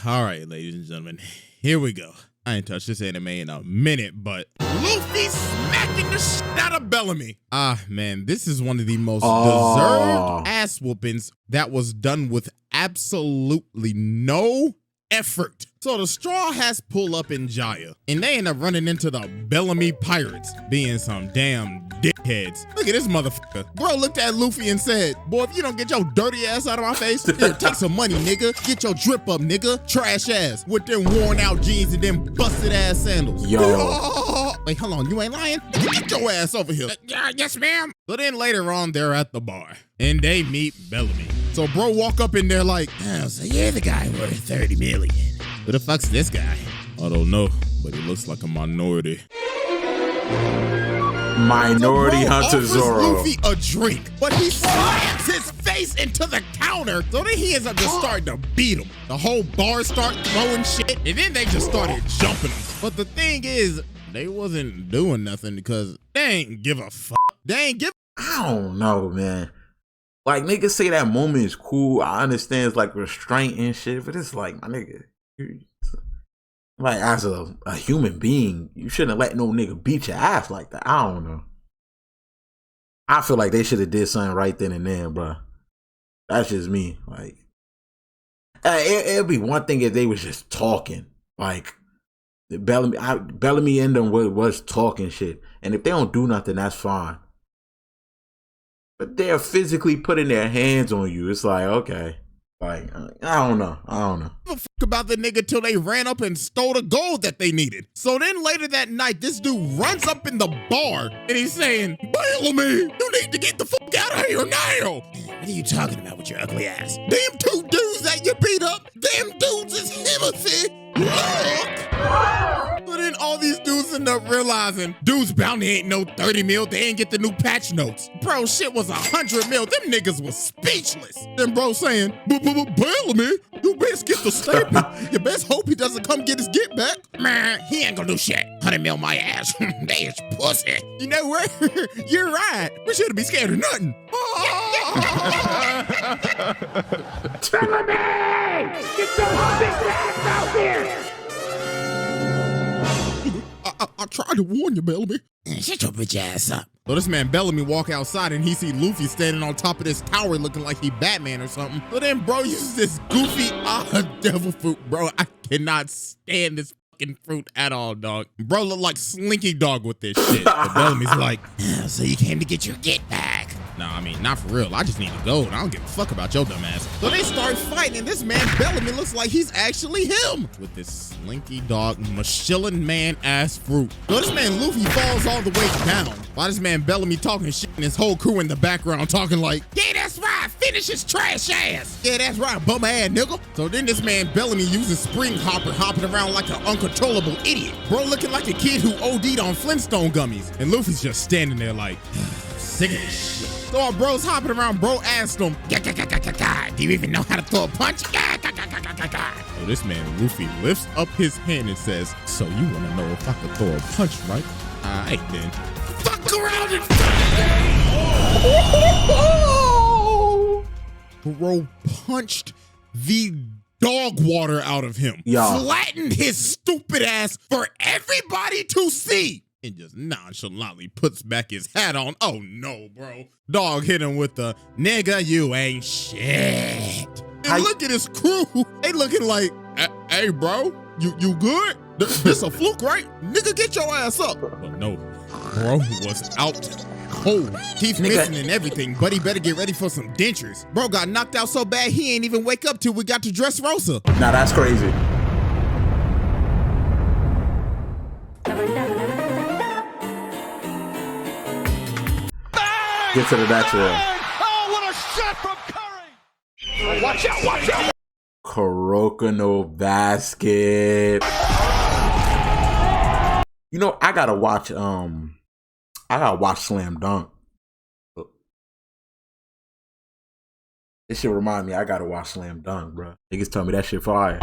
All right, ladies and gentlemen, here we go. I ain't touched this anime in a minute, but Luffy smacking the shit out of Bellamy. Ah, man, this is one of the most deserved ass whoopings that was done with absolutely no effort. So the Straw Hats pull up in Jaya, and they end up running into the Bellamy Pirates, being some damn dick. heads. Look at this motherfucker. Bro looked at Luffy and said, boy, if you don't get your dirty ass out of my face, here, take some money, nigga. Get your drip up, nigga. Trash ass. With them worn out jeans and them busted ass sandals. Yo. Wait, hold on. You ain't lying? Get your ass over here. Yes, ma'am. So then later on, they're at the bar. And they meet Bellamy. So bro walk up in there like, oh, so you're the guy worth 30 million. Who the fuck's this guy? I don't know, but he looks like a minority. Minority Hunter Zoro. Luffy a drink, but he slams his face into the counter. So then he ends up just starting to beat him. The whole bar start throwing shit, and then they just started jumping him. But the thing is, they wasn't doing nothing because they ain't give a fuck. They ain't give. I don't know, man. Like, niggas say that moment is cool. I understand it's like restraint and shit, but it's like, my nigga, like, as a human being, you shouldn't let no nigga beat your ass like that. I don't know. I feel like they should have did something right then and there, bro. That's just me. Like, it'd be one thing if they was just talking. Like, Bellamy and them was talking shit. And if they don't do nothing, that's fine. But they're physically putting their hands on you. It's like, okay. Like, I don't know. Fuck about the nigga till they ran up and stole the gold that they needed. So then later that night, this dude runs up in the bar and he's saying, Bellamy, you need to get the fuck out of here now. What are you talking about with your ugly ass? Them two dudes that you beat up, them dudes is Timothy. Look! But then all these dudes end up realizing dude's bounty ain't no 30 mil. They ain't get the new patch notes. Bro, shit was 100 mil. Them niggas was speechless. Then bro saying, Bellamy, you best get the statement. You best hope he doesn't come get his get back. Man, he ain't gonna do shit. 100 mil my ass. They is pussy. You know what? You're right. We shouldn't be scared of nothing. Bellamy! Get those big ass out here! I tried to warn you, Bellamy. Shut your bitch ass up. So this man Bellamy walk outside and he see Luffy standing on top of this tower looking like he Batman or something. So then bro uses this goofy devil fruit. Bro, I cannot stand this fucking fruit at all, dog. Bro look like Slinky Dog with this shit. But Bellamy's like, oh, so you came to get your get back. Nah, I mean, not for real. I just need to go. I don't give a fuck about your dumb ass. So they start fighting, and this man Bellamy looks like he's actually him with this Slinky Dog Michelin man ass fruit. So this man Luffy falls all the way down while this man Bellamy talking shit and his whole crew in the background talking like, yeah, that's right, finish his trash ass. Yeah, that's right, bum ass nigga. So then this man Bellamy uses Spring Hopper hopping around like an uncontrollable idiot. Bro looking like a kid who OD'd on Flintstone gummies. And Luffy's just standing there like, sick of this shit. So our bro's hopping around, bro asked him, do you even know how to throw a punch? So this man Luffy lifts up his hand and says, so you want to know if I could throw a punch, right? Alright then. Fuck around and bro punched the dog water out of him. Flattened his stupid ass for everybody to see. And just nonchalantly puts back his hat on. Oh no, bro. Dog hit him with the nigga, you ain't shit. And look at his crew. They looking like, hey bro, you good? This a fluke, right? Nigga, get your ass up. But no, bro was out cold. Teeth missing and everything, but he better get ready for some dentures. Bro got knocked out so bad he ain't even wake up till we got to Dressrosa. Nah, that's crazy. Get to the next one. Oh, what a shot from Curry! Watch out, watch out! Kuroko no basket. You know, I gotta watch Slam Dunk. This shit remind me, I gotta watch Slam Dunk, bro. Niggas tell me that shit fire.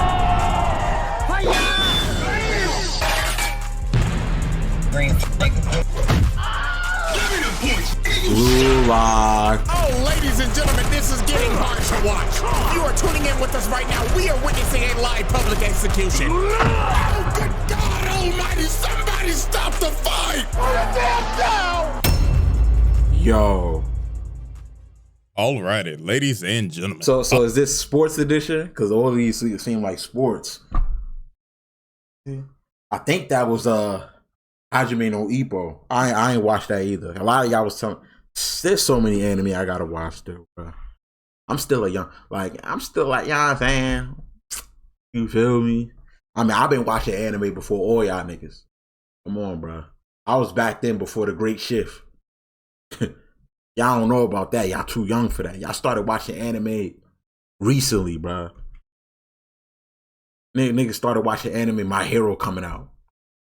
Blue lock. Oh, ladies and gentlemen, this is getting hard to watch. If you are tuning in with us right now, we are witnessing a live public execution. Oh, good God almighty, somebody stop the fight! Yo. Alrighty, ladies and gentlemen. So is this sports edition? Because all of these seem like sports. I think that was Hajime no Ippo. I ain't watched that either. A lot of y'all was telling. There's so many anime I gotta watch though, bro. I'm still like, you know what I'm saying? You feel me? I mean, I've been watching anime before all y'all niggas. Come on, bro. I was back then before the Great Shift. Y'all don't know about that. Y'all too young for that. Y'all started watching anime recently, bro. Niggas started watching anime. My Hero coming out.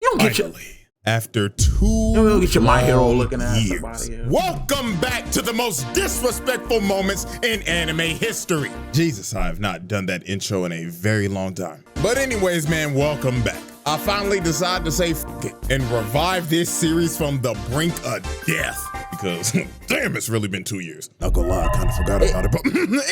You don't get Finally, after 2 don't get your My Hero looking at years, somebody else. Welcome back to the most disrespectful moments in anime history. Jesus, I have not done that intro in a very long time. But anyways, man, welcome back. I finally decided to say f it and revive this series from the brink of death. Because, damn, it's really been 2 years. Not gonna lie, I kind of forgot about it, but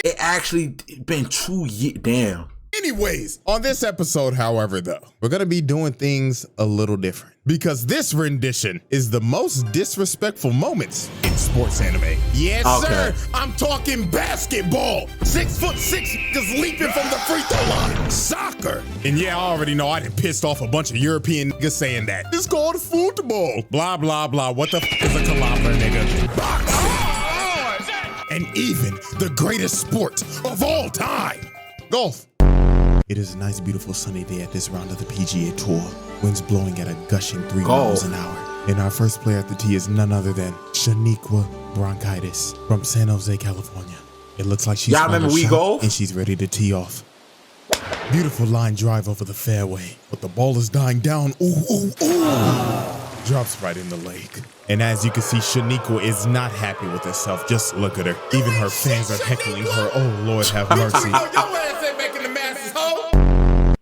it actually been 2 years. Damn. Anyways, on this episode, however, though, we're gonna be doing things a little different because this rendition is the most disrespectful moments in sports anime. Yes, sir. I'm talking basketball. 6'6" just leaping from the free throw line. Soccer. And yeah, I already know I done pissed off a bunch of European niggas saying that. It's called football. Blah, blah, blah. What the f is a caliber, nigga? Boxing. And even the greatest sport of all time, golf. It is a nice, beautiful sunny day at this round of the PGA Tour. Winds blowing at a gushing 3 miles an hour. And our first player at the tee is none other than Shaniqua Bronchitis from San Jose, California. It looks like she's remember We Golf? and she's ready to tee off. Beautiful line drive over the fairway, but the ball is dying down. Ooh, ooh, ooh. Drops right in the lake. And as you can see, Shaniqua is not happy with herself. Just look at her. Even her fans are heckling her. Oh, Lord have mercy.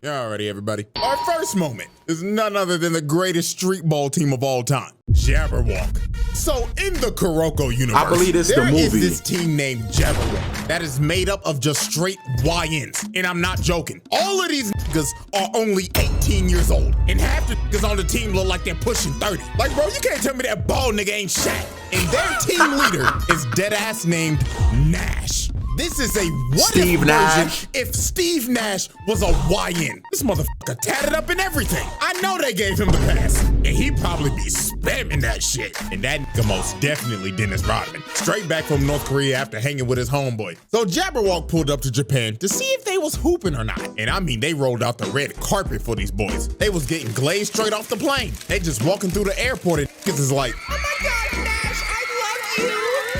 Yeah, alrighty, everybody. Our first moment is none other than the greatest street ball team of all time, Jabberwock. So in the Kuroko universe, I believe it's the movie. There is this team named Jabberwock that is made up of just straight YNs, and I'm not joking. All of these niggas are only 18 years old, and half the niggas on the team look like they're pushing 30. Like, bro, you can't tell me that bald nigga ain't Shaq. And their team leader is deadass named Nash. This is a what-if version if Steve Nash was a YN. This motherfucker tatted up and everything. I know they gave him the pass, and he'd probably be spamming that shit. And that nigga most definitely Dennis Rodman, straight back from North Korea after hanging with his homeboy. So Jabberwock pulled up to Japan to see if they was hooping or not. And I mean, they rolled out the red carpet for these boys. They was getting glazed straight off the plane. They just walking through the airport and niggas is like, oh my God, Nash, I love you.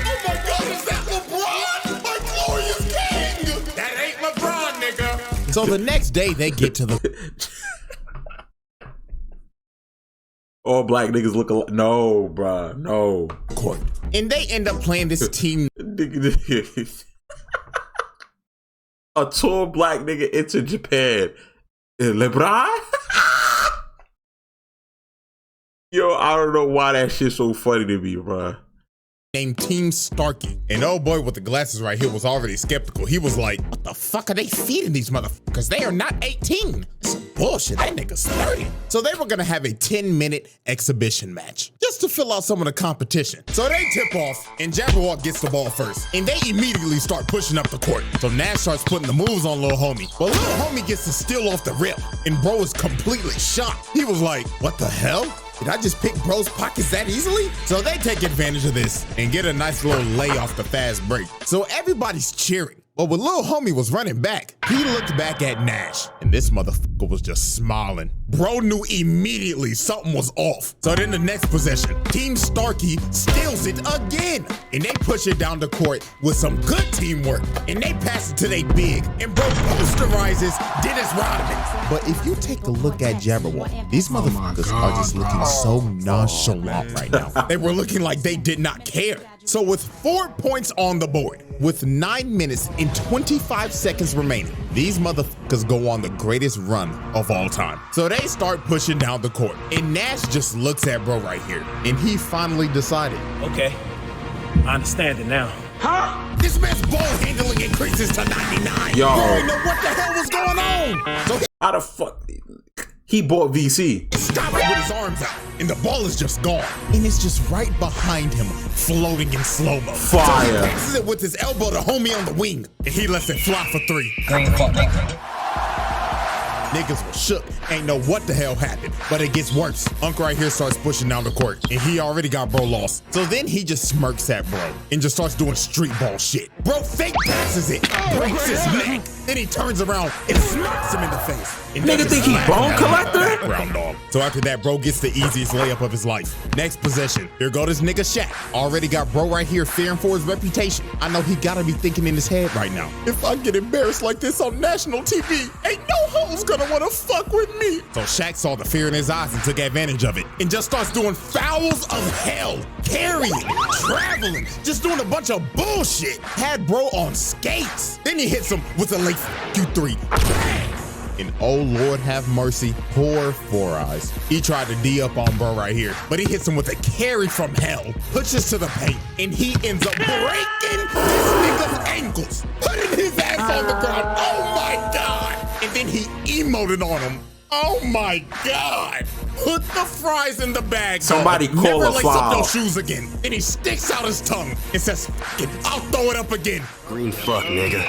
Oh my God, is that LeBron? So the next day they get to the all black niggas look alike. No, bruh, no. Court. And they end up playing this team. A tall black nigga into Japan. LeBron? Yo, I don't know why that shit's so funny to me, bruh. Named Team Starkey. And oh boy with the glasses right here was already skeptical. He was like, what the fuck are they feeding these motherfuckers? They are not 18. This is bullshit. That nigga's 30. So they were gonna have a 10-minute exhibition match just to fill out some of the competition. So they tip off and Jabberwock gets the ball first. And they immediately start pushing up the court. So Nash starts putting the moves on Lil Homie. But Lil Homie gets to steal off the rip. And bro is completely shocked. He was like, what the hell? Did I just pick bro's pockets that easily? So they take advantage of this and get a nice little lay off the fast break. So everybody's cheering. But when Lil Homie was running back, he looked back at Nash, and this motherfucker was just smiling. Bro knew immediately something was off. So then the next possession, Team Starkey steals it again, and they push it down the court with some good teamwork, and they pass it to they big, and bro posterizes Dennis Rodman. But if you take a look at Jabberwock, these motherfuckers are just looking so nonchalant right now. They were looking like they did not care. So with 4 points on the board, with 9 minutes and 25 seconds remaining, these motherfuckers go on the greatest run of all time. So they start pushing down the court, and Nash just looks at bro right here, and he finally decided, okay, I understand it now. Huh? This man's ball handling increases to 99. Yo. You already know what the hell was going on. So how the fuck? He bought VC. Stop it with his arms out, and the ball is just gone. And it's just right behind him, floating in slow-mo. Fire. So he passes it with his elbow to Homie on the wing, and he lets it fly for 3. Niggas was shook, ain't know what the hell happened, but it gets worse. Unc right here starts pushing down the court, and he already got bro lost. So then he just smirks at bro and just starts doing street ball shit. Bro fake passes it, breaks his neck, then he turns around and smacks him in the face. And Nigga think he bone collector? Background dog. So after that, bro gets the easiest layup of his life. Next possession, here go this nigga Shaq. Already got bro right here fearing for his reputation. I know he gotta be thinking in his head right now, if I get embarrassed like this on national TV, ain't no hoes gonna wanna fuck with me. So Shaq saw the fear in his eyes and took advantage of it and just starts doing fouls of hell, carrying, traveling, just doing a bunch of bullshit. Had bro on skates. Then he hits him with a late Q3. Bang! And oh Lord have mercy, poor Four Eyes. He tried to D up on bro right here, but he hits him with a carry from hell, pushes to the paint, and he ends up breaking this nigga's ankles, putting his ass on the ground. Oh my God. And then he emoted on him. Oh my God. Put the fries in the bag. Somebody dog. call Never a lace foul. up those shoes again. Then he sticks out his tongue and says, "Fuck it, I'll throw it up again." Green fuck, nigga.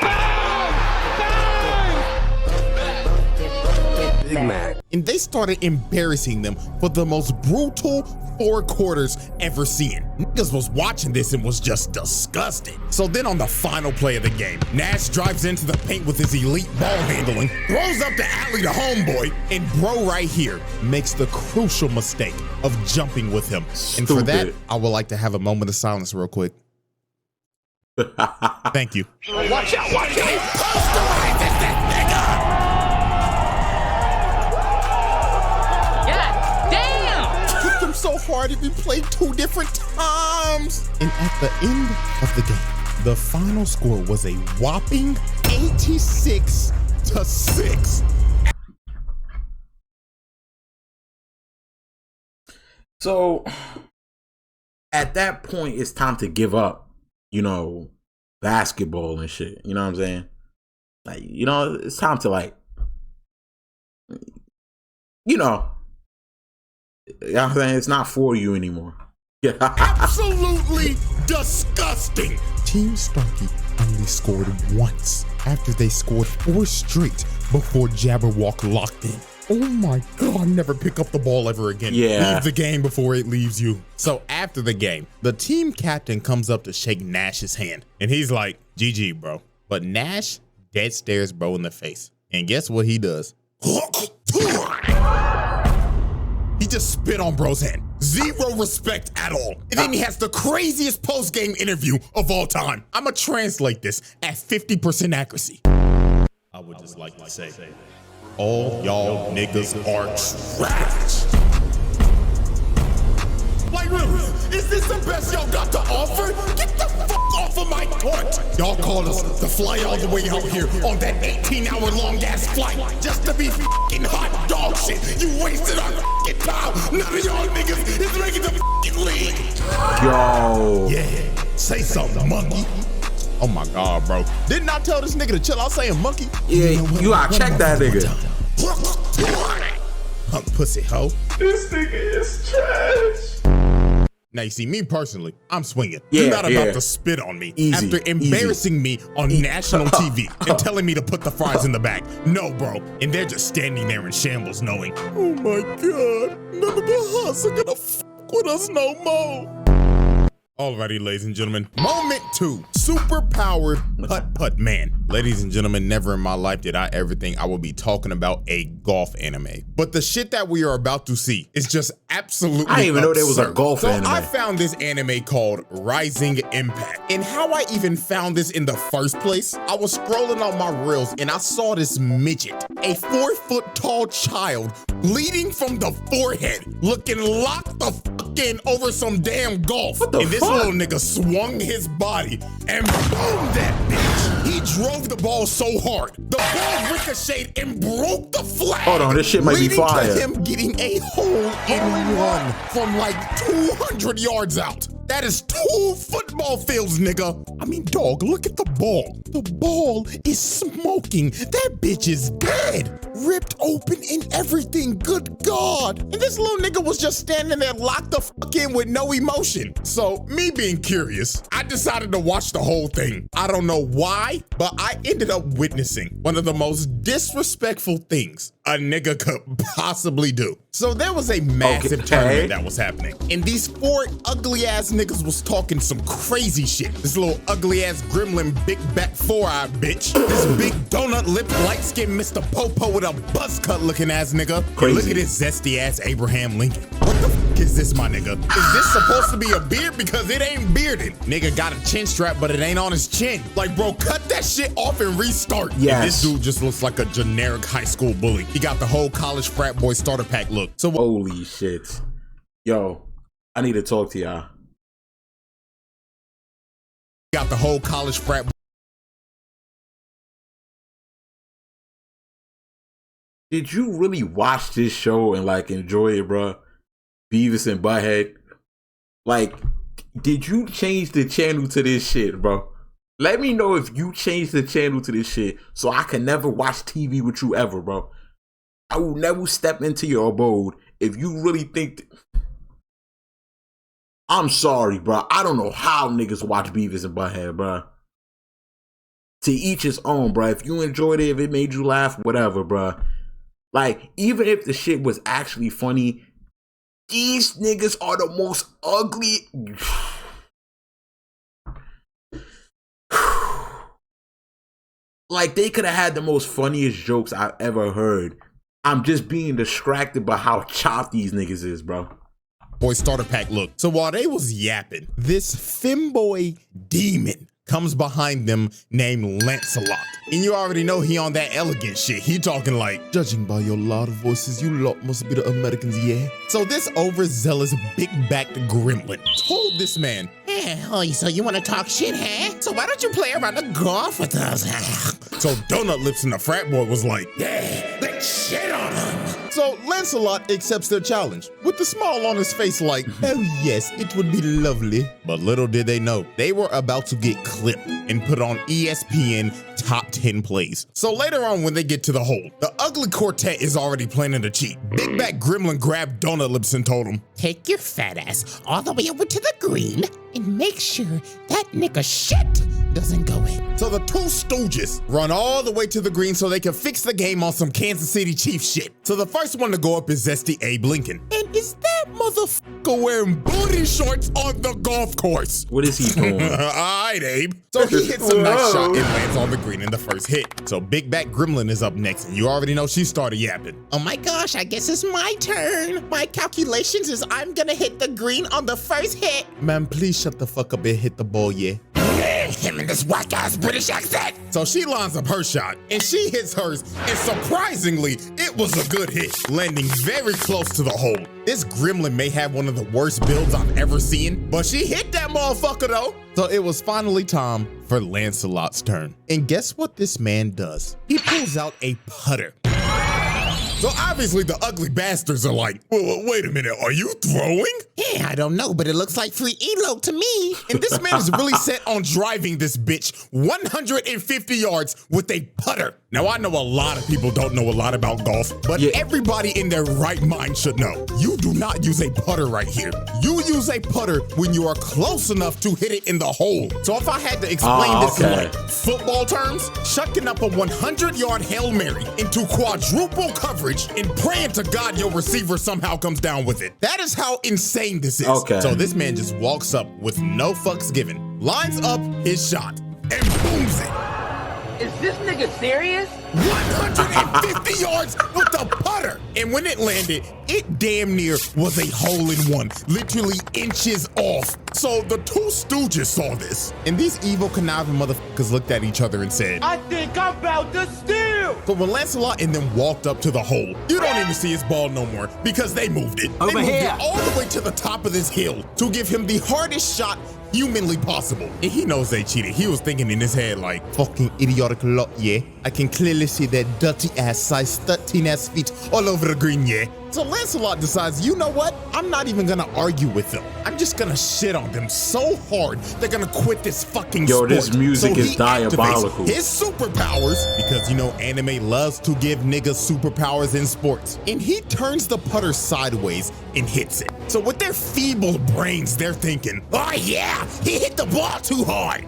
Big Mac. And they started embarrassing them for the most brutal 4 quarters ever seen. Niggas was watching this and was just disgusted. So then on the final play of the game, Nash drives into the paint with his elite ball handling, throws up the alley to homeboy, and bro right here makes the crucial mistake of jumping with him. And for that, I would like to have a moment of silence real quick. Thank you. Watch out, watch out. Posterize this nigga. So hard it replayed 2 different times. And at the end of the game, the final score was a whopping 86-6. So at that point, it's time to give up, basketball and shit. You know what I'm saying? Like, it's time to you know what I'm saying? It's not for you anymore. Yeah. Absolutely disgusting. Team Starkey only scored once after they scored 4 straight before Jabberwock locked in. Oh my God, never pick up the ball ever again. Yeah. Leave the game before it leaves you. So after the game, the team captain comes up to shake Nash's hand and he's like, GG, bro. But Nash dead stares bro in the face. And guess what he does? He just spit on bro's hand. 0 respect at all. And then he has the craziest post-game interview of all time. I'ma translate this at 50% accuracy. I would just like to say, all y'all niggas are trash. Like really, is this the best y'all got to offer? Get the fuck off of my court. Y'all called us to fly all the way out here on that 18-hour long ass flight just to be fucking hot dog shit. You wasted our fucking time. None of y'all niggas is making the fucking league. Yo. Yeah, say something, monkey. Oh my God, bro. Didn't I tell this nigga to chill out saying monkey? Yeah, you gotta check that nigga. Punk pussy hoe. This nigga is trash. Now you see, me personally, I'm swinging. Yeah, You're not about to spit on me after embarrassing me on national TV and telling me to put the fries in the bag. No, bro. And they're just standing there in shambles knowing, oh my God, none of the huts are gonna fuck with us no more. Alrighty, ladies and gentlemen, moment 2, super-powered putt-putt man. Ladies and gentlemen, never in my life did I ever think I would be talking about a golf anime. But the shit that we are about to see is just absolutely I didn't even know there was a absurd. golf anime. I found this anime called Rising Impact. And how I even found this in the first place, I was scrolling on my reels and I saw this midget, a 4-foot-tall child, bleeding from the forehead, looking locked the fuck in over some damn golf. What the and this fuck? little nigga swung his body and boom that bitch. He drove the ball so hard, the ball ricocheted and broke the flag. Hold on, this shit might be leading fire. to him getting a hole-in-one from like 200 yards out. That is 2 football fields, nigga. I mean, dog, look at the ball. The ball is smoking. That bitch is dead. Ripped open and everything. Good God. And this little nigga was just standing there locked the fuck in with no emotion. So me being curious, I decided to watch the whole thing. I don't know why, but I ended up witnessing one of the most disrespectful things a nigga could possibly do. So there was a massive tournament that was happening, and these 4 ugly ass niggas was talking some crazy shit. This little ugly ass gremlin, big back 4-eye bitch. This big donut lip, light skinned Mr. Popo with a buzz cut looking ass nigga. Crazy. Look at this zesty ass Abraham Lincoln. What the fuck is this, my nigga? Is this supposed to be a beard? Because it ain't bearded. Nigga got a chin strap, but it ain't on his chin. Like, bro, cut that shit off and restart. Yes. And this dude just looks like a generic high school bully. He got the whole college frat boy starter pack look. So holy shit. Yo, I need to talk to y'all. Got the whole college frat. Did you really watch this show and like enjoy it, bro? Beavis and Butthead. Like, did you change the channel to this shit, bro? Let me know if you changed the channel to this shit so I can never watch TV with you ever, bro. I will never step into your abode if you really think... I'm sorry, bro. I don't know how niggas watch Beavis and Butthead, bro. To each his own, bro. If you enjoyed it, if it made you laugh, whatever, bro. Like, even if the shit was actually funny, these niggas are the most ugly... Like, they could have had the most funniest jokes I've ever heard. I'm just being distracted by how chopped these niggas is, bro. Boy starter pack look. So while they was yapping, this femboy demon comes behind them named Lancelot. And you already know he on that elegant shit. He talking like, judging by your loud voices, you lot must be the Americans, yeah? So this overzealous big-backed gremlin told this man, oh, so you want to talk shit, huh? So why don't you play around the golf with us? So Donut Lips and the frat boy was like, yeah, let's shit on him. So Lancelot accepts their challenge with the smile on his face like, oh yes, it would be lovely. But little did they know, they were about to get clipped and put on ESPN top 10 plays. So later on when they get to the hole, the ugly quartet is already planning to cheat. Big Back Gremlin grabbed Donut Lips and told him, take your fat ass all the way over to the green and make sure that nigga shit doesn't go in. So the 2 stooges run all the way to the green so they can fix the game on some Kansas City Chiefs shit. So the first one to go up is Zesty Abe Lincoln. And is that motherfucker wearing booty shorts on the golf course? What is he doing? All right, Abe. So he hits a nice shot and lands on the green in the first hit. So Big Back Gremlin is up next, and you already know she started yapping. Oh my gosh, I guess it's my turn. My calculations is I'm gonna hit the green on the first hit. Man, please shut the fuck up and hit the ball, yeah? Him in this whack-ass British accent. So she lines up her shot, and she hits hers, and surprisingly, it was a good hit, landing very close to the hole. This gremlin may have one of the worst builds I've ever seen, but she hit that motherfucker though. So it was finally time for Lancelot's turn. And guess what this man does? He pulls out a putter. So obviously the ugly bastards are like, well, wait a minute, are you throwing? Yeah, I don't know, but it looks like free elo to me. And this man is really set on driving this bitch 150 yards with a putter. Now I know a lot of people don't know a lot about golf, but everybody in their right mind should know. You do not use a putter right here. You use a putter when you are close enough to hit it in the hole. So if I had to explain this in like football terms, chucking up a 100-yard Hail Mary into quadruple coverage and praying to God your receiver somehow comes down with it. That is how insane this is. So this man just walks up with no fucks given, lines up his shot, and booms it. Is this nigga serious? 150 yards with the putter. And when it landed, it damn near was a hole-in-one, literally inches off. So the 2 stooges saw this, and these evil conniving motherfuckers looked at each other and said, I think I'm about to steal. But when Lancelot and them walked up to the hole, you don't even see his ball no more because they moved it. They moved it all the way to the top of this hill to give him the hardest shot humanly possible. And he knows they cheated. He was thinking in his head like, fucking idiotic lot, yeah. I can clearly see their dirty ass size 13 ass feet all over the green, yeah. So Lancelot decides, you know what? I'm not even gonna argue with them. I'm just gonna shit on them so hard they're gonna quit this fucking sport. This music is diabolical. His superpowers, because you know anime loves to give niggas superpowers in sports. And he turns the putter sideways and hits it. So with their feeble brains, they're thinking, oh yeah, he hit the ball too hard.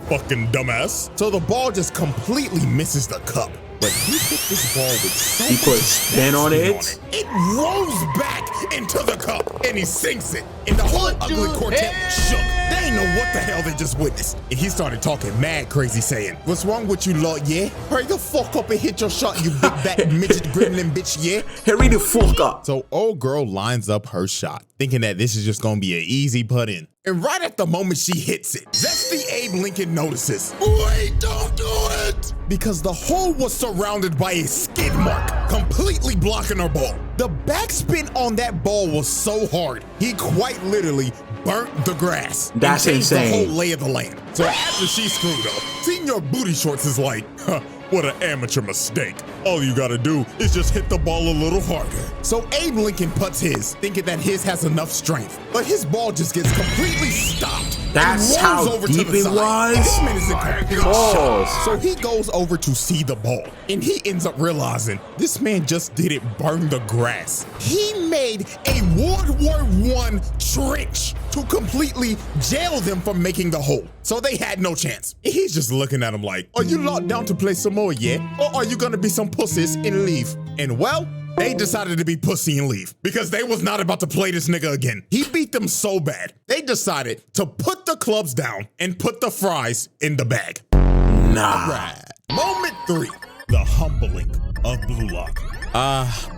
Fucking dumbass. So the ball just completely misses the cup. But he hit this ball with so he put spin on it. It rolls back into the cup and he sinks it. And the whole ugly quartet shook. They ain't know what the hell they just witnessed. And he started talking mad crazy saying, what's wrong with you, Lord, yeah? Hurry the fuck up and hit your shot, you big back midget gremlin bitch, yeah? Hurry the fuck up. So old girl lines up her shot, thinking that this is just gonna be an easy put in. And right at the moment she hits it, Zesty Abe Lincoln notices, wait, don't do it! Because the hole was surrounded by a skid mark, completely blocking her ball. The backspin on that ball was so hard, he quite literally burnt the grass. That's and insane. The whole lay of the land. So after she screwed up, Senior Booty Shorts is like, huh, what an amateur mistake. All you gotta do is just hit the ball a little harder. So Abe Lincoln puts his, thinking that his has enough strength, but his ball just gets completely stopped. That's how over deep to the it side. was? This man is in complete shock. So he goes over to see the ball, and he ends up realizing this man just didn't burn the grass. He made a World War I trench to completely jail them from making the hole. So they had no chance. He's just looking at him like, are you locked down to play some more, yeah? Or are you gonna be some pussies and leave? And well, they decided to be pussy and leave because they was not about to play this nigga again. He beat them so bad, they decided to put the clubs down and put the fries in the bag. Nah. Right. Moment 3, the humbling of Blue Lock.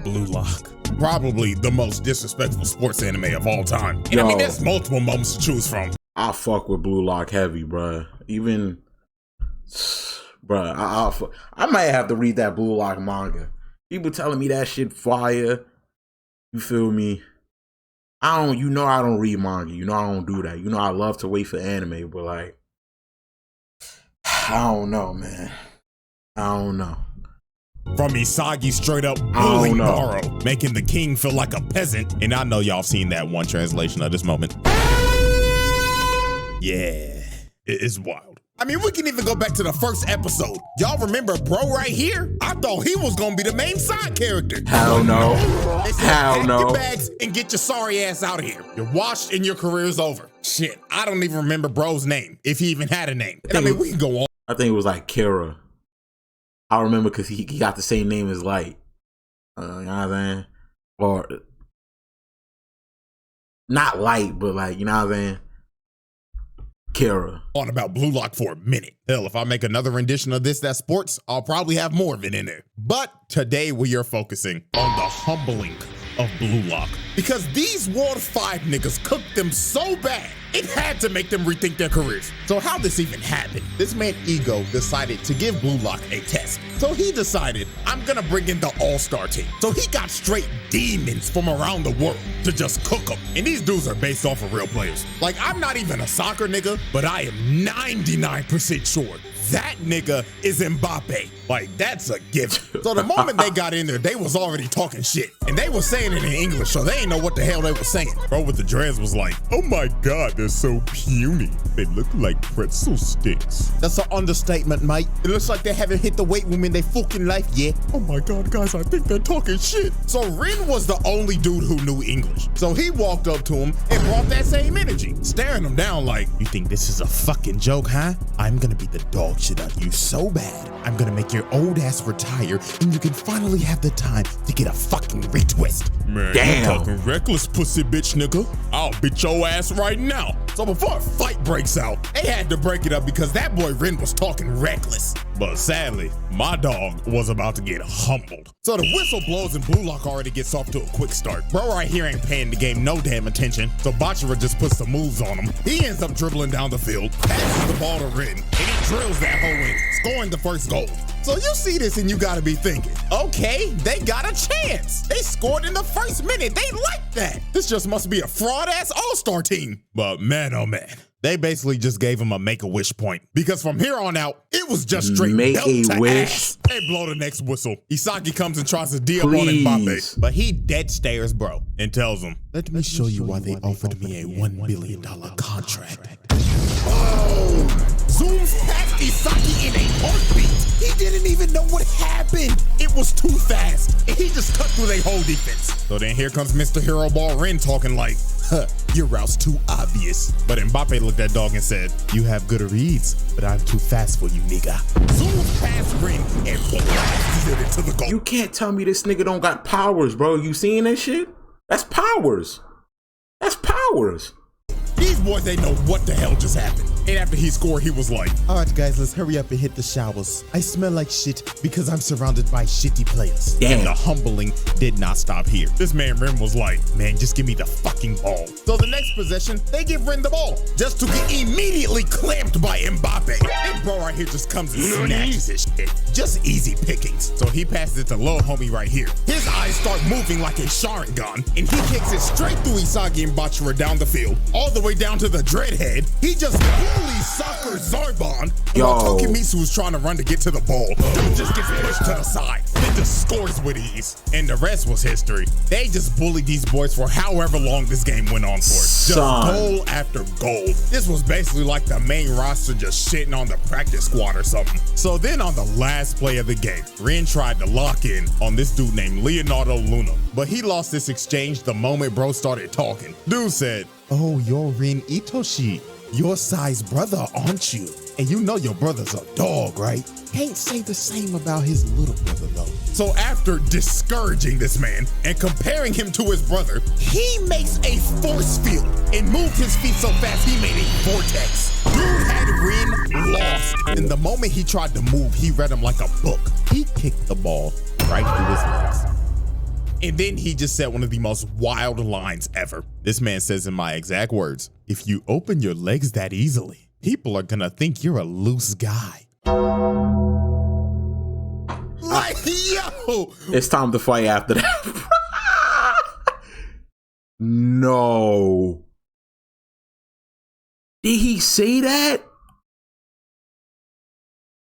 Blue Lock. Probably the most disrespectful sports anime of all time. And I mean, there's multiple moments to choose from. I fuck with Blue Lock heavy, bruh. Even, bruh, I might have to read that Blue Lock manga. People telling me that shit fire. You feel me? I don't read manga. You know I don't do that. You know I love to wait for anime, but like, I don't know, man. I don't know. From Isagi straight up bullying Baro, making the king feel like a peasant. And I know y'all seen that one translation of this moment. Yeah, it is wild. I mean, we can even go back to the first episode. Y'all remember bro right here? I thought he was gonna be the main side character. Hell no. They said, Hell no. Pack your bags and get your sorry ass out of here. You're washed and your career's over. Shit, I don't even remember bro's name, if he even had a name. I mean, we can go on. I think it was like Kira. I remember because he got the same name as Light. You know what I'm saying? Or not Light, but like, you know what I'm saying? Kira. On about Blue Lock for a minute. Hell, if I make another rendition of this that's sports, I'll probably have more of it in there. But today we are focusing on the humbling of Blue Lock. Because these World 5 niggas cooked them so bad, it had to make them rethink their careers. So how this even happened? This man Ego decided to give Blue Lock a test. So he decided, I'm gonna bring in the all-star team. So he got straight demons from around the world to just cook them. And these dudes are based off of real players. Like, I'm not even a soccer nigga, but I am 99% sure that nigga is Mbappe. Like, that's a given. So the moment they got in there, they was already talking shit. And they was saying it in English, so they ain't know what the hell they was saying. Bro with the dreads was like, oh my God, they're so puny. They look like pretzel sticks. That's an understatement, mate. It looks like they haven't hit the weight room in their fucking life yet. Oh my God, guys, I think they're talking shit. So Rin was the only dude who knew English. So he walked up to him and brought that same energy, staring him down like, you think this is a fucking joke, huh? I'm gonna be the dog shit out of you so bad. I'm gonna make your old ass retire and you can finally have the time to get a fucking retwist. Man, damn. You talking reckless, pussy bitch nigga. I'll beat your ass right now. So before a fight breaks out, they had to break it up because that boy Rin was talking reckless. But sadly, my dog was about to get humbled. So the whistle blows and Blue Lock already gets off to a quick start. Bro right here ain't paying the game no damn attention. So Bachira just puts some moves on him. He ends up dribbling down the field, passes the ball to Rin, and he drills that hole in, scoring the first goal. So you see this and you gotta be thinking, okay, they got a chance. They scored in the first minute. They like that. This just must be a fraud-ass all-star team. But man, oh man, They basically just gave him a Make-A-Wish point, because from here on out, it was just straight Make belt a to wish. ass. They blow the next whistle. Isagi comes and tries to deal on Mbappe, but he dead stares bro and tells him, "Let me show you why they offered me a $1 billion contract." Oh! Zooms past Isagi in a heartbeat. He didn't even know what happened. It was too fast, and he just cut through their whole defense. So then here comes Mr. Hero Ball Rin talking like, your route's too obvious. But Mbappe looked at dog and said, "You have good reads, but I'm too fast for you, nigga." Zooms past Rin and blasted it to the goal. You can't tell me this nigga don't got powers, bro. You seeing that shit? That's powers. That's powers. These boys, they know what the hell just happened. And after he scored, he was like, "All right, guys, let's hurry up and hit the showers. I smell like shit because I'm surrounded by shitty players." Damn. And the humbling did not stop here. This man Rin was like, "Man, just give me the fucking ball." So the next possession, they give Rin the ball, just to get immediately clamped by Mbappe. And bro right here just comes and snatches his shit. Just easy pickings. So he passes it to little homie right here. His eyes start moving like a Sharingan, and he kicks it straight through Isagi and Bachira down the field, all the way down to the Dreadhead. He just bully soccer Zarbon. While Tokimitsu was trying to run to get to the ball, dude just gets pushed to the side. Then just scores with ease. And the rest was history. They just bullied these boys for however long this game went on for. Just goal after goal. This was basically like the main roster just shitting on the practice squad or something. So then on the last play of the game, Rin tried to lock in on this dude named Leonardo Luna. But he lost this exchange the moment bro started talking. Dude said, "Oh, you're Rin Itoshi. Your size brother, aren't you? And you know your brother's a dog, right? Can't say the same about his little brother, though." So after discouraging this man and comparing him to his brother, he makes a force field and moved his feet so fast he made a vortex. Dude had Rin lost. And the moment he tried to move, he read him like a book. He kicked the ball right through his legs. And then he just said one of the most wild lines ever. This man says in my exact words, "If you open your legs that easily, people are gonna think you're a loose guy." Like, yo! It's time to fight after that. No. Did he say that?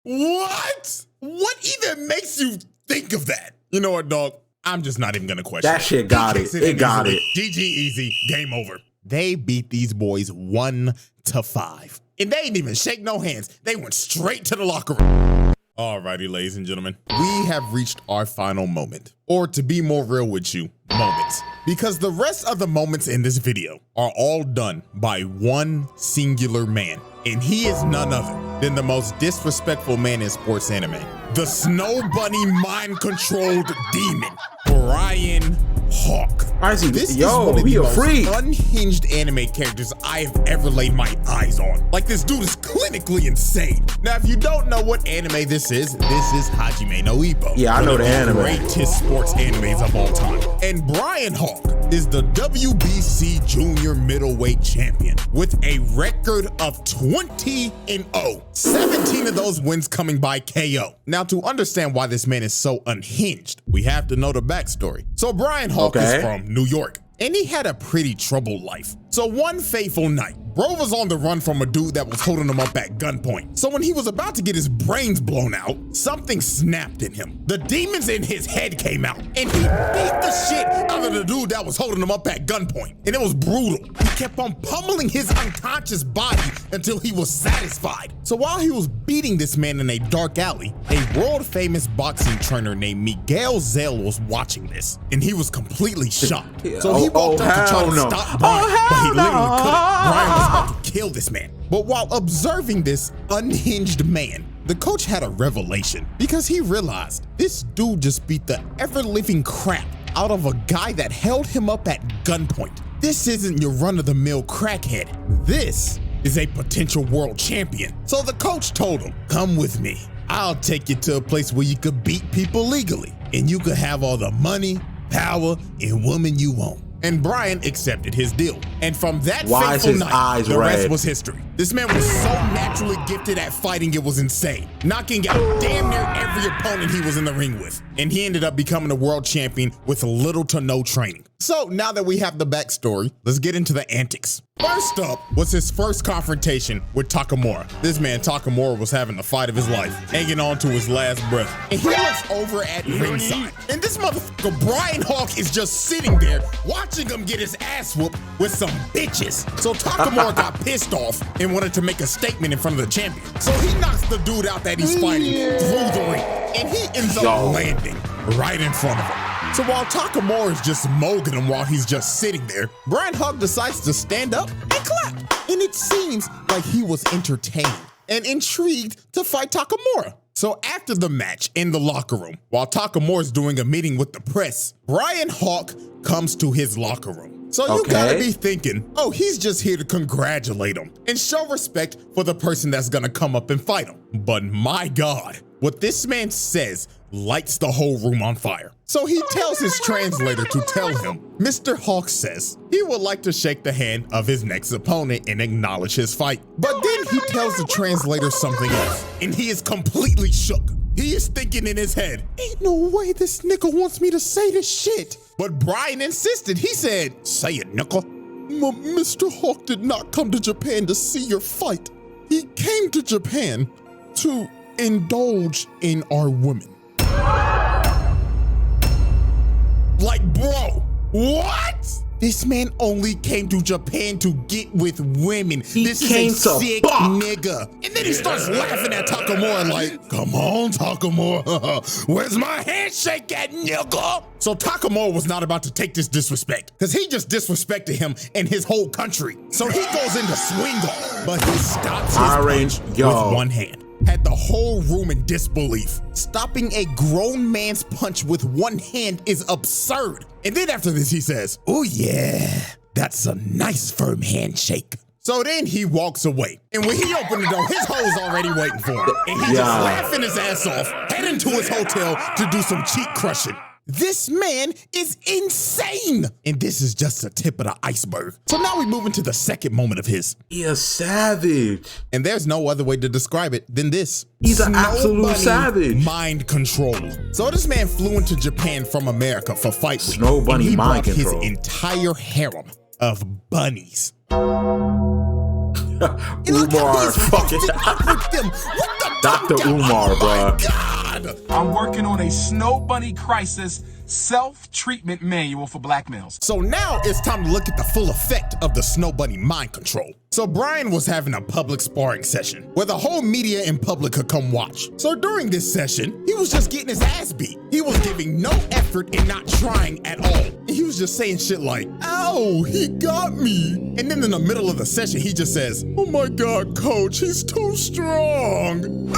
What? What even makes you think of that? You know what, dog? I'm just not even gonna question that shit. Got it. It got it. GG easy. Game over. They beat these boys 1-5. And they didn't even shake no hands. They went straight to the locker room. Alrighty, ladies and gentlemen. We have reached our final moment. Or to be more real with you, moments. Because the rest of the moments in this video are all done by one singular man. And he is none other than the most disrespectful man in sports anime. The Snow Bunny mind-controlled demon, Brian Hawk. This is one of the most unhinged anime characters I have ever laid my eyes on. Like, this dude is clinically insane. Now, if you don't know what anime this is Hajime no Ippo. Yeah, I know the anime. Greatest sports animes of all time. And Brian Hawk is the WBC Junior Middleweight Champion with a record of 20-0. 17 of those wins coming by KO. Now, to understand why this man is so unhinged, we have to know the backstory. So Brian Hawk is from New York, and he had a pretty troubled life. So one fateful night, bro was on the run from a dude that was holding him up at gunpoint. So when he was about to get his brains blown out, something snapped in him. The demons in his head came out, and he beat the shit out of the dude that was holding him up at gunpoint. And it was brutal. He kept on pummeling his unconscious body until he was satisfied. So while he was beating this man in a dark alley, a world famous boxing trainer named Miguel Zell was watching this, and he was completely shocked. So he walked up to try to stop Brian, but he literally couldn't. Brian was about to kill this man. But while observing this unhinged man, the coach had a revelation, because he realized this dude just beat the ever-living crap out of a guy that held him up at gunpoint. This isn't your run-of-the-mill crackhead. This is a potential world champion. So the coach told him, "Come with me. I'll take you to a place where you could beat people legally, and you could have all the money, power, and woman you want." And Brian accepted his deal. And from that fateful night, the rest was history. This man was so naturally gifted at fighting, it was insane, knocking out damn near every opponent he was in the ring with. And he ended up becoming a world champion with little to no training. So now that we have the backstory, let's get into the antics. First up was his first confrontation with Takamura. This man Takamura was having the fight of his life, hanging on to his last breath. And he looks over at ringside, and this motherfucker Brian Hawk is just sitting there watching him get his ass whooped with some bitches. So Takamura got pissed off and wanted to make a statement in front of the champion. So he knocks the dude out that he's fighting through the ring, and he ends up landing right in front of him. So while Takamura is just mogging him while he's just sitting there, Brian Hawk decides to stand up and clap. And it seems like he was entertained and intrigued to fight Takamura. So after the match in the locker room, while Takamura's doing a meeting with the press, Brian Hawk comes to his locker room. So you gotta be thinking, oh, he's just here to congratulate him and show respect for the person that's gonna come up and fight him. But my God, what this man says lights the whole room on fire. So he tells his translator to tell him, Mr. Hawk says he would like to shake the hand of his next opponent and acknowledge his fight. But then he tells the translator something else, and he is completely shook. He is thinking in his head, ain't no way this nigga wants me to say this shit. But Brian insisted. He said, say it, nigga. Mr. Hawk did not come to Japan to see your fight. He came to Japan to indulge in our women. Like, bro, what? This man only came to Japan to get with women. This is a sick nigga. And then he starts laughing at Takamura like, come on, Takamura. Where's my handshake at, nigga? So Takamura was not about to take this disrespect because he just disrespected him and his whole country. So he goes into swing off, but he stops his punch with one hand. Had the whole room in disbelief. Stopping a grown man's punch with one hand is absurd. And then after this, he says, oh yeah, that's a nice firm handshake. So then he walks away. And when he opened the door, his hoe's already waiting for him. And he's just laughing his ass off, heading to his hotel to do some cheek crushing. This man is insane. And this is just the tip of the iceberg. So now we move into the second moment of his. He a savage. And there's no other way to describe it than this. He's an absolute savage. Mind control. So this man flew into Japan from America for Fight Week. Snow bunny he mind brought control. His entire harem of bunnies. Umar fucking Dr. Umar, bro. God. I'm working on a snow bunny crisis self-treatment manual for black males. So now it's time to look at the full effect of the snow bunny mind control. So Brian was having a public sparring session where the whole media and public could come watch. So during this session, he was just getting his ass beat. He was giving no effort and not trying at all. And he was just saying shit like, ow, he got me. And then in the middle of the session, he just says, oh my God, coach, he's too strong.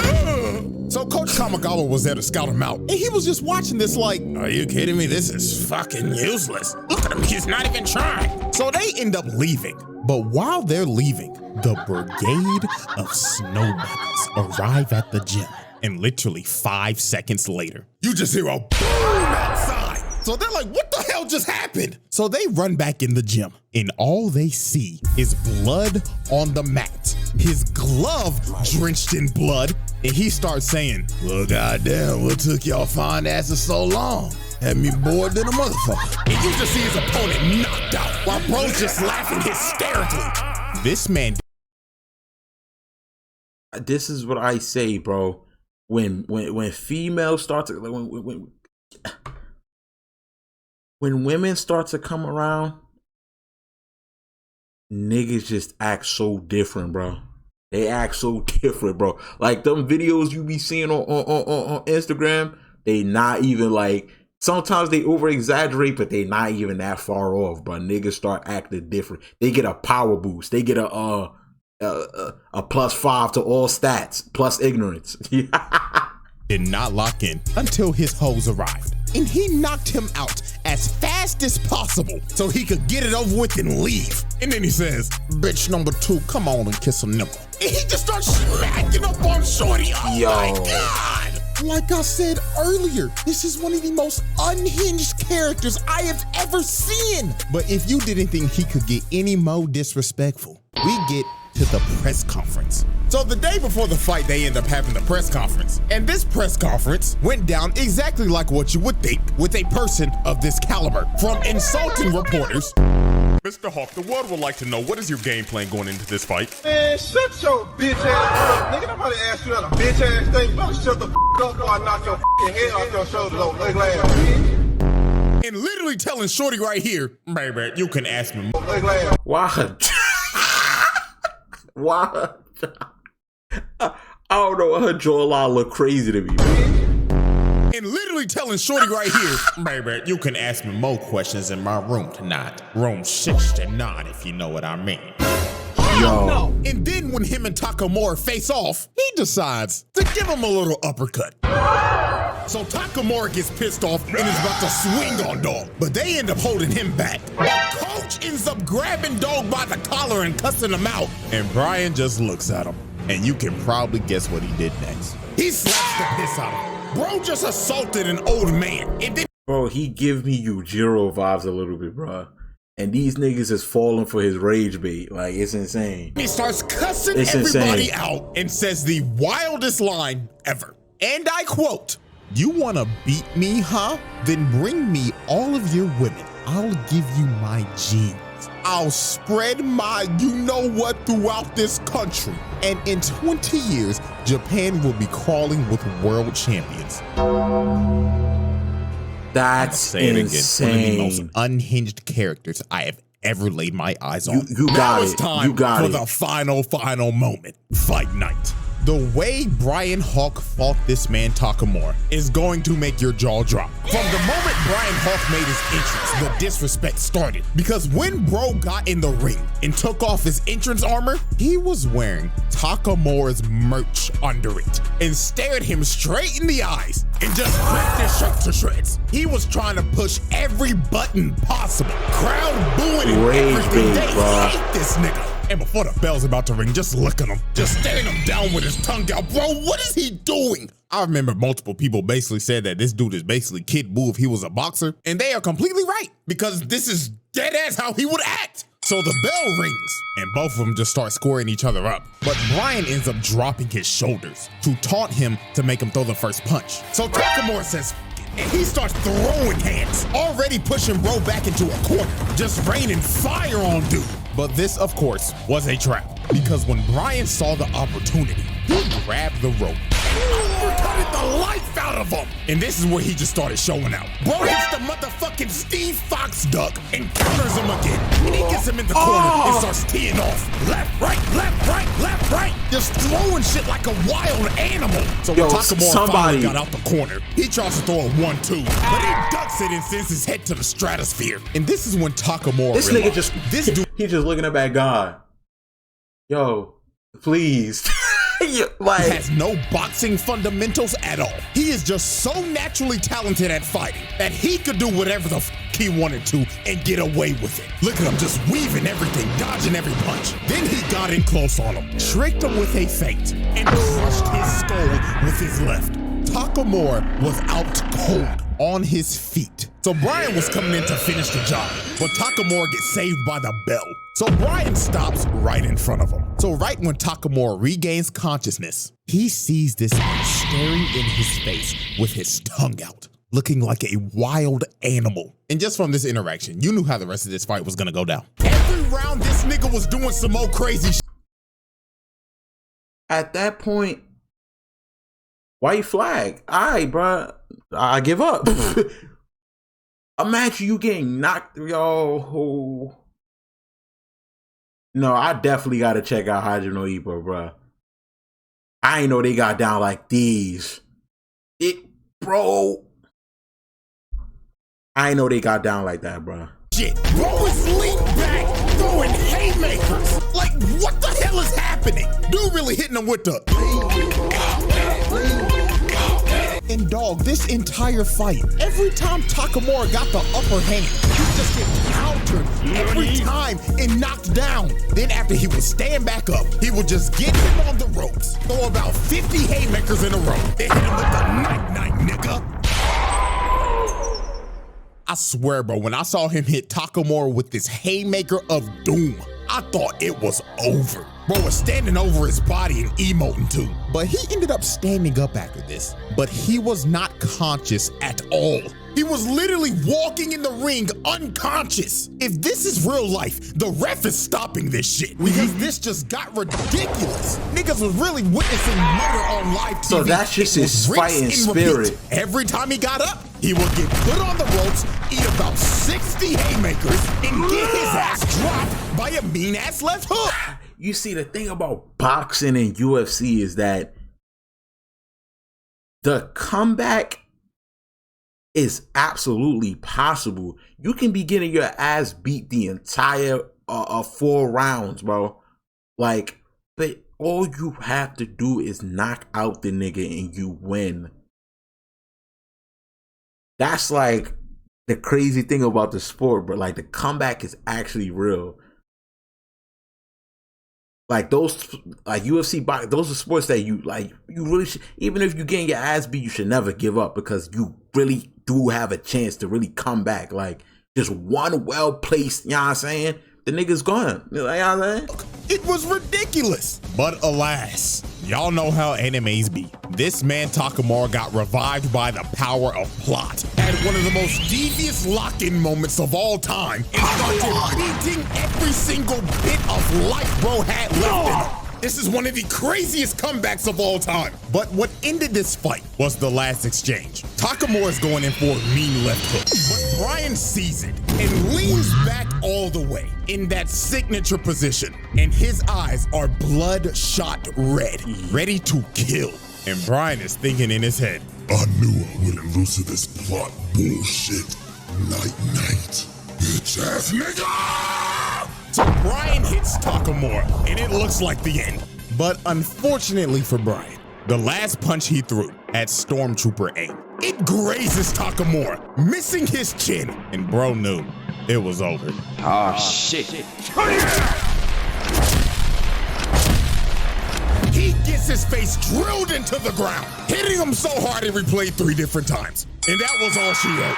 So Coach Kamigawa was there to scout him out, and he was just watching this like, are you kidding me? This is fucking useless. Look at him, he's not even trying. So they end up leaving. But while they're leaving, the brigade of snow bunnies arrive at the gym. And literally 5 seconds later, you just hear a boom outside. So they're like, what the hell just happened? So they run back in the gym, and all they see is blood on the mat. His glove drenched in blood, and he starts saying, well, goddamn, what took y'all fine asses so long? Had me bored than a motherfucker. And you just see his opponent knocked out while bro's just laughing hysterically. This man. This is what I say, bro. When females start to when women start to come around, niggas just act so different, bro. They act so different, bro. Like them videos you be seeing on Instagram, they not even like, sometimes they over exaggerate, but they not even that far off, bro. Niggas start acting different. They get a power boost. They get a +5 to all stats, plus ignorance. Did not lock in until his hoes arrived. And he knocked him out as fast as possible so he could get it over with and leave. And then he says, bitch number 2, come on and kiss a nipple. And he just starts smacking up on shorty. Oh my God. Like I said earlier, this is one of the most unhinged characters I have ever seen. But if you didn't think he could get any more disrespectful, we get to the press conference. So the day before the fight, they end up having the press conference. And this press conference went down exactly like what you would think with a person of this caliber. From insulting reporters. Mr. Hawk, the world would like to know, what is your game plan going into this fight? Man, shut your bitch ass up. Nigga, nobody asked you that a bitch ass thing. You better shut the up before I knock your head off your shoulders, old ugly ass bitch. And literally telling Shorty right here, baby, you can ask me. Why? Why? I don't know, her jawline look crazy to me, man. And literally telling Shorty right here, baby, you can ask me more questions in my room tonight. Room 69, if you know what I mean. Yo. No. And then when him and Takamura face off, he decides to give him a little uppercut. So Takamura gets pissed off and is about to swing on Dog, but they end up holding him back. The coach ends up grabbing Dog by the collar and cussing him out. And Brian just looks at him. And you can probably guess what he did next. He slaps the piss out of him. Bro just assaulted an old man. And then bro, he give me Yujiro vibes a little bit, bro. And these niggas is falling for his rage bait. Like, it's insane. He starts cussing everybody out and says the wildest line ever. And I quote, "You wanna beat me, huh? Then bring me all of your women. I'll give you my genes. I'll spread my you-know-what throughout this country. And in 20 years, Japan will be crawling with world champions." That's insane. One of the most unhinged characters I have ever laid my eyes on. You got now it. It's time for the final moment. Fight night. The way Brian Hawk fought this man Takamura is going to make your jaw drop. From the moment Brian Hawk made his entrance, the disrespect started. Because when bro got in the ring and took off his entrance armor, he was wearing Takamura's merch under it and stared him straight in the eyes and just ripped his shirt to shreds. He was trying to push every button possible. Crowd booing and everything. They hate this nigga. And before the bell's about to ring, just look at him. Just staring him down with his tongue out. Bro, what is he doing? I remember multiple people basically said that this dude is basically Kid Buu if he was a boxer. And they are completely right, because this is dead ass how he would act. So the bell rings, and both of them just start squaring each other up. But Brian ends up dropping his shoulders to taunt him to make him throw the first punch. So Takamura says, and he starts throwing hands, already pushing bro back into a corner, just raining fire on dude. But this, of course, was a trap, because when Brian saw the opportunity, he grabbed the rope and uppercutted the life out of him. And this is where he just started showing out. Bro hits the motherfucking Steve Fox duck and counters him again. And he gets him in the corner and starts teeing off. Left, right, left, right, left, right. Just throwing shit like a wild animal. So when Takamura finally got out the corner, he tries to throw a 1-2, but he ducks it and sends his head to the stratosphere. And this is when Takamura this realized, nigga just, he just looking at that guy. Yo, please. Like, he has no boxing fundamentals at all. He is just so naturally talented at fighting that he could do whatever the f he wanted to and get away with it. Look at him just weaving everything, dodging every punch. Then he got in close on him, tricked him with a feint, and crushed his skull with his left. Takamura was out cold on his feet. So Brian was coming in to finish the job, but Takamura gets saved by the bell. So Brian stops right in front of him. So right when Takamura regains consciousness, he sees this man staring in his face with his tongue out, looking like a wild animal. And just from this interaction, you knew how the rest of this fight was gonna go down. Every round, this nigga was doing some more crazy shit. At that point, white flag. All right, bro. I give up. Imagine you getting knocked, yo. No, I definitely got to check out Hajime no Ippo, bro. I ain't know they got down like these. Bro. I ain't know they got down like that, bro. Shit, bro is leaned back, throwing haymakers. Like, what the hell is happening? Dude really hitting him with the... And dog, this entire fight, every time Takamura got the upper hand, he just get countered every time and knocked down. Then after he would stand back up, he would just get him on the ropes, throw about 50 haymakers in a row, and hit him with the night-night, nigga. I swear, bro, when I saw him hit Takamura with this haymaker of doom, I thought it was over. Bro was standing over his body and emoting too. But he ended up standing up after this. But he was not conscious at all. He was literally walking in the ring unconscious. If this is real life, the ref is stopping this shit because this just got ridiculous. Niggas was really witnessing murder on live TV. So that's just his fighting spirit. Every time he got up, he would get put on the ropes, eat about 60 haymakers, and get his ass dropped by a mean-ass left hook. You see, the thing about boxing and UFC is that the comeback is absolutely possible. You can be getting your ass beat the entire 4 rounds, bro. Like, but all you have to do is knock out the nigga and you win. That's like the crazy thing about the sport, but like the comeback is actually real. Like those, like UFC, those are sports that you like. You really should, even if you're getting your ass beat, you should never give up because you really do have a chance to really come back. Like just one well placed, you know what I'm saying? The nigga's gone. You know what I'm saying? It was ridiculous. But alas, y'all know how animes be. This man Takamura got revived by the power of plot. Had one of the most devious lock-in moments of all time. And started beating every single bit of life bro had left in him. This is one of the craziest comebacks of all time. But what ended this fight was the last exchange. Takamura's going in for a mean left hook. But Brian sees it and leans back all the way in that signature position. And his eyes are bloodshot red, ready to kill. And Brian is thinking in his head, I knew I wouldn't lose to this plot bullshit. Night. Bitch ass nigga! So Brian hits Takamura, and it looks like the end. But unfortunately for Brian, the last punch he threw at Stormtrooper aim, it grazes Takamura, missing his chin, and bro knew it was over. Oh, shit. He gets his face drilled into the ground, hitting him so hard it replayed 3 different times. And that was all she wrote.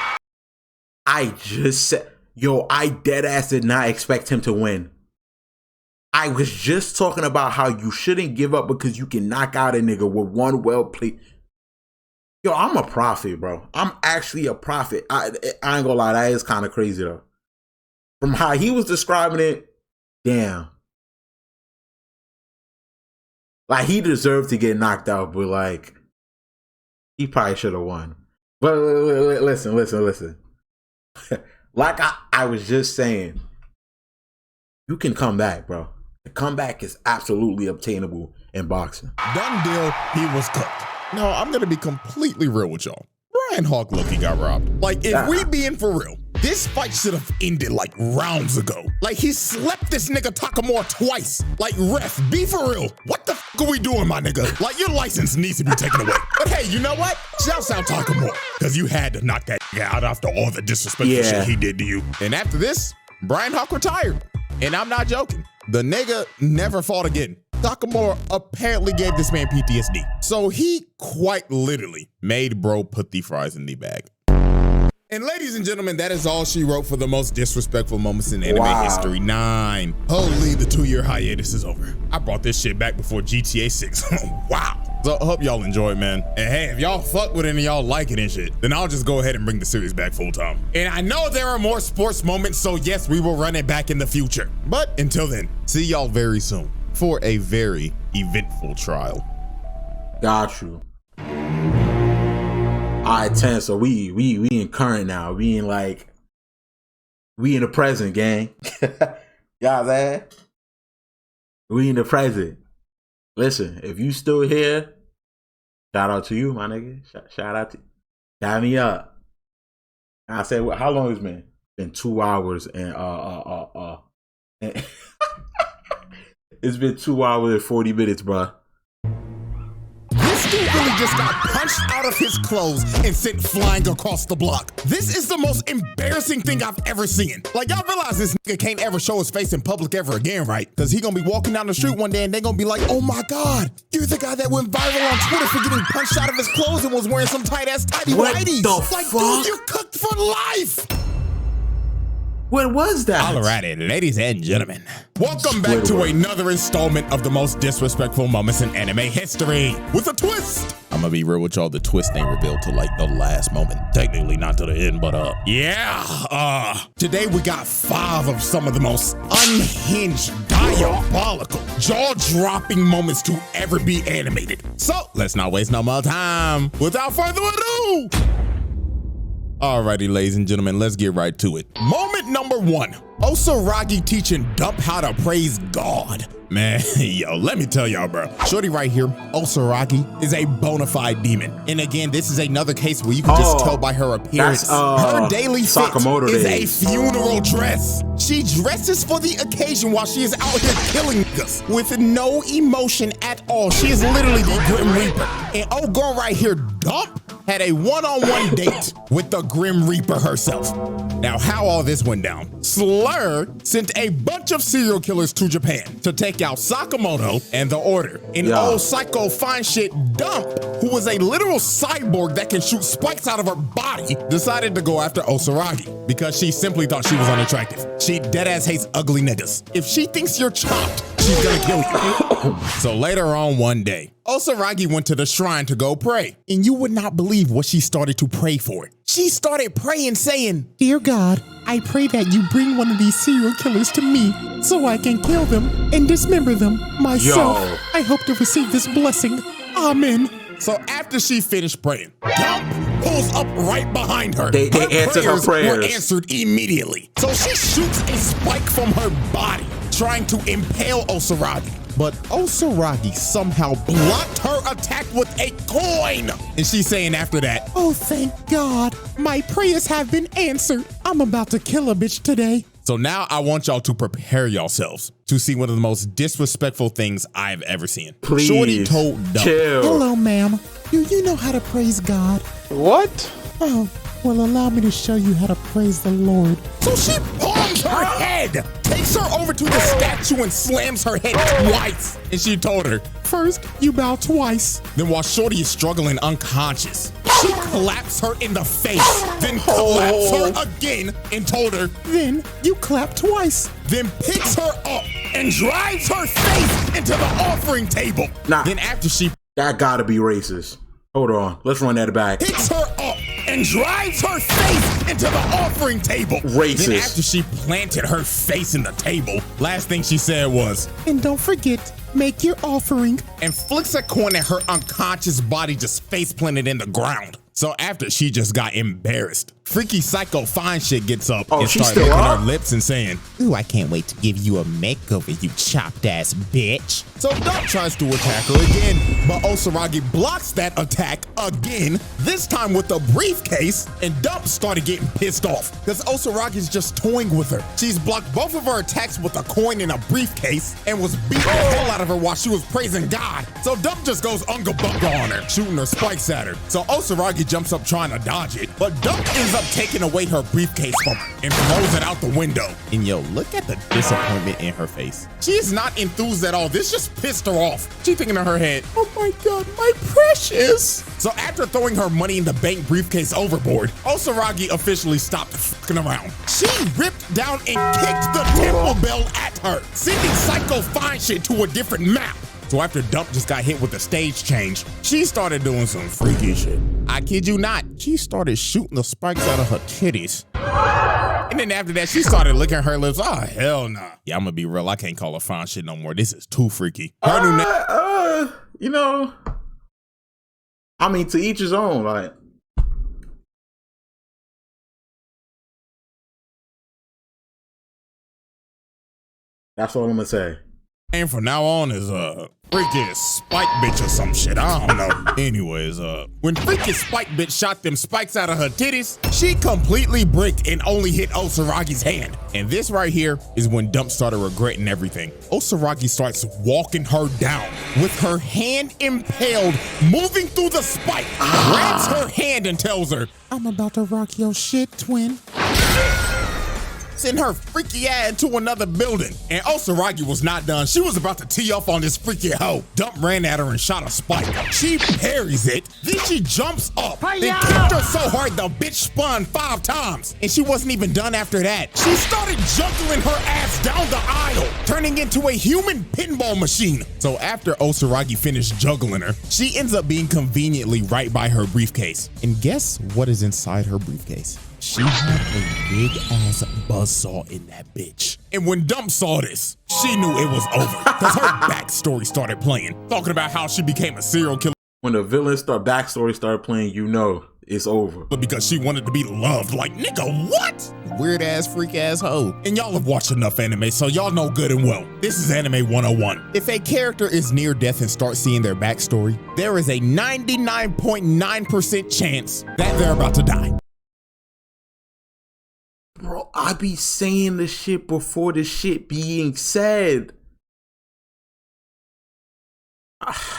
I just said, yo, I dead ass did not expect him to win. I was just talking about how you shouldn't give up because you can knock out a nigga with one well played. Yo, I'm a prophet, bro. I'm actually a prophet. I ain't gonna lie, that is kind of crazy though. From how he was describing it, damn. Like he deserved to get knocked out, but like he probably should have won. But listen. Like I was just saying, you can come back, bro. The comeback is absolutely obtainable in boxing. Done deal, he was cooked. No, I'm gonna be completely real with y'all. Brian Hawk Loki got robbed. Like, if we being for real, this fight should have ended like rounds ago. Like, he slept this nigga Takamura twice. Like, ref, be for real. What the f are we doing, my nigga? Like, your license needs to be taken away. But hey, you know what? Shouts out Takamura. Because you had to knock that nigga out after all the disrespectful shit he did to you. And after this, Brian Hawk retired. And I'm not joking. The nigga never fought again. Takamura apparently gave this man PTSD. So he quite literally made bro put the fries in the bag. And ladies and gentlemen, that is all she wrote for the most disrespectful moments in anime history. 9. Holy, the 2-year hiatus is over. I brought this shit back before GTA 6. Wow. So I hope y'all enjoy it, man. And hey, if y'all fuck with it and y'all like it and shit, then I'll just go ahead and bring the series back full time. And I know there are more sports moments, so yes, we will run it back in the future. But until then, see y'all very soon for a very eventful trial. Got you. Alright, 10. So we in current now. We in the present, gang. Y'all there? We in the present. Listen, if you still here, shout out to you, my nigga. Shout out to you. Shout me up. I said, how long has it been? It's been 2 hours and it's been 2 hours and 40 minutes, bruh. This dude really just got punched out of his clothes and sent flying across the block. This is the most embarrassing thing I've ever seen. Like, y'all realize this nigga can't ever show his face in public ever again, right? Because he gonna be walking down the street one day and they gonna be like, oh my God, you're the guy that went viral on Twitter for getting punched out of his clothes and was wearing some tight-ass tighty whities. What the like, fuck? dude, you're cooked for life. What was that? Alrighty, ladies and gentlemen. Welcome back to another installment of the most disrespectful moments in anime history with a twist. I'm gonna be real with y'all, the twist ain't revealed till like the last moment. Technically not to the end, but today we got 5 of some of the most unhinged, diabolical, jaw-dropping moments to ever be animated. So let's not waste no more time. Without further ado, alrighty, ladies and gentlemen, let's get right to it. Moment number 1, Osaragi teaching Dump how to praise God. Man, yo, let me tell y'all, bro. Shorty right here, Osaragi, is a bona fide demon. And again, this is another case where you can just tell by her appearance. Her daily Sakamoto fit is a funeral dress. She dresses for the occasion while she is out here killing niggas with no emotion at all. She is literally the Grim Reaper. And old girl right here, Dump, had a one-on-one date with the Grim Reaper herself. Now, how all this went down? Slur sent a bunch of serial killers to Japan to take out Sakamoto and the Order. And old psycho fine shit Dump, who was a literal cyborg that can shoot spikes out of her body, decided to go after Osaragi because she simply thought she was unattractive. She deadass hates ugly niggas. If she thinks you're chopped, she's gonna kill you. So later on one day, Osaragi went to the shrine to go pray. And you would not believe what she started to pray for. She started praying saying, "Dear God, I pray that you bring one of these serial killers to me so I can kill them and dismember them myself. I hope to receive this blessing. Amen." So after she finished praying, Dump pulls up right behind her. They answered her prayers. Were answered immediately. So she shoots a spike from her body, trying to impale Osaragi. But Osaragi somehow blocked her attack with a coin. And she's saying after that, "Oh, thank God, my prayers have been answered. I'm about to kill a bitch today." So now I want y'all to prepare yourselves to see one of the most disrespectful things I've ever seen. Please, Shorty told Dump, chill. "Hello, ma'am. Do you know how to praise God?" What? "Oh, well, allow me to show you how to praise the Lord." So she palms her head, takes her over to the statue and slams her head twice. And she told her, "First, you bow twice." Then while Shorty is struggling unconscious, she claps her in the face, then claps her again and told her, "Then you clap twice." Then picks her up and drives her face into the offering table. Nah, then after she... That gotta be racist. Hold on, let's run that back. Picks her up and drives her face into the offering table. Racist. Then after she planted her face in the table, last thing she said was, "And don't forget, make your offering." And flicks a coin at her unconscious body, just face planted in the ground. So after she just got embarrassed, freaky psycho fine shit gets up and starts licking her lips and saying, "Ooh, I can't wait to give you a makeover, you chopped ass bitch." So Dump tries to attack her again, but Osaragi blocks that attack again, this time with a briefcase, and Dump started getting pissed off because Osaragi's just toying with her. She's blocked both of her attacks with a coin and a briefcase and was beating the hell out of her while she was praising God. So Dump just goes unga bunga on her, shooting her spikes at her. So Osaragi jumps up trying to dodge it, but Dump ends up taking away her briefcase from her and throws it out the window. And yo, look at the disappointment in her face. She is not enthused at all. This just pissed her off. She thinking in her head, "Oh my God, my precious." So after throwing her money in the bank briefcase overboard, Osaragi officially stopped fucking around. She ripped down and kicked the temple bell at her, sending psycho fine shit to a different map. So after Dump just got hit with a stage change, she started doing some freaky shit. I kid you not, she started shooting the spikes out of her titties. And then after that, she started licking her lips. Oh, hell nah. Yeah, I'm gonna be real, I can't call her fine shit no more. This is too freaky. Her new name, you know, I mean, to each his own, like. That's all I'm gonna say. And from now on is freaky Spike bitch or some shit. I don't know. Anyways, when freaky Spike bitch shot them spikes out of her titties, she completely bricked and only hit Osaragi's hand. And this right here is when Dump started regretting everything. Osaragi starts walking her down with her hand impaled, moving through the spike, grabs her hand and tells her, "I'm about to rock your shit, twin." send her freaky ass into another building. And Osaragi was not done. She was about to tee off on this freaky hoe. Dump ran at her and shot a spike. She parries it, then she jumps up, then kicked her so hard the bitch spun 5 times. And she wasn't even done after that. She started juggling her ass down the aisle, turning into a human pinball machine. So after Osaragi finished juggling her, she ends up being conveniently right by her briefcase. And guess what is inside her briefcase? She had a big ass buzzsaw in that bitch. And when Dump saw this, she knew it was over because her backstory started playing, talking about how she became a serial killer. When the villain's backstory started playing, you know it's over. But because she wanted to be loved, like, nigga, what? Weird ass, freak ass hoe. And y'all have watched enough anime, so y'all know good and well. This is Anime 101. If a character is near death and starts seeing their backstory, there is a 99.9% chance that they're about to die. Bro, I be saying the shit before the shit being said.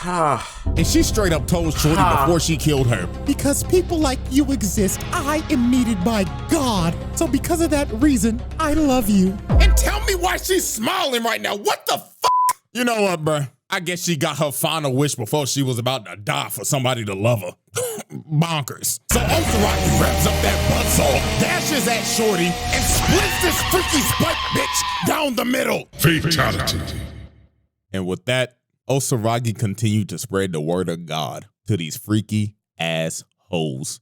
And she straight up told Shorty before she killed her, because people like you exist, I am needed by God. So because of that reason, I love you. And tell me why she's smiling right now. What the fuck? You know what, bruh? I guess she got her final wish before she was about to die for somebody to love her. Bonkers. So Osaragi wraps up that buzzsaw, dashes at Shorty, and splits this freaky spike bitch down the middle. Fatality. And with that, Osaragi continued to spread the word of God to these freaky ass hoes.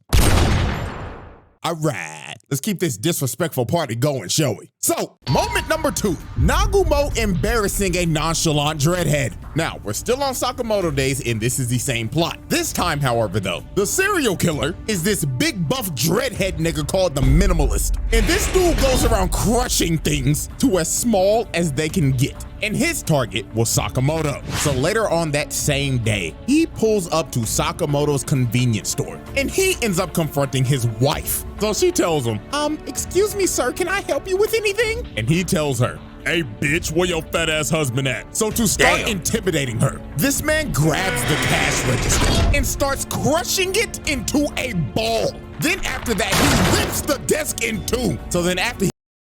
All right, let's keep this disrespectful party going, shall we? So, moment number 2, Nagumo embarrassing a nonchalant dreadhead. Now, we're still on Sakamoto days, and this is the same plot. This time, however, though, the serial killer is this big buff dreadhead nigga called the Minimalist. And this dude goes around crushing things to as small as they can get. And his target was Sakamoto. So later on that same day, he pulls up to Sakamoto's convenience store and he ends up confronting his wife. So she tells him, excuse me, sir, can I help you with anything? And he tells her, hey bitch, where your fat ass husband at? So to start intimidating her, this man grabs the cash register and starts crushing it into a ball. Then after that, he rips the desk in 2. So then after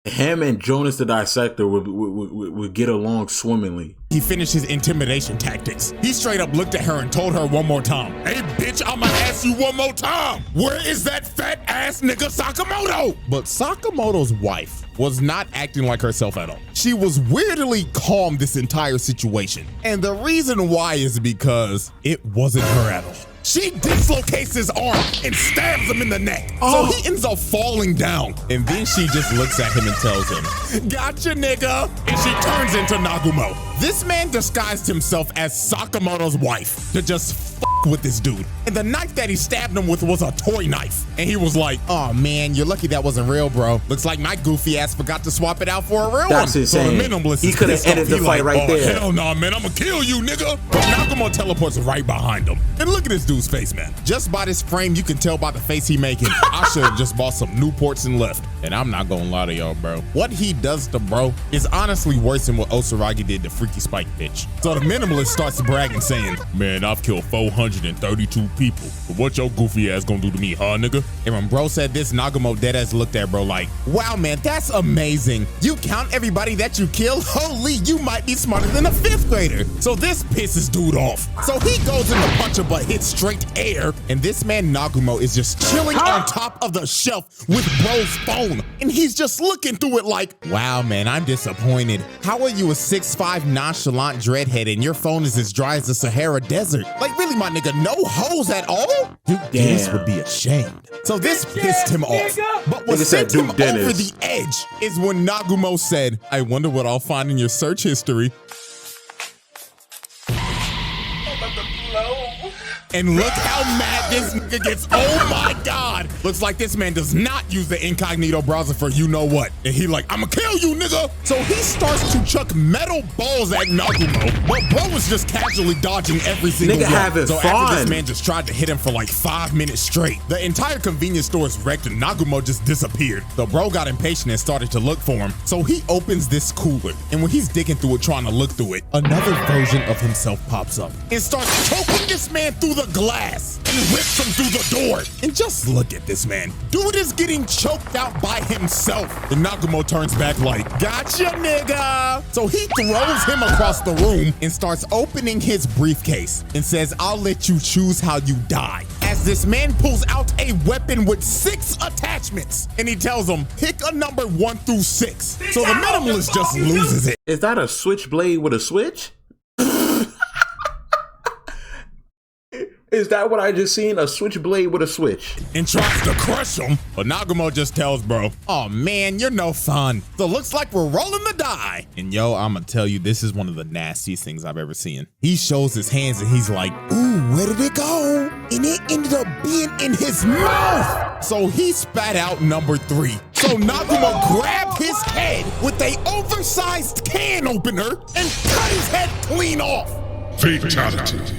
him and Jonas the Dissector would get along swimmingly. He finished his intimidation tactics. He straight up looked at her and told her one more time, hey bitch, I'ma ask you one more time. Where is that fat ass nigga Sakamoto? But Sakamoto's wife was not acting like herself at all. She was weirdly calm this entire situation. And the reason why is because it wasn't her at all. She dislocates his arm and stabs him in the neck. So he ends up falling down. And then she just looks at him and tells him, gotcha, nigga. And she turns into Nagumo. This man disguised himself as Sakamoto's wife to just fuck with this dude. And the knife that he stabbed him with was a toy knife. And he was like, oh man, you're lucky that wasn't real, bro. Looks like my goofy ass forgot to swap it out for a real one. That's insane. So the Minimalist he could have ended the fight right there. Hell no, man, I'ma kill you, nigga. But Nagumo teleports right behind him. And look at this dude's face, man. Just by this frame, you can tell by the face he making. I should have just bought some Newports and left. And I'm not gonna lie to y'all, bro. What he does to bro is honestly worse than what Osaragi did to Freaky Spike bitch. So the Minimalist starts bragging, saying, man, I've killed 432 people. But what your goofy ass gonna do to me, huh, nigga? And when bro said this, Nagumo deadass looked at bro like, wow, man, that's amazing. You count everybody that you kill? Holy, you might be smarter than a 5th grader. So this pisses dude off. So he goes in the puncher but hits straight air. And this man Nagumo is just chilling on top of the shelf with bro's phone. And he's just looking through it like, wow, man, I'm disappointed. How are you a 6'5" nonchalant dreadhead and your phone is as dry as the Sahara Desert? Like, really, my nigga, no hoes at all? Duke Dennis would be ashamed. So this pissed him off. But what sent him over the edge is when Nagumo said, I wonder what I'll find in your search history. And look how mad this nigga gets. Oh my God. Looks like this man does not use the incognito browser for you know what. And he like, I'ma kill you, nigga. So he starts to chuck metal balls at Nagumo. But bro was just casually dodging every single one. So after this man just tried to hit him for like 5 minutes straight, the entire convenience store is wrecked and Nagumo just disappeared. The bro got impatient and started to look for him. So he opens this cooler. And when he's digging through it, trying to look through it, another version of himself pops up and starts choking this man through the the glass and rips him through the door. And just look at this man. Dude is getting choked out by himself. And Nagumo turns back like, gotcha, nigga. So he throws him across the room and starts opening his briefcase and says, I'll let you choose how you die. As this man pulls out a weapon with 6 attachments and he tells him, pick a number 1 through 6. So the minimalist just loses it. Is that a switchblade with a switch? Is that what I just seen? A switchblade with a switch? And tries to crush him, but Nagumo just tells bro, oh man, you're no fun. So looks like we're rolling the die. And yo, I'ma tell you, this is one of the nastiest things I've ever seen. He shows his hands and he's like, ooh, where did it go? And it ended up being in his mouth. So he spat out number 3. So Nagumo grabbed his head with a oversized can opener and cut his head clean off. Fatality.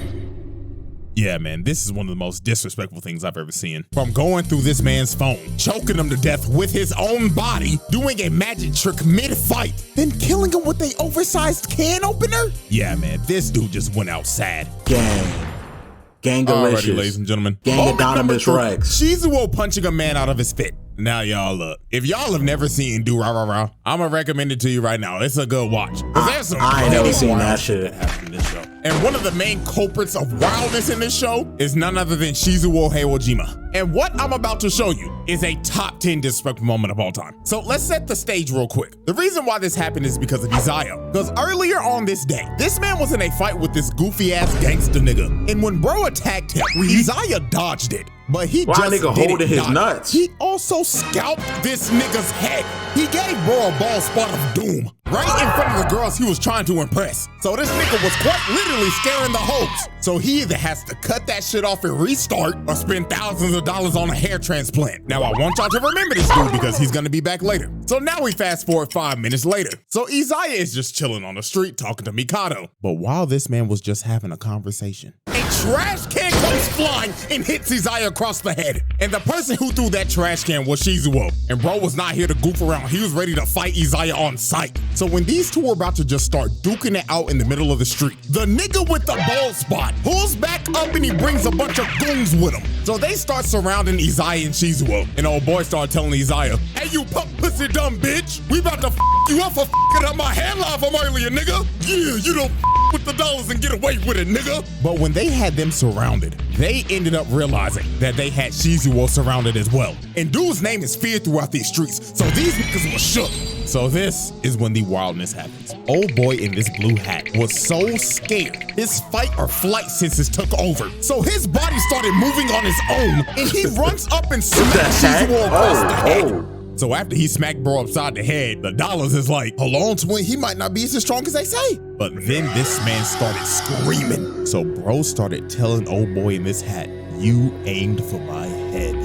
Yeah, man, this is one of the most disrespectful things I've ever seen. From going through this man's phone, choking him to death with his own body, doing a magic trick mid-fight, then killing him with a oversized can opener? Yeah, man, this dude just went out sad. Gangalicious. Alrighty, ladies and gentlemen. Gangadonimus Rex. Shizuo punching a man out of his fit. Now y'all look, if y'all have never seen Do Rah Rah Rah, I'ma recommend it to you right now. It's a good watch. There's some I ain't never seen that shit happen in this show. And one of the main culprits of wildness in this show is none other than Shizuo Heiwajima. And what I'm about to show you is a top 10 disrespectful moment of all time. So let's set the stage real quick. The reason why this happened is because of Izaya. Because earlier on this day, this man was in a fight with this goofy ass gangster nigga. And when bro attacked him, Izaya dodged it. But he just nigga holding his nuts. He also scalped this nigga's head. He gave bro a ball spot of doom right in front of the girls he was trying to impress. So this nigga was quite literally scaring the hopes. So he either has to cut that shit off and restart or spend thousands of dollars on a hair transplant. Now I want y'all to remember this dude because he's gonna be back later. So now we fast forward 5 minutes later. So Izaya is just chilling on the street talking to Mikado. But while this man was just having a conversation, a trash can comes flying and hits Izaya across the head. And the person who threw that trash can was Shizuo. And bro was not here to goof around. He was ready to fight Izaya on sight. So when these two were about to just start duking it out in the middle of the street, the nigga with the bald spot pulls back up and he brings a bunch of goons with him. So they start surrounding Izaya and Shizuo. And old boy started telling Izaya, hey you punk pussy dumb bitch, we about to f you up for f***ing up my hairline from earlier, nigga. Yeah, you don't f with the dollars and get away with it, nigga. But when they had them surrounded, they ended up realizing that they had Shizuo surrounded as well. And dude's name is feared throughout these streets, so these niggas were shook. So this is when the wildness happens. Old boy in this blue hat was so scared, his fight or flight senses took over. So his body started moving on his own, and he runs up and smacks Shizuo across the head. So after he smacked bro upside the head, the dollars is like, hold on, twin, he might not be as strong as they say. But then this man started screaming. So bro started telling old boy in this hat, you aimed for my head.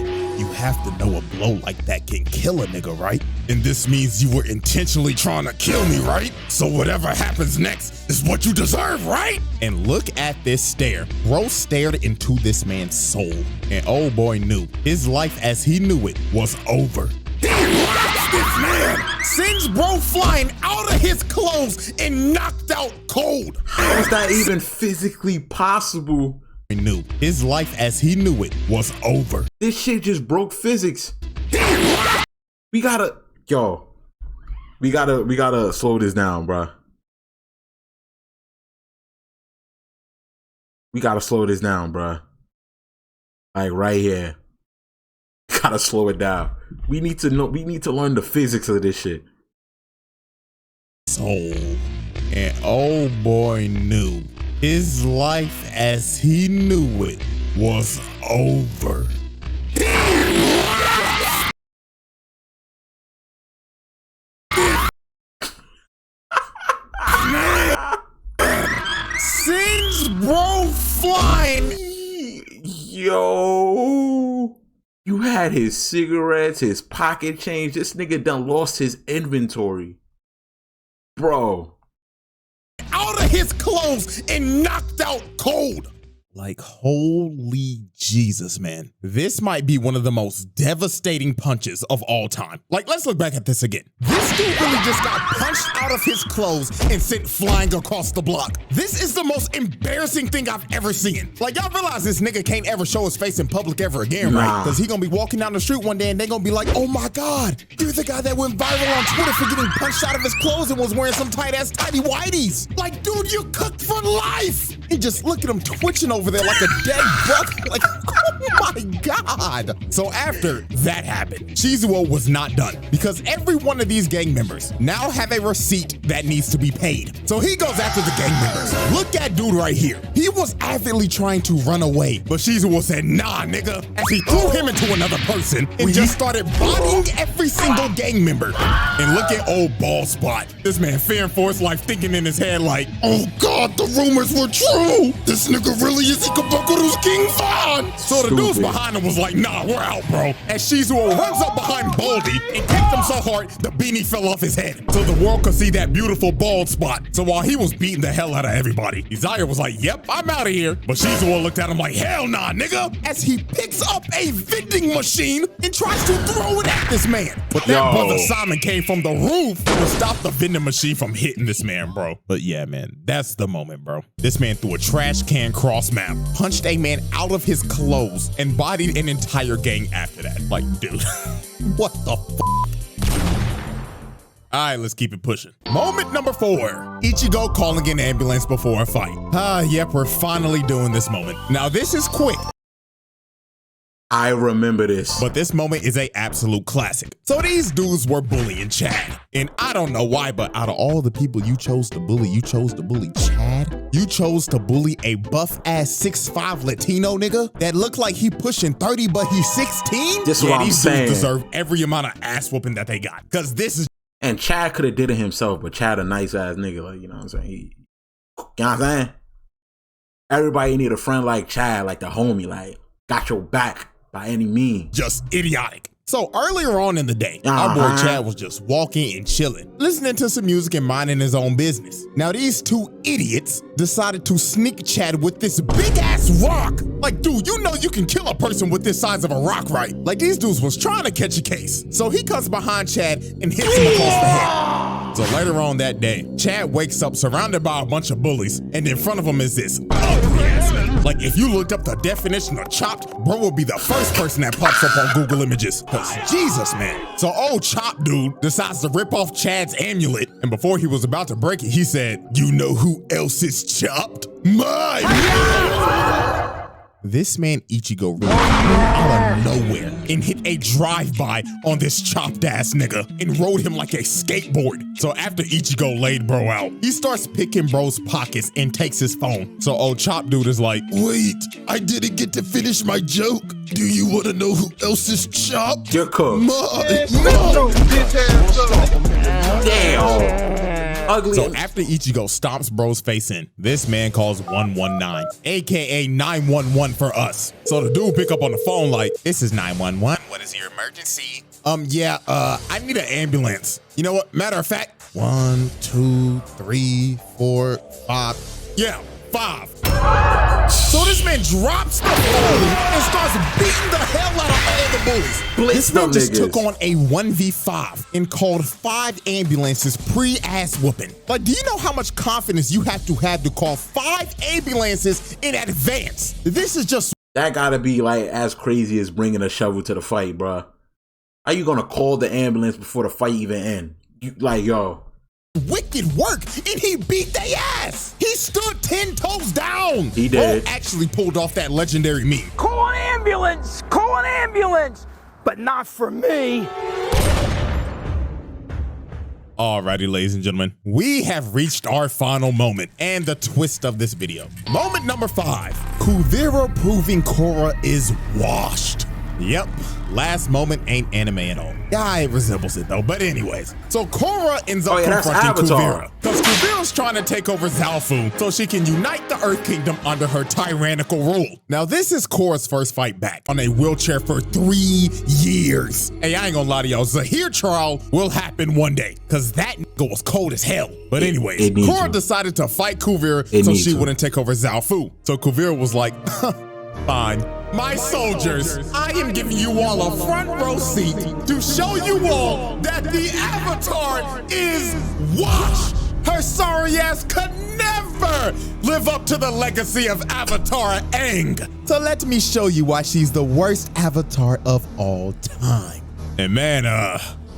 You have to know a blow like that can kill a nigga, right? And this means you were intentionally trying to kill me, right? So whatever happens next is what you deserve, right? And look at this stare. Bro stared into this man's soul. And old boy knew his life as he knew it was over. Watch this man! Sends bro flying out of his clothes and knocked out cold. How is that even physically possible? He knew his life as he knew it was over. This shit just broke physics. We gotta slow this down, bro. We gotta slow this down, bro. Like right here. Gotta slow it down. We need to learn the physics of this shit. Soul. And old boy knew his life as he knew it was over. Sends bro flying. Yo. You had his cigarettes, his pocket change. This nigga done lost his inventory. Bro. Out of his clothes and knocked out cold. Like, holy Jesus, man. This might be one of the most devastating punches of all time. Like, let's look back at this again. This dude really just got punched out of his clothes and sent flying across the block. This is the most embarrassing thing I've ever seen. Like, y'all realize this nigga can't ever show his face in public ever again, right? Because he gonna be walking down the street one day and they gonna be like, oh my God, you're the guy that went viral on Twitter for getting punched out of his clothes and was wearing some tight-ass tidy whities. Like, dude, you cooked for life. And just look at him twitching over there like a dead buck. Like, oh my God. So after that happened, Shizuo was not done because every one of these gang members now have a receipt that needs to be paid. So he goes after the gang members. Look at dude right here. He was avidly trying to run away, but Shizuo said, nah, nigga, as he threw him into another person and just started bodying every single gang member. And look at old Bald Spot. This man fearing for his life, thinking in his head like, oh God, the rumors were true. This nigga really is Ikabukuru's King Von. So the dudes behind him was like, nah, we're out, bro. As Shizuo runs up behind Baldy and kicked him so hard, the beanie fell off his head. So the world could see that beautiful bald spot. So while he was beating the hell out of everybody, Izaya was like, yep, I'm out of here. But Shizuo looked at him like, hell nah, nigga. As he picks up a vending machine and tries to throw it at this man. But that brother Simon came from the roof to stop the vending machine from hitting this man, bro. But yeah, man, that's the moment, bro. This man threw a trash can cross map, punched a man out of his clothes, and bodied an entire gang after that. Like, dude, what the f? All right, let's keep it pushing. Moment number 4, Ichigo calling an ambulance before a fight. Yep, we're finally doing this moment. Now, this is quick. I remember this. But this moment is a absolute classic. So these dudes were bullying Chad. And I don't know why, but out of all the people you chose to bully Chad? You chose to bully a buff-ass 6'5" Latino nigga that looked like he pushing 30, but he's 16? This is what I'm saying. These dudes deserve every amount of ass whooping that they got. Because this is... And Chad could have did it himself, but Chad a nice-ass nigga, like, you know what I'm saying? You know what I'm saying? Everybody need a friend like Chad, like the homie, like, got your back. By any means. Just idiotic. So earlier on in the day, our boy Chad was just walking and chilling, listening to some music and minding his own business. Now these two idiots decided to sneak Chad with this big ass rock. Like, dude, you know you can kill a person with this size of a rock, right? Like, these dudes was trying to catch a case. So he comes behind Chad and hits him across the head. So later on that day, Chad wakes up surrounded by a bunch of bullies, and in front of him is this ugly ass nigga. Like, if you looked up the definition of chopped, bro would be the first person that pops up on Google Images. Cause Jesus, man. So old Chop dude decides to rip off Chad's amulet, and before he was about to break it, he said, you know who else is chopped? My man! This man Ichigo really came out of nowhere and hit a drive-by on this chopped ass nigga and rode him like a skateboard. So after Ichigo laid bro out, he starts picking bro's pockets and takes his phone. So old Chop dude is like, wait, I didn't get to finish my joke. Do you want to know who else is chopped? You're cooked. Damn. Ugly. So after Ichigo stomps bro's face in, this man calls 119, aka 911 for us. So the dude pick up on the phone like, this is 911. What is your emergency? I need an ambulance. You know what? Matter of fact, 1, 2, 3, 4, 5. Yeah, 5. So this man drops the phone and starts beating the hell out of all the bullies. This man just took on a 1v5 and called 5 ambulances pre-ass whooping. Like, do you know how much confidence you have to call 5 ambulances in advance? This is just... That gotta be like as crazy as bringing a shovel to the fight, bruh. How you gonna call the ambulance before the fight even end? You, like, yo. Wicked work, and he beat their ass. He stood 10 toes down. He did. Bro actually pulled off that legendary meme. Call an ambulance! Call an ambulance! But not for me. Alrighty, ladies and gentlemen, we have reached our final moment and the twist of this video. Moment number 5, Kuvira proving Korra is washed. Yep, last moment ain't anime at all. Yeah, it resembles it though, but anyways. So Korra ends up confronting Kuvira, because Kuvira's trying to take over Zaofu so she can unite the Earth Kingdom under her tyrannical rule. Now this is Korra's first fight back on a wheelchair for 3 years. Hey, I ain't gonna lie to y'all, Zahir trial will happen one day, because that nigga was cold as hell. But anyways, Korra decided to fight Kuvira so she wouldn't take over Zaofu. So Kuvira was like, fine. My soldiers, I am giving you all a front row seat to show you all that the Avatar is washed. Her sorry ass could never live up to the legacy of Avatar Aang. So let me show you why she's the worst Avatar of all time. And man,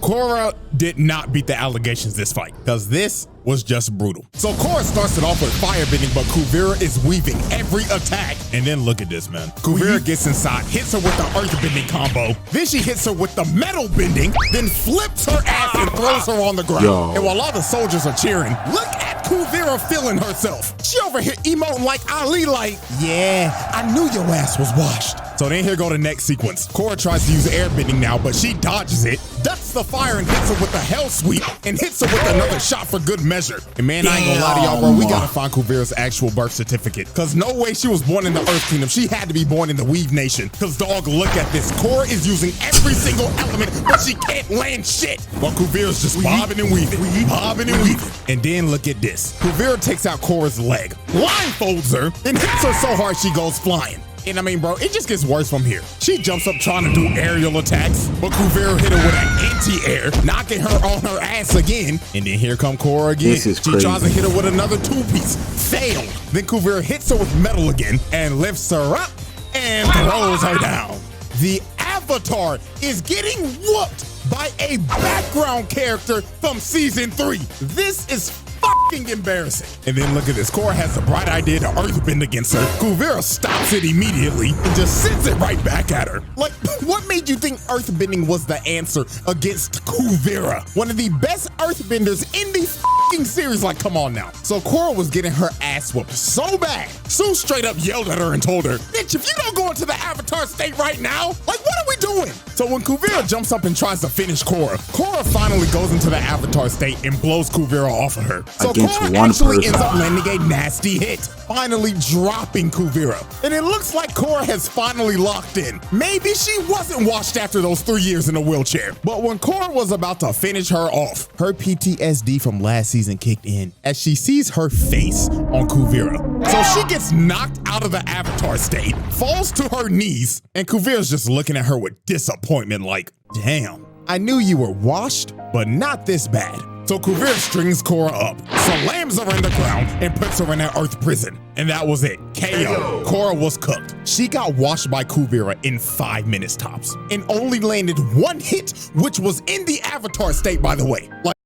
Korra did not beat the allegations this fight, because this was just brutal. So Korra starts it off with firebending, but Kuvira is weaving every attack. And then look at this, man. Kuvira gets inside, hits her with the earthbending combo. Then she hits her with the metal bending, then flips her ass and throws her on the ground. Yo. And while all the soldiers are cheering, look at Kuvira feeling herself. She over here emoting like Ali, like, yeah, I knew your ass was washed. So then here go the next sequence. Korra tries to use airbending now, but she dodges it, ducks the fire and hits her with the hell sweep, and hits her with another shot for good measure. And man, I ain't gonna lie to y'all, bro, we gotta find Kuvira's actual birth certificate, cause no way she was born in the Earth Kingdom. She had to be born in the Weave Nation. Cause dog, look at this. Korra is using every single element, but she can't land shit. While Kuvira's just bobbing and weaving, bobbing and weaving. And then look at this. Kuvira takes out Korra's leg, blindfolds her, and hits her so hard she goes flying. And I mean, bro, it just gets worse from here. She jumps up trying to do aerial attacks, but Kuvira hit her with an anti-air, knocking her on her ass again. And then here come Korra again. She tries to hit her with another two-piece. Failed. Then Kuvira hits her with metal again and lifts her up and throws her down. The Avatar is getting whooped by a background character from season 3. This is fucking embarrassing. And then look at this. Korra has the bright idea to earthbend against her. Kuvira stops it immediately and just sends it right back at her. Like, what made you think earthbending was the answer against Kuvira? One of the best earthbenders in the fucking series. Like, come on now. So Korra was getting her ass whooped so bad, Sue straight up yelled at her and told her, bitch, if you don't go into the Avatar state right now, like, what are we doing? So when Kuvira jumps up and tries to finish Korra, Korra finally goes into the Avatar state and blows Kuvira off of her. So Korra actually ends up landing a nasty hit, finally dropping Kuvira. And it looks like Korra has finally locked in. Maybe she wasn't washed after those 3 years in a wheelchair. But when Korra was about to finish her off, her PTSD from last season kicked in as she sees her face on Kuvira. So she gets knocked out of the Avatar state, falls to her knees, and Kuvira's just looking at her with disappointment like, damn, I knew you were washed, but not this bad. So Kuvira strings Korra up, slams her in the ground, and puts her in an earth prison. And that was it. KO. Korra was cooked. She got washed by Kuvira in 5 minutes tops, and only landed one hit, which was in the Avatar state, by the way. Like,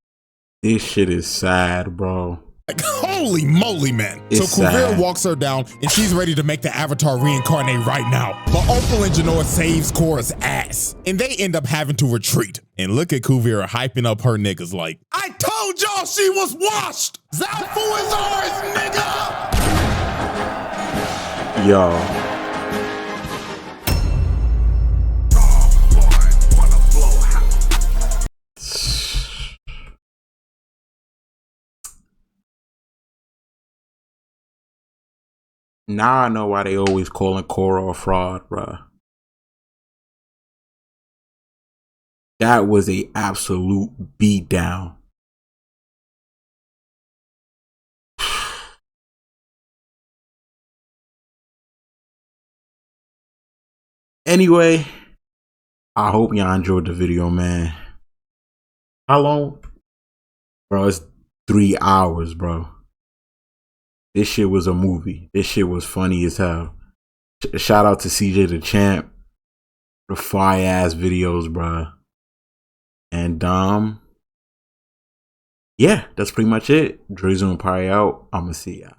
this shit is sad, bro. Like, holy moly, man. It's so Kuvira sad. walks her down, and she's ready to make the Avatar reincarnate right now. But Opal and Genoa saves Korra's ass, and they end up having to retreat. And look at Kuvira hyping up her niggas like, I told y'all she was washed! Zaofu is ours, nigga! Yo. Now I know why they always calling Korra a fraud, bruh. That was a absolute beatdown. Anyway, I hope y'all enjoyed the video, man. How long? Bro, it's 3 hours, bro. This shit was a movie. This shit was funny as hell. Shout out to CJ Dachamp. The fire ass videos, bruh. And yeah, that's pretty much it. Drizzle and Pie out. I'ma see ya.